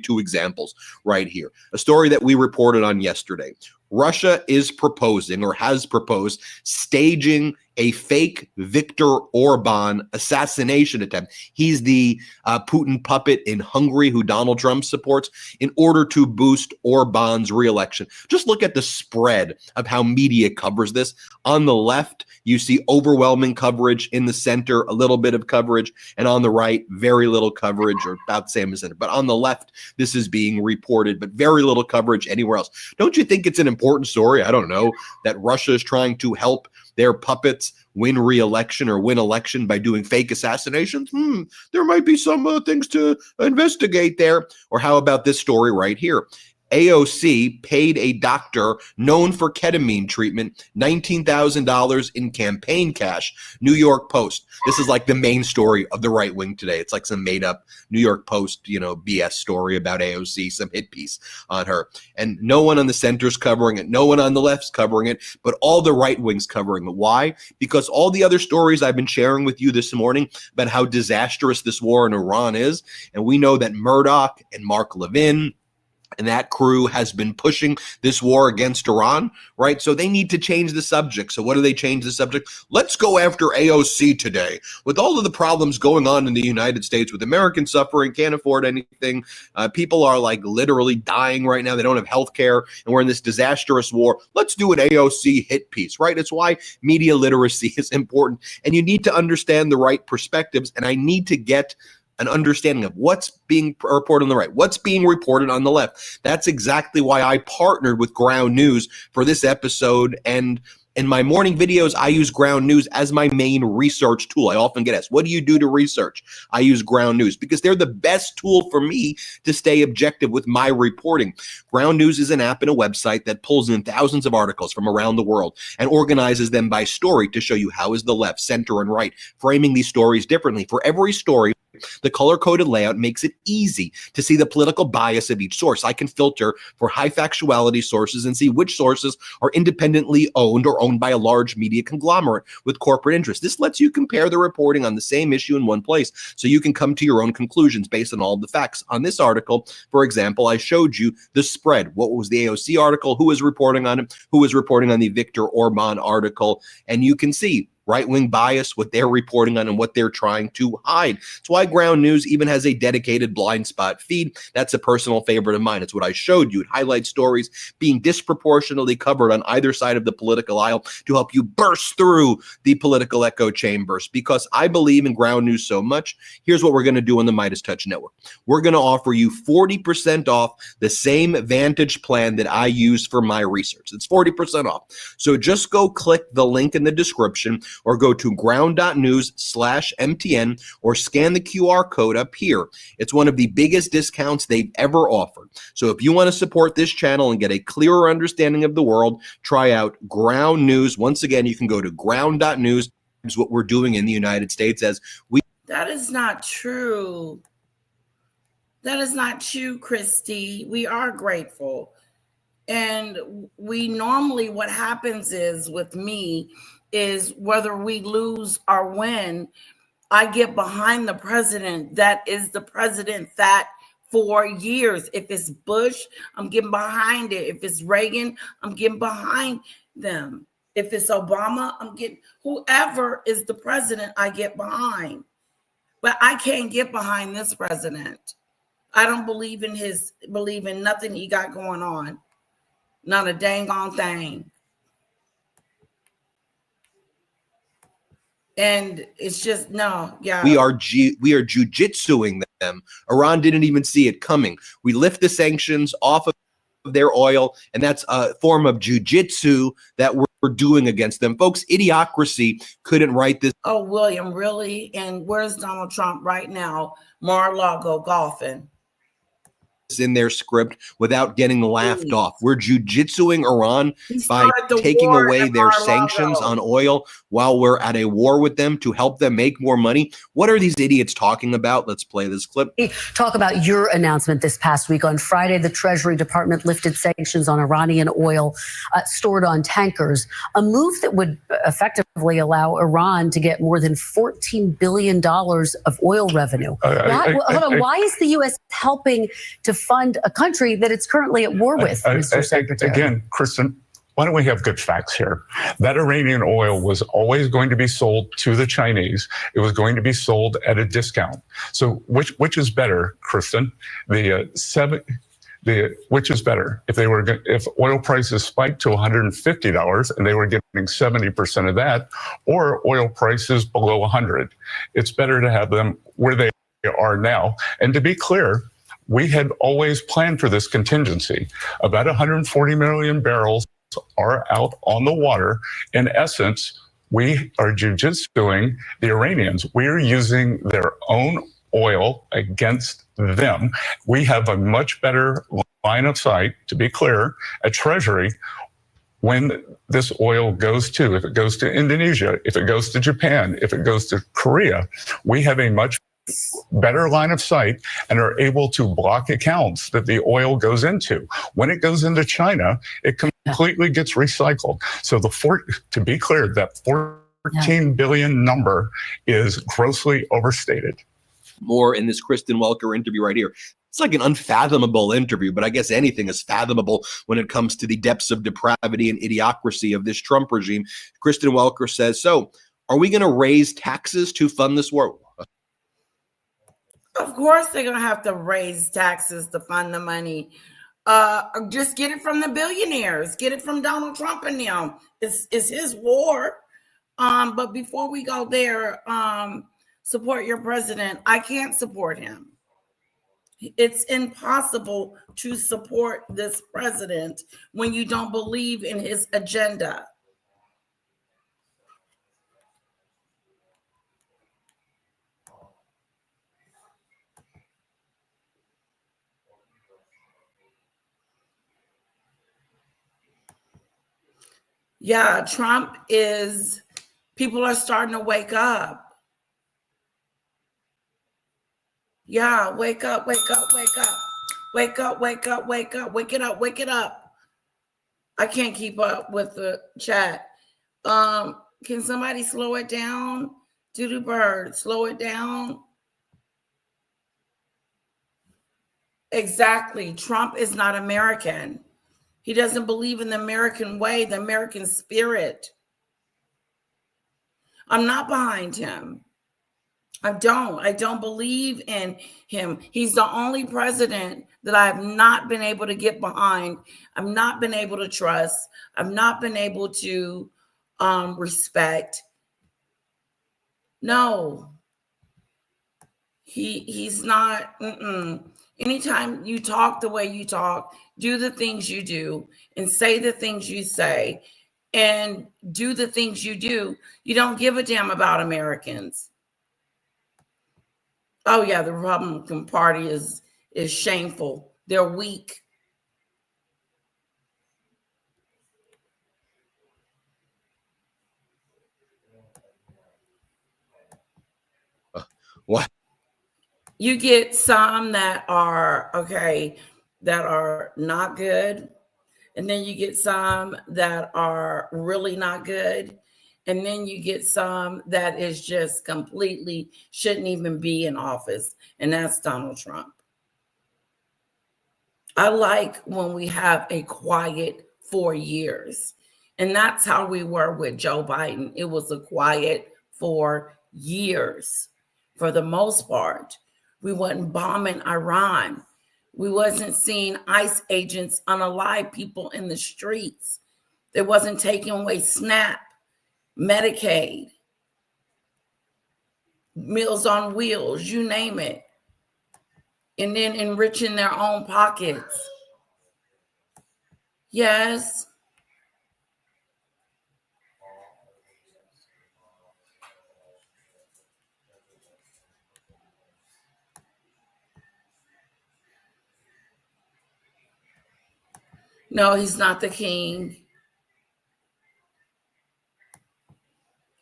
Two examples right here. A story that we reported on yesterday. Russia is proposing or has proposed staging a fake Viktor Orban assassination attempt. He's the Putin puppet in Hungary who Donald Trump supports in order to boost Orban's reelection. Just look at the spread of how media covers this. On the left, you see overwhelming coverage. In the center, a little bit of coverage. And on the right, very little coverage, or about the same as center. But on the left, this is being reported, but very little coverage anywhere else. Don't you think it's an important story? I don't know, that Russia is trying to help their puppets win re-election or win election by doing fake assassinations? There might be some things to investigate there. Or how about this story right here? AOC paid a doctor known for ketamine treatment $19,000 in campaign cash. New York Post. This is like the main story of the right wing today. It's like some made up New York Post, BS story about AOC, some hit piece on her. And no one on the center's covering it. No one on the left's covering it, but all the right wing's covering it. Why? Because all the other stories I've been sharing with you this morning about how disastrous this war in Iran is. And we know that Murdoch and Mark Levin and that crew has been pushing this war against Iran, right? So they need to change the subject. So what do they change the subject? Let's go after AOC today. With all of the problems going on in the United States, with Americans suffering, can't afford anything. People are like literally dying right now. They don't have health care, and we're in this disastrous war. Let's do an AOC hit piece, right? It's why media literacy is important. And you need to understand the right perspectives. And I need to get an understanding of what's being reported on the right, what's being reported on the left. That's exactly why I partnered with Ground News for this episode. And in my morning videos, I use Ground News as my main research tool. I often get asked, what do you do to research? I use Ground News because they're the best tool for me to stay objective with my reporting. Ground News is an app and a website that pulls in thousands of articles from around the world and organizes them by story to show you how is the left, center, and right framing these stories differently. For every story, the color-coded layout makes it easy to see the political bias of each source. I can filter for high factuality sources and see which sources are independently owned or owned by a large media conglomerate with corporate interests. This lets you compare the reporting on the same issue in one place so you can come to your own conclusions based on all of the facts. On this article, for example, I showed you the spread. What was the AOC article? Who was reporting on it? Who was reporting on the Viktor Orban article? And you can see right-wing bias, what they're reporting on and what they're trying to hide. It's why Ground News even has a dedicated blind spot feed. That's a personal favorite of mine. It's what I showed you. It highlights stories being disproportionately covered on either side of the political aisle to help you burst through the political echo chambers. Because I believe in Ground News so much, here's what we're going to do on the Midas Touch Network. We're going to offer you 40% off the same Vantage plan that I use for my research. It's 40% off. So just go click the link in the description, or go to ground.news/MTN or scan the QR code up here. It's one of the biggest discounts they've ever offered. So if you want to support this channel and get a clearer understanding of the world, try out Ground News. Once again, you can go to ground.news. Is what we're doing in the United States as we. That is not true. That is not true, Christy. We are grateful. And we normally, what happens is with me is whether we lose or win, I get behind the president that is the president that for years. If it's Bush, I'm getting behind it. If it's Reagan, I'm getting behind them. If it's Obama, I'm getting whoever is the president, I get behind. But I can't get behind this president. I don't believe in nothing he got going on. Not a dang on thing. And it's just no, yeah. We are jujitsuing them. Iran didn't even see it coming. We lift the sanctions off of their oil, and that's a form of jujitsu that we're doing against them. Folks, Idiocracy couldn't write this. Oh, William, really? And where's Donald Trump right now? Mar-a-Lago golfing. In their script without getting laughed off. We're jujitsuing Iran by the taking war away in their Mar-a-Lago. sanctions on oil while we're at a war with them to help them make more money. What are these idiots talking about? Let's play this clip. Talk about your announcement this past week. On Friday, the Treasury Department lifted sanctions on Iranian oil stored on tankers, a move that would effectively allow Iran to get more than $14 billion of oil revenue. Why is the U.S. helping to fund a country that it's currently at war with, Mr. Secretary? Again, Kristen, why don't we have good facts here? That Iranian oil was always going to be sold to the Chinese. It was going to be sold at a discount. So which is better, Kristen? Which is better? If oil prices spiked to $150 and they were getting 70% of that, or oil prices below 100, it's better to have them where they are now. And to be clear, we had always planned for this contingency. About 140 million barrels are out on the water. In essence, we are jujitsuing the Iranians. We are using their own oil against them. We have a much better line of sight, to be clear, at Treasury when this oil goes to, if it goes to Indonesia, if it goes to Japan, if it goes to Korea, we have a much better line of sight and are able to block accounts that the oil goes into. When it goes into China, it completely gets recycled. So to be clear, that 14 billion number is grossly overstated. More in this Kristen Welker interview right here. It's like an unfathomable interview, but I guess anything is fathomable when it comes to the depths of depravity and idiocracy of this Trump regime. Kristen Welker says, so are we going to raise taxes to fund this war? Of course they're going to have to raise taxes to fund the money. Just get it from the billionaires. Get it from Donald Trump and them. It's his war. But before we go there, support your president. I can't support him. It's impossible to support this president when you don't believe in his agenda. Yeah, Trump is, people are starting to wake up. Yeah, wake up, wake up, wake up. Wake up, wake up, wake up. Wake it up, wake it up. I can't keep up with the chat. Can somebody slow it down? Doodoo Bird, slow it down. Exactly. Trump is not American. He doesn't believe in the American way, the American spirit. I'm not behind him. I don't believe in him. He's the only president that I have not been able to get behind. I've not been able to trust. I've not been able to respect. No, he's not. Anytime you talk the way you talk, do the things you do, and say the things you say, and do the things you do, you don't give a damn about Americans. Oh yeah, the Republican Party is shameful. They're weak. What? You get some that are okay, that are not good. And then you get some that are really not good. And then you get some that is just completely shouldn't even be in office. And that's Donald Trump. I like when we have a quiet 4 years. And that's how we were with Joe Biden. It was a quiet 4 years for the most part. We wasn't bombing Iran. We wasn't seeing ICE agents unalive people in the streets. They wasn't taking away SNAP, Medicaid, Meals on Wheels, you name it. And then enriching their own pockets. Yes. No, he's not the king.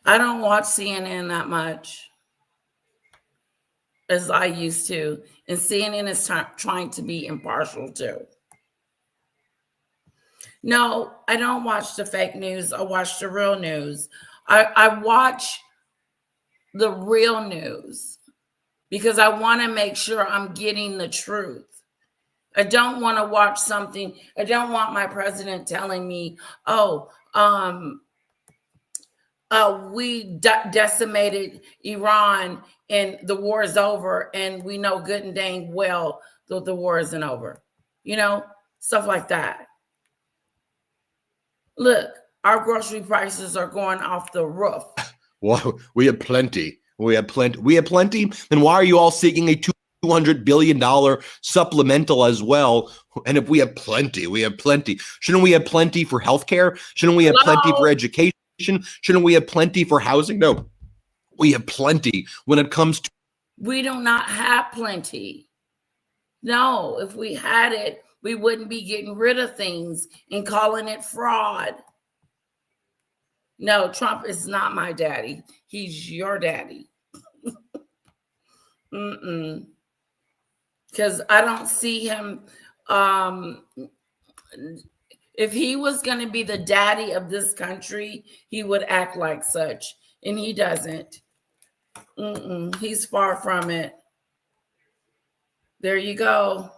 I don't watch CNN that much as I used to. And CNN is trying to be impartial too. No, I don't watch the fake news. I watch the real news. I watch the real news because I want to make sure I'm getting the truth. I don't want to watch something. I don't want my president telling me, oh, we decimated Iran and the war is over, and we know good and dang well that the war isn't over. You know, stuff like that. Look, our grocery prices are going off the roof. Well, we have plenty. We have plenty. We have plenty. Then why are you all seeking a $200 billion supplemental as well? And if we have plenty, we have plenty. Shouldn't we have plenty for healthcare? Shouldn't we have plenty for education? Shouldn't we have plenty for housing? No, we have plenty when it comes to. We do not have plenty. No, if we had it, we wouldn't be getting rid of things and calling it fraud. No, Trump is not my daddy. He's your daddy. Because I don't see him. If he was going to be the daddy of this country, he would act like such. And he doesn't. He's far from it. There you go.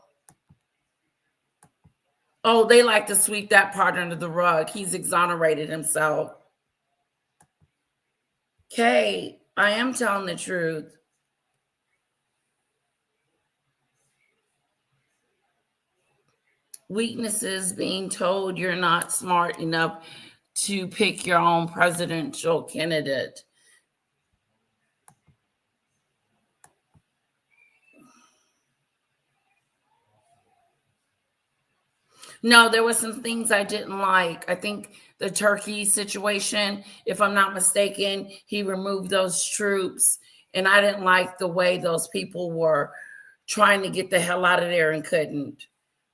Oh, they like to sweep that part under the rug. He's exonerated himself. Okay, I am telling the truth. Weaknesses, being told you're not smart enough to pick your own presidential candidate. No, there were some things I didn't like. I think the Turkey situation, if I'm not mistaken, he removed those troops. And I didn't like the way those people were trying to get the hell out of there and couldn't.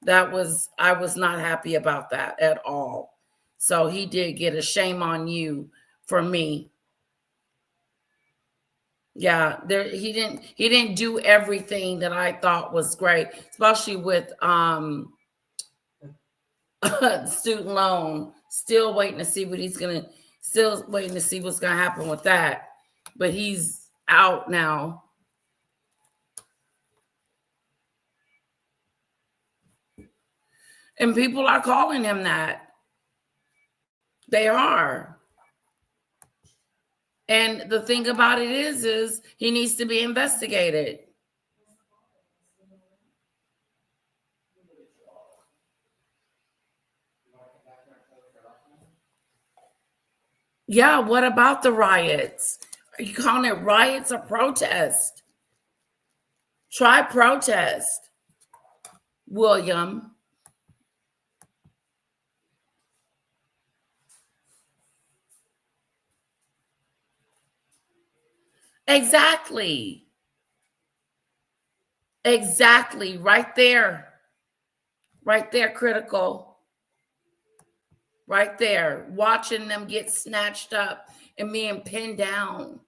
I was not happy about that at all. So he did get a shame on you for me. Yeah, he didn't do everything that I thought was great, especially with student loan. Still waiting to see what's gonna happen with that. But he's out now. And people are calling him that. They are. And the thing about it is he needs to be investigated. Yeah, what about the riots? Are you calling it riots or protest? Try protest, William. Exactly. Exactly. Right there. Right there, critical. Right there. Watching them get snatched up and being pinned down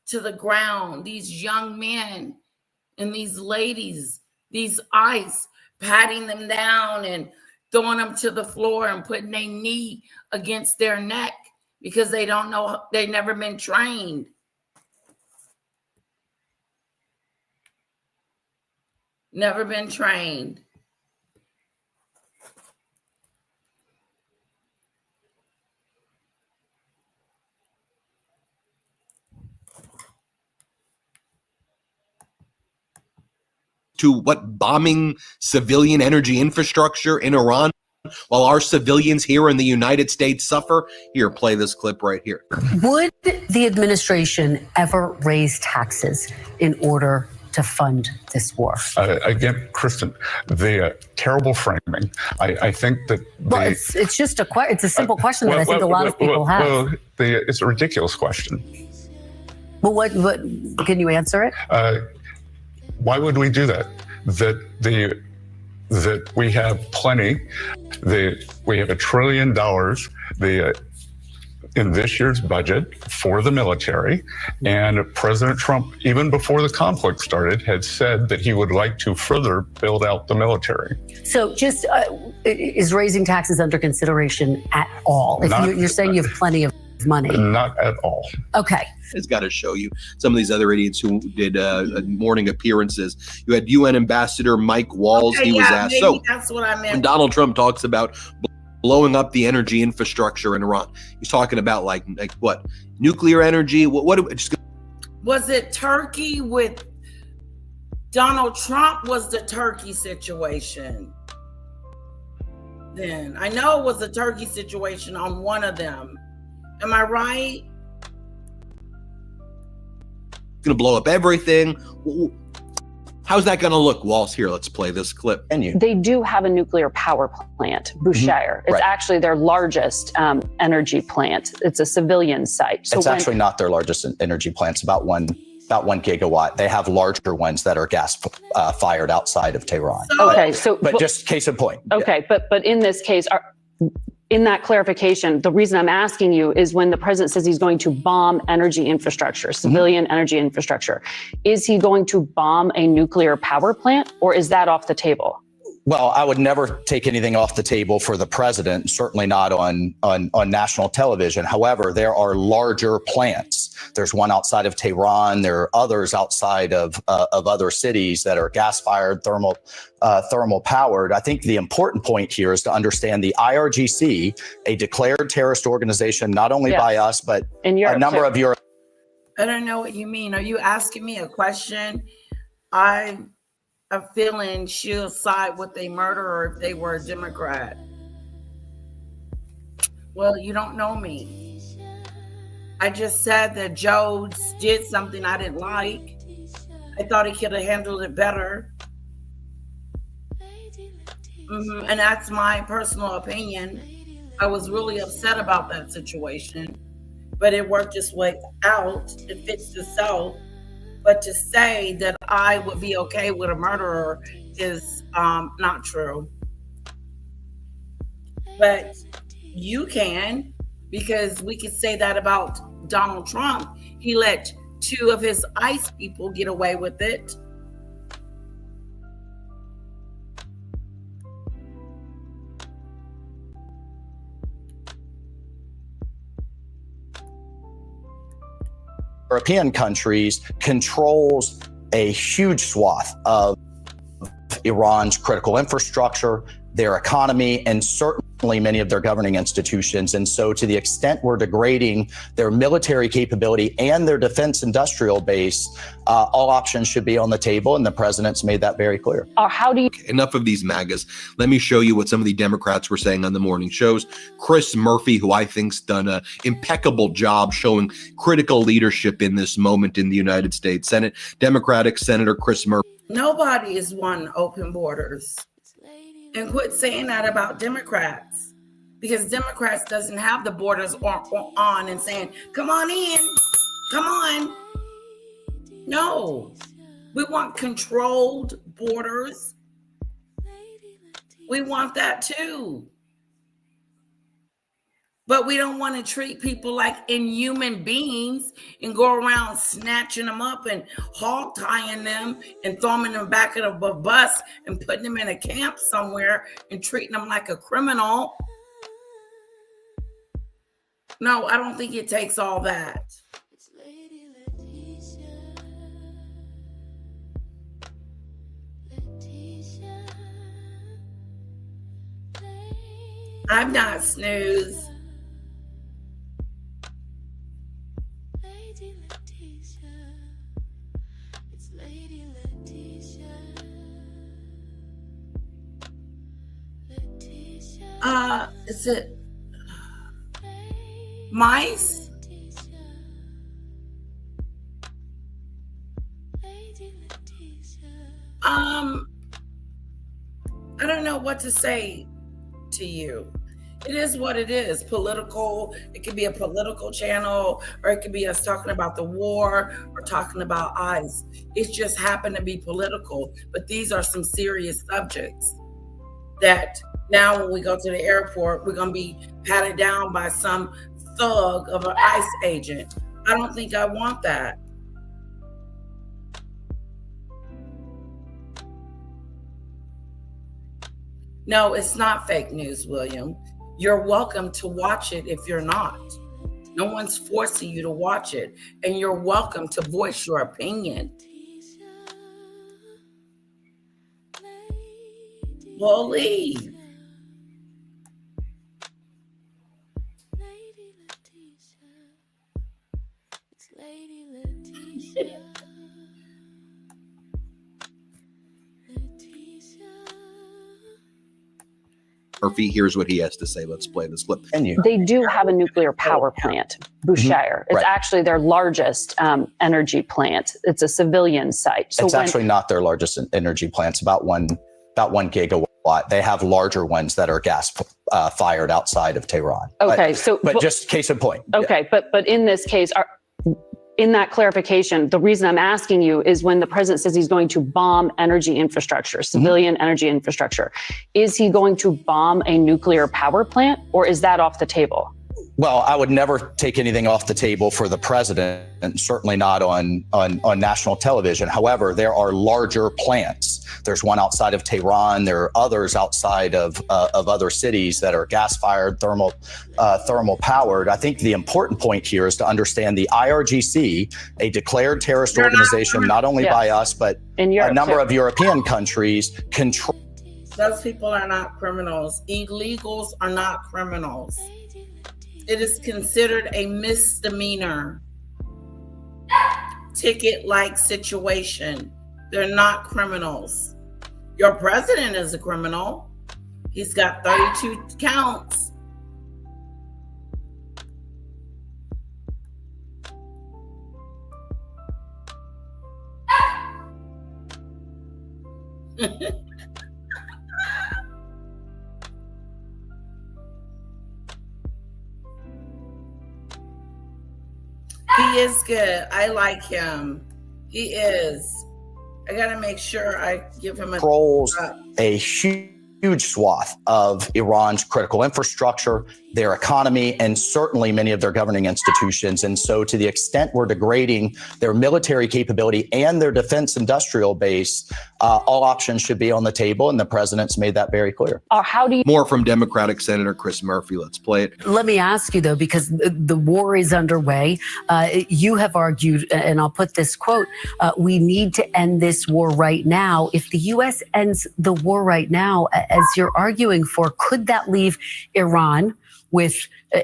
to the ground. These young men And these ladies, these ICE, patting them down and throwing them to the floor and putting their knee against their neck because they don't know, they've never been trained. Never been trained. To what, bombing civilian energy infrastructure in Iran while our civilians here in the United States suffer? Here, play this clip right here. Would the administration ever raise taxes in order to fund this war? Again, Kristen, the terrible framing. I think that Well, it's just it's a simple question that I think a lot of people have. Well, it's a ridiculous question. Well, what can you answer it? Why would we do that? That we have plenty. We have $1 trillion. In this year's budget for the military, and President Trump, even before the conflict started, had said that he would like to further build out the military. So just is raising taxes under consideration at all? If you're saying you have plenty of money. Not at all. Okay. It's got to show you some of these other idiots who did morning appearances. You had UN Ambassador Mike Walls. Okay, he was asked. So that's what I meant. when Donald Trump talks about blowing up the energy infrastructure in Iran, he's talking about like what? Nuclear energy? Was it Turkey with Donald Trump? Was the Turkey situation? Then I know it was a Turkey situation on one of them. Am I right? Going to blow up everything. How's that going to look? Walls, here, let's play this clip. They do have a nuclear power plant, Bushehr. It's actually their largest energy plant. It's a civilian site. So it's actually not their largest energy plant. It's about 1 gigawatt. They have larger ones that are gas fired outside of Tehran. Okay, but just case in point. Okay, but in this case, in that clarification, the reason I'm asking you is when the president says he's going to bomb energy infrastructure, civilian energy infrastructure, is he going to bomb a nuclear power plant, or is that off the table? Well, I would never take anything off the table for the president, certainly not on national television. However, there are larger plants. There's one outside of Tehran. There are others outside of other cities that are gas-fired, thermal powered. I think the important point here is to understand the IRGC, a declared terrorist organization, not only by us, but a number of Europe. I don't know what you mean. Are you asking me a question? I'm feeling she'll side with a murderer if they were a Democrat. Well, you don't know me. I just said that Joe did something I didn't like. I thought he could have handled it better. And that's my personal opinion. I was really upset about that situation, but it worked its way out. It fits itself. But to say that I would be okay with a murderer is not true. But you can, because we could say that about Donald Trump. He let 2 of his ICE people get away with it. European countries controls a huge swath of Iran's critical infrastructure, their economy, and certainly many of their governing institutions. And so to the extent we're degrading their military capability and their defense industrial base, all options should be on the table. And the president's made that very clear. How do you... Enough of these MAGAs. Let me show you what some of the Democrats were saying on the morning shows. Chris Murphy, who I think's done an impeccable job showing critical leadership in this moment in the United States Senate. Democratic Senator Chris Murphy. Nobody has won open borders. And quit saying that about Democrats, because Democrats doesn't have the borders on and saying, come on in, come on. No, we want controlled borders. We want that too. But we don't want to treat people like inhuman beings and go around snatching them up and hog tying them and throwing them in the back of a bus and putting them in a camp somewhere and treating them like a criminal. No, I don't think it takes all that. I'm not Snooze. Is it Mice? I don't know what to say to you. It is what it is. Political. It could be a political channel, or it could be us talking about the war or talking about ICE. It just happened to be political, but these are some serious subjects that now when we go to the airport, we're going to be patted down by some thug of an ICE agent. I don't think I want that. No, it's not fake news, William. You're welcome to watch it if you're not. No one's forcing you to watch it, and you're welcome to voice your opinion. Well, leave. Murphy, here's what he has to say. Let's play this clip. They do have a nuclear power plant, Bushehr. It's actually their largest energy plant. It's a civilian site. So it's actually not their largest energy plant. It's about one gigawatt. They have larger ones that are gas fired outside of Tehran. Okay, but just case in point. Okay, but in this case, in that clarification, the reason I'm asking you is when the president says he's going to bomb energy infrastructure, civilian energy infrastructure, is he going to bomb a nuclear power plant, or is that off the table? Well, I would never take anything off the table for the president, and certainly not on national television. However, there are larger plants. There's one outside of Tehran. There are others outside of other cities that are gas-fired, thermal powered. I think the important point here is to understand the IRGC, a declared terrorist organization, not only by us, but a number of European countries, control. Those people are not criminals. Illegals are not criminals. It is considered a misdemeanor ticket-like situation. They're not criminals. Your president is a criminal. He's got 32 counts. He is good. I like him. He is. I gotta make sure I give him controls a huge swath of Iran's critical infrastructure, their economy, and certainly many of their governing institutions. And so to the extent we're degrading their military capability and their defense industrial base, all options should be on the table. And the president's made that very clear. How do you More from Democratic Senator Chris Murphy. Let's play it. Let me ask you, though, because the war is underway. You have argued, and I'll put this quote, we need to end this war right now. If the U.S. ends the war right now, as you're arguing for, could that leave Iran with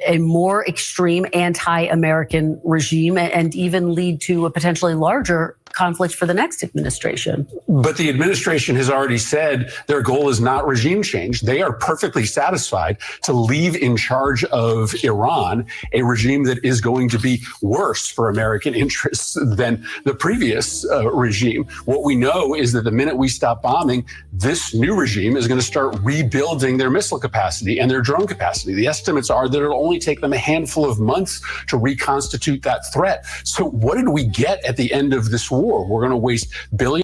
a more extreme anti-American regime and even lead to a potentially larger conflict for the next administration? But the administration has already said their goal is not regime change. They are perfectly satisfied to leave in charge of Iran a regime that is going to be worse for American interests than the previous regime. What we know is that the minute we stop bombing, this new regime is going to start rebuilding their missile capacity and their drone capacity. The estimates are that it'll only take them a handful of months to reconstitute that threat. So what did we get at the end of this war? We're going to waste billions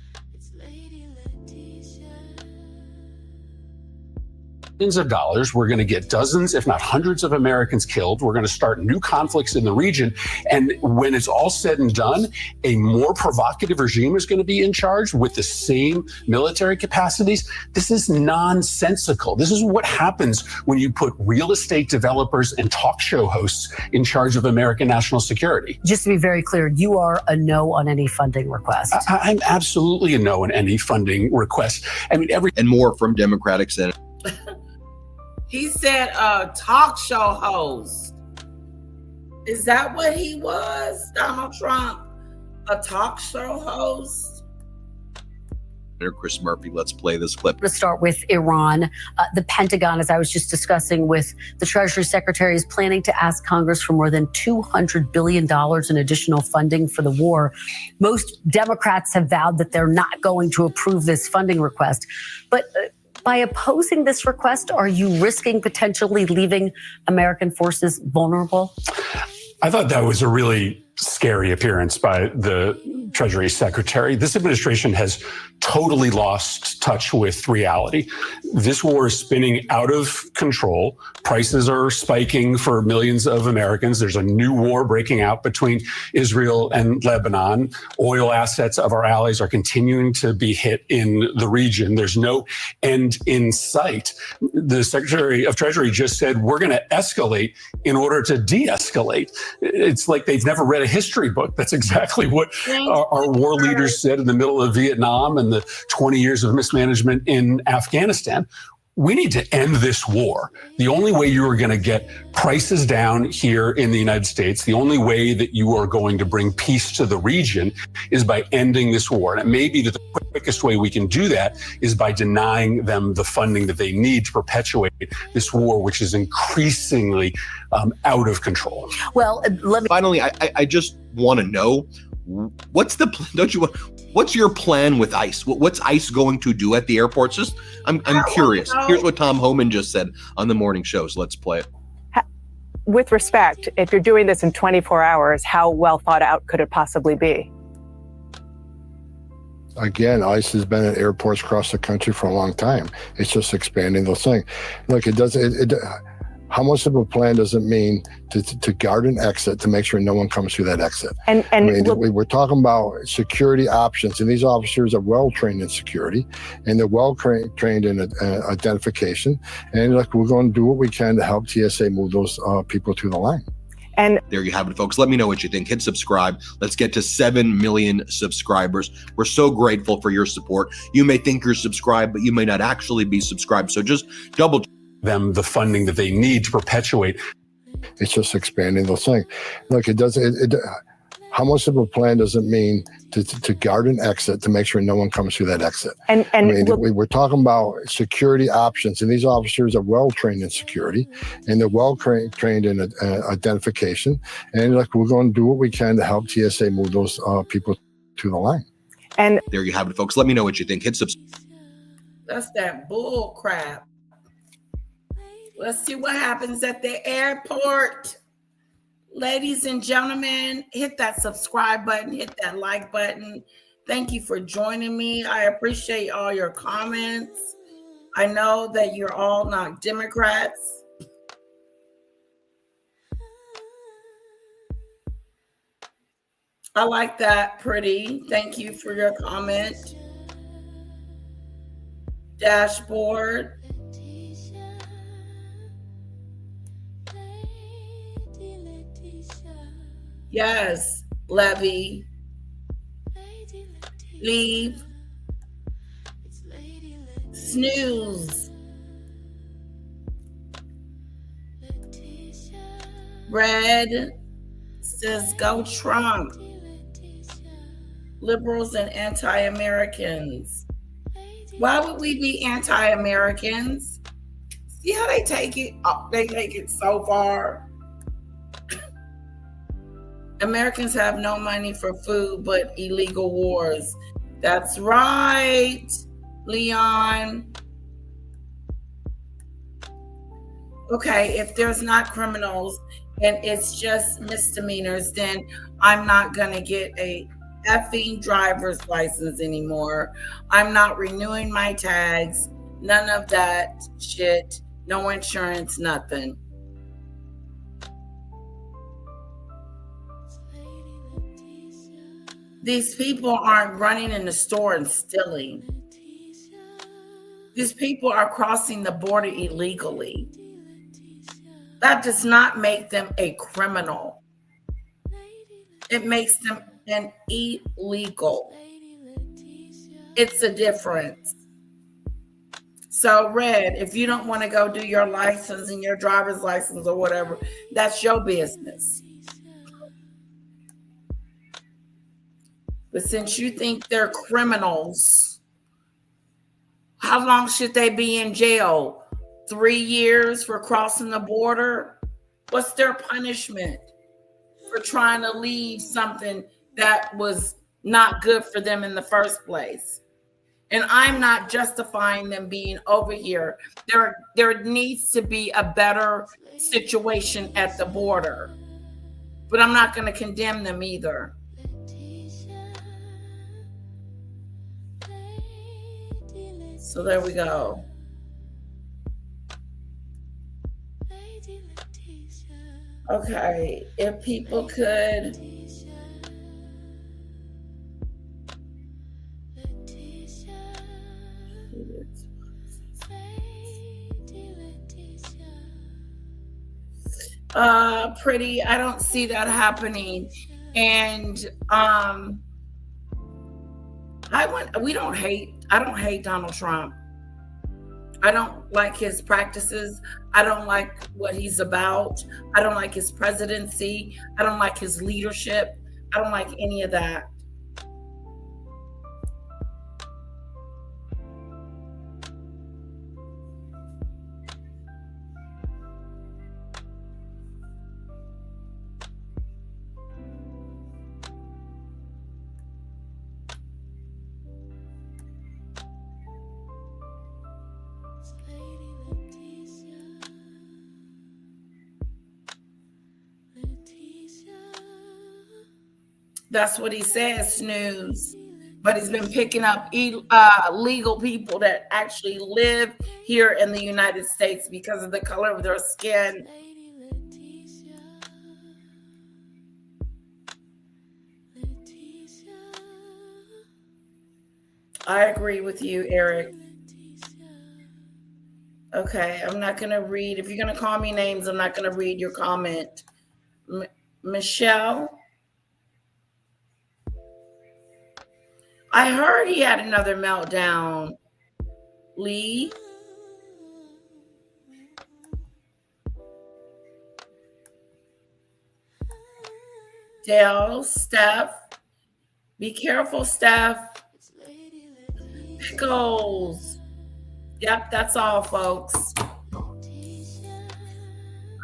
of dollars. We're going to get dozens, if not hundreds of Americans killed. We're going to start new conflicts in the region. And when it's all said and done, a more provocative regime is going to be in charge with the same military capacities. This is nonsensical. This is what happens when you put real estate developers and talk show hosts in charge of American national security. Just to be very clear, you are a no on any funding request. I'm absolutely a no on any funding request. I mean, and more from Democratic Senate. He said talk show host. Is that what he was, Donald Trump? A talk show host? Chris Murphy, let's play this clip. To start with Iran, the Pentagon, as I was just discussing with the Treasury Secretary, is planning to ask Congress for more than $200 billion in additional funding for the war. Most Democrats have vowed that they're not going to approve this funding request. But by opposing this request, are you risking potentially leaving American forces vulnerable? I thought that was a really scary appearance by the Treasury Secretary. This administration has totally lost touch with reality. This war is spinning out of control. Prices are spiking for millions of Americans. There's a new war breaking out between Israel and Lebanon. Oil assets of our allies are continuing to be hit in the region. There's no end in sight. The Secretary of Treasury just said, we're going to escalate in order to de-escalate. It's like they've never read a history book. That's exactly what our war leaders said in the middle of Vietnam and the 20 years of mismanagement in Afghanistan. We need to end this war. The only way you are going to get prices down here in the United States, the only way that you are going to bring peace to the region is by ending this war. And it may be that the quickest way we can do that is by denying them the funding that they need to perpetuate this war, which is increasingly out of control. Well, let me finally, I just want to know, what's your plan with ICE? What's ICE going to do at the airports? Just, I'm curious. Here's what Tom Homan just said on the morning shows. Let's play it. With respect, if you're doing this in 24 hours, how well thought out could it possibly be? Again, ICE has been at airports across the country for a long time. It's just expanding those things. Look, how much of a plan does it mean to guard an exit to make sure no one comes through that exit? And we're talking about security options, and these officers are well trained in security, and they're well trained in identification. And look, we're going to do what we can to help TSA move those people through the line. And there you have it, folks. Let me know what you think. Hit subscribe. Let's get to 7 million subscribers. We're so grateful for your support. You may think you're subscribed, but you may not actually be subscribed. So just double them the funding that they need to perpetuate. It's just expanding those things. Look, how much of a plan does it mean to guard an exit to make sure no one comes through that exit? And we're talking about security options, and these officers are well trained in security, and they're well trained in identification. And look, we're going to do what we can to help TSA move those people through the line. And there you have it, folks. Let me know what you think. Hit subscribe. That's that bull crap. Let's see what happens at the airport. Ladies and gentlemen, hit that subscribe button, hit that like button. Thank you for joining me. I appreciate all your comments. I know that you're all not Democrats. I like that, pretty. Thank you for your comment. Dashboard. Yes, Levy. Leave. Snooze. Red says go Trump. Liberals and anti-Americans. Why would we be anti-Americans? See how they take it? Oh, they take it so far. Americans have no money for food but illegal wars. That's right, Leon. Okay, if there's not criminals and it's just misdemeanors, then I'm not gonna get a effing driver's license anymore. I'm not renewing my tags. None of that shit No insurance, nothing. These people aren't running in the store and stealing. These people are crossing the border illegally. That does not make them a criminal. It makes them an illegal. It's a difference. So, Red, if you don't want to go do your license and your driver's license or whatever, that's your business. But since you think they're criminals, how long should they be in jail? 3 years for crossing the border? What's their punishment for trying to leave something that was not good for them in the first place? And I'm not justifying them being over here. There needs to be a better situation at the border. But I'm not going to condemn them either. So there we go. Okay, if people could pretty, I don't see that happening. And I don't hate Donald Trump. I don't like his practices. I don't like what he's about. I don't like his presidency. I don't like his leadership. I don't like any of that. That's what he says, snooze. But he's been picking up legal people that actually live here in the United States because of the color of their skin. I agree with you, Eric. Okay, I'm not going to read. If you're going to call me names, I'm not going to read your comment. Michelle? I heard he had another meltdown. Lee? Dale? Steph? Be careful, Steph. Pickles. Yep, that's all, folks.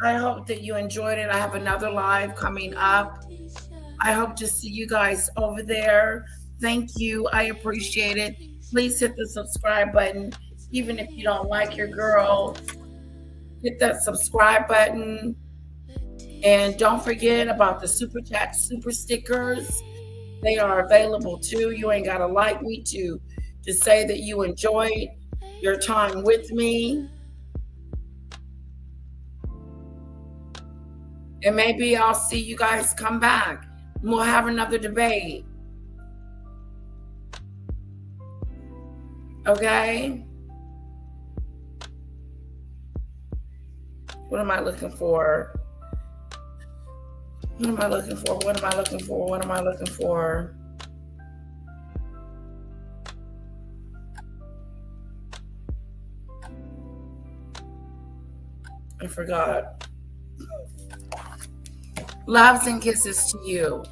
I hope that you enjoyed it. I have another live coming up. I hope to see you guys over there. Thank you. I appreciate it. Please hit the subscribe button. Even if you don't like your girl, hit that subscribe button. And don't forget about the Super Chat Super Stickers. They are available too. You ain't got to like me to say that you enjoyed your time with me. And maybe I'll see you guys come back. And we'll have another debate. Okay? What am I looking for? What am I looking for? What am I looking for? What am I looking for? I forgot. Loves and kisses to you.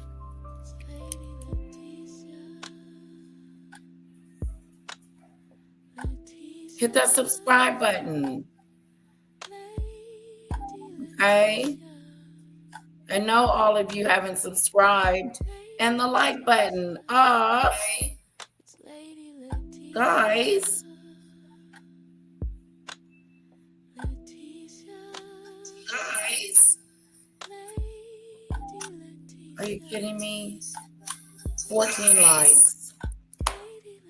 Hit that subscribe button. Okay? I know all of you haven't subscribed. And the like button. Guys. Are you kidding me? 14 likes.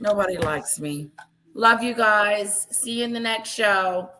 Nobody likes me. Love you guys. See you in the next show.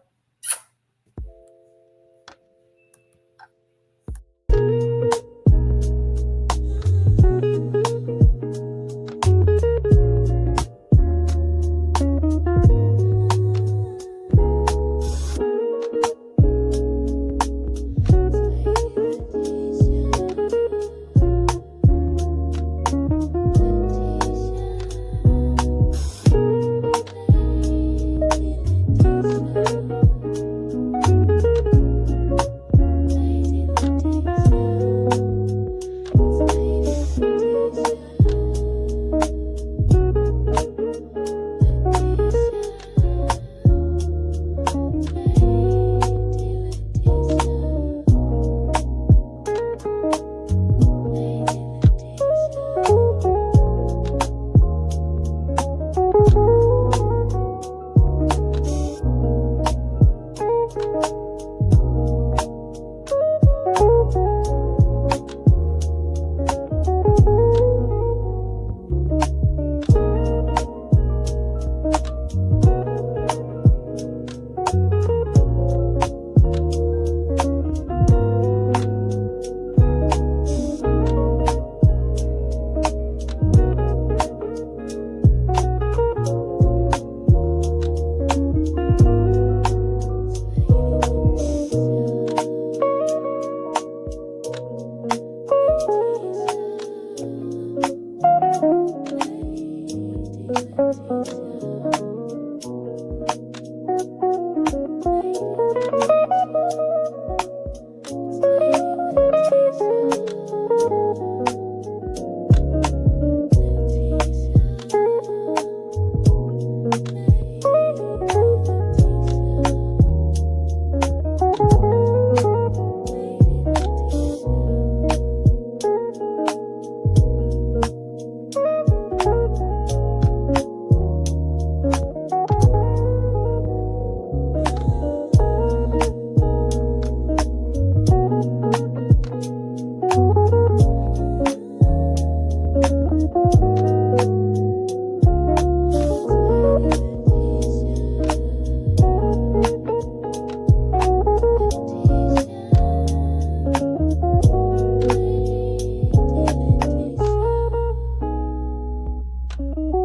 you.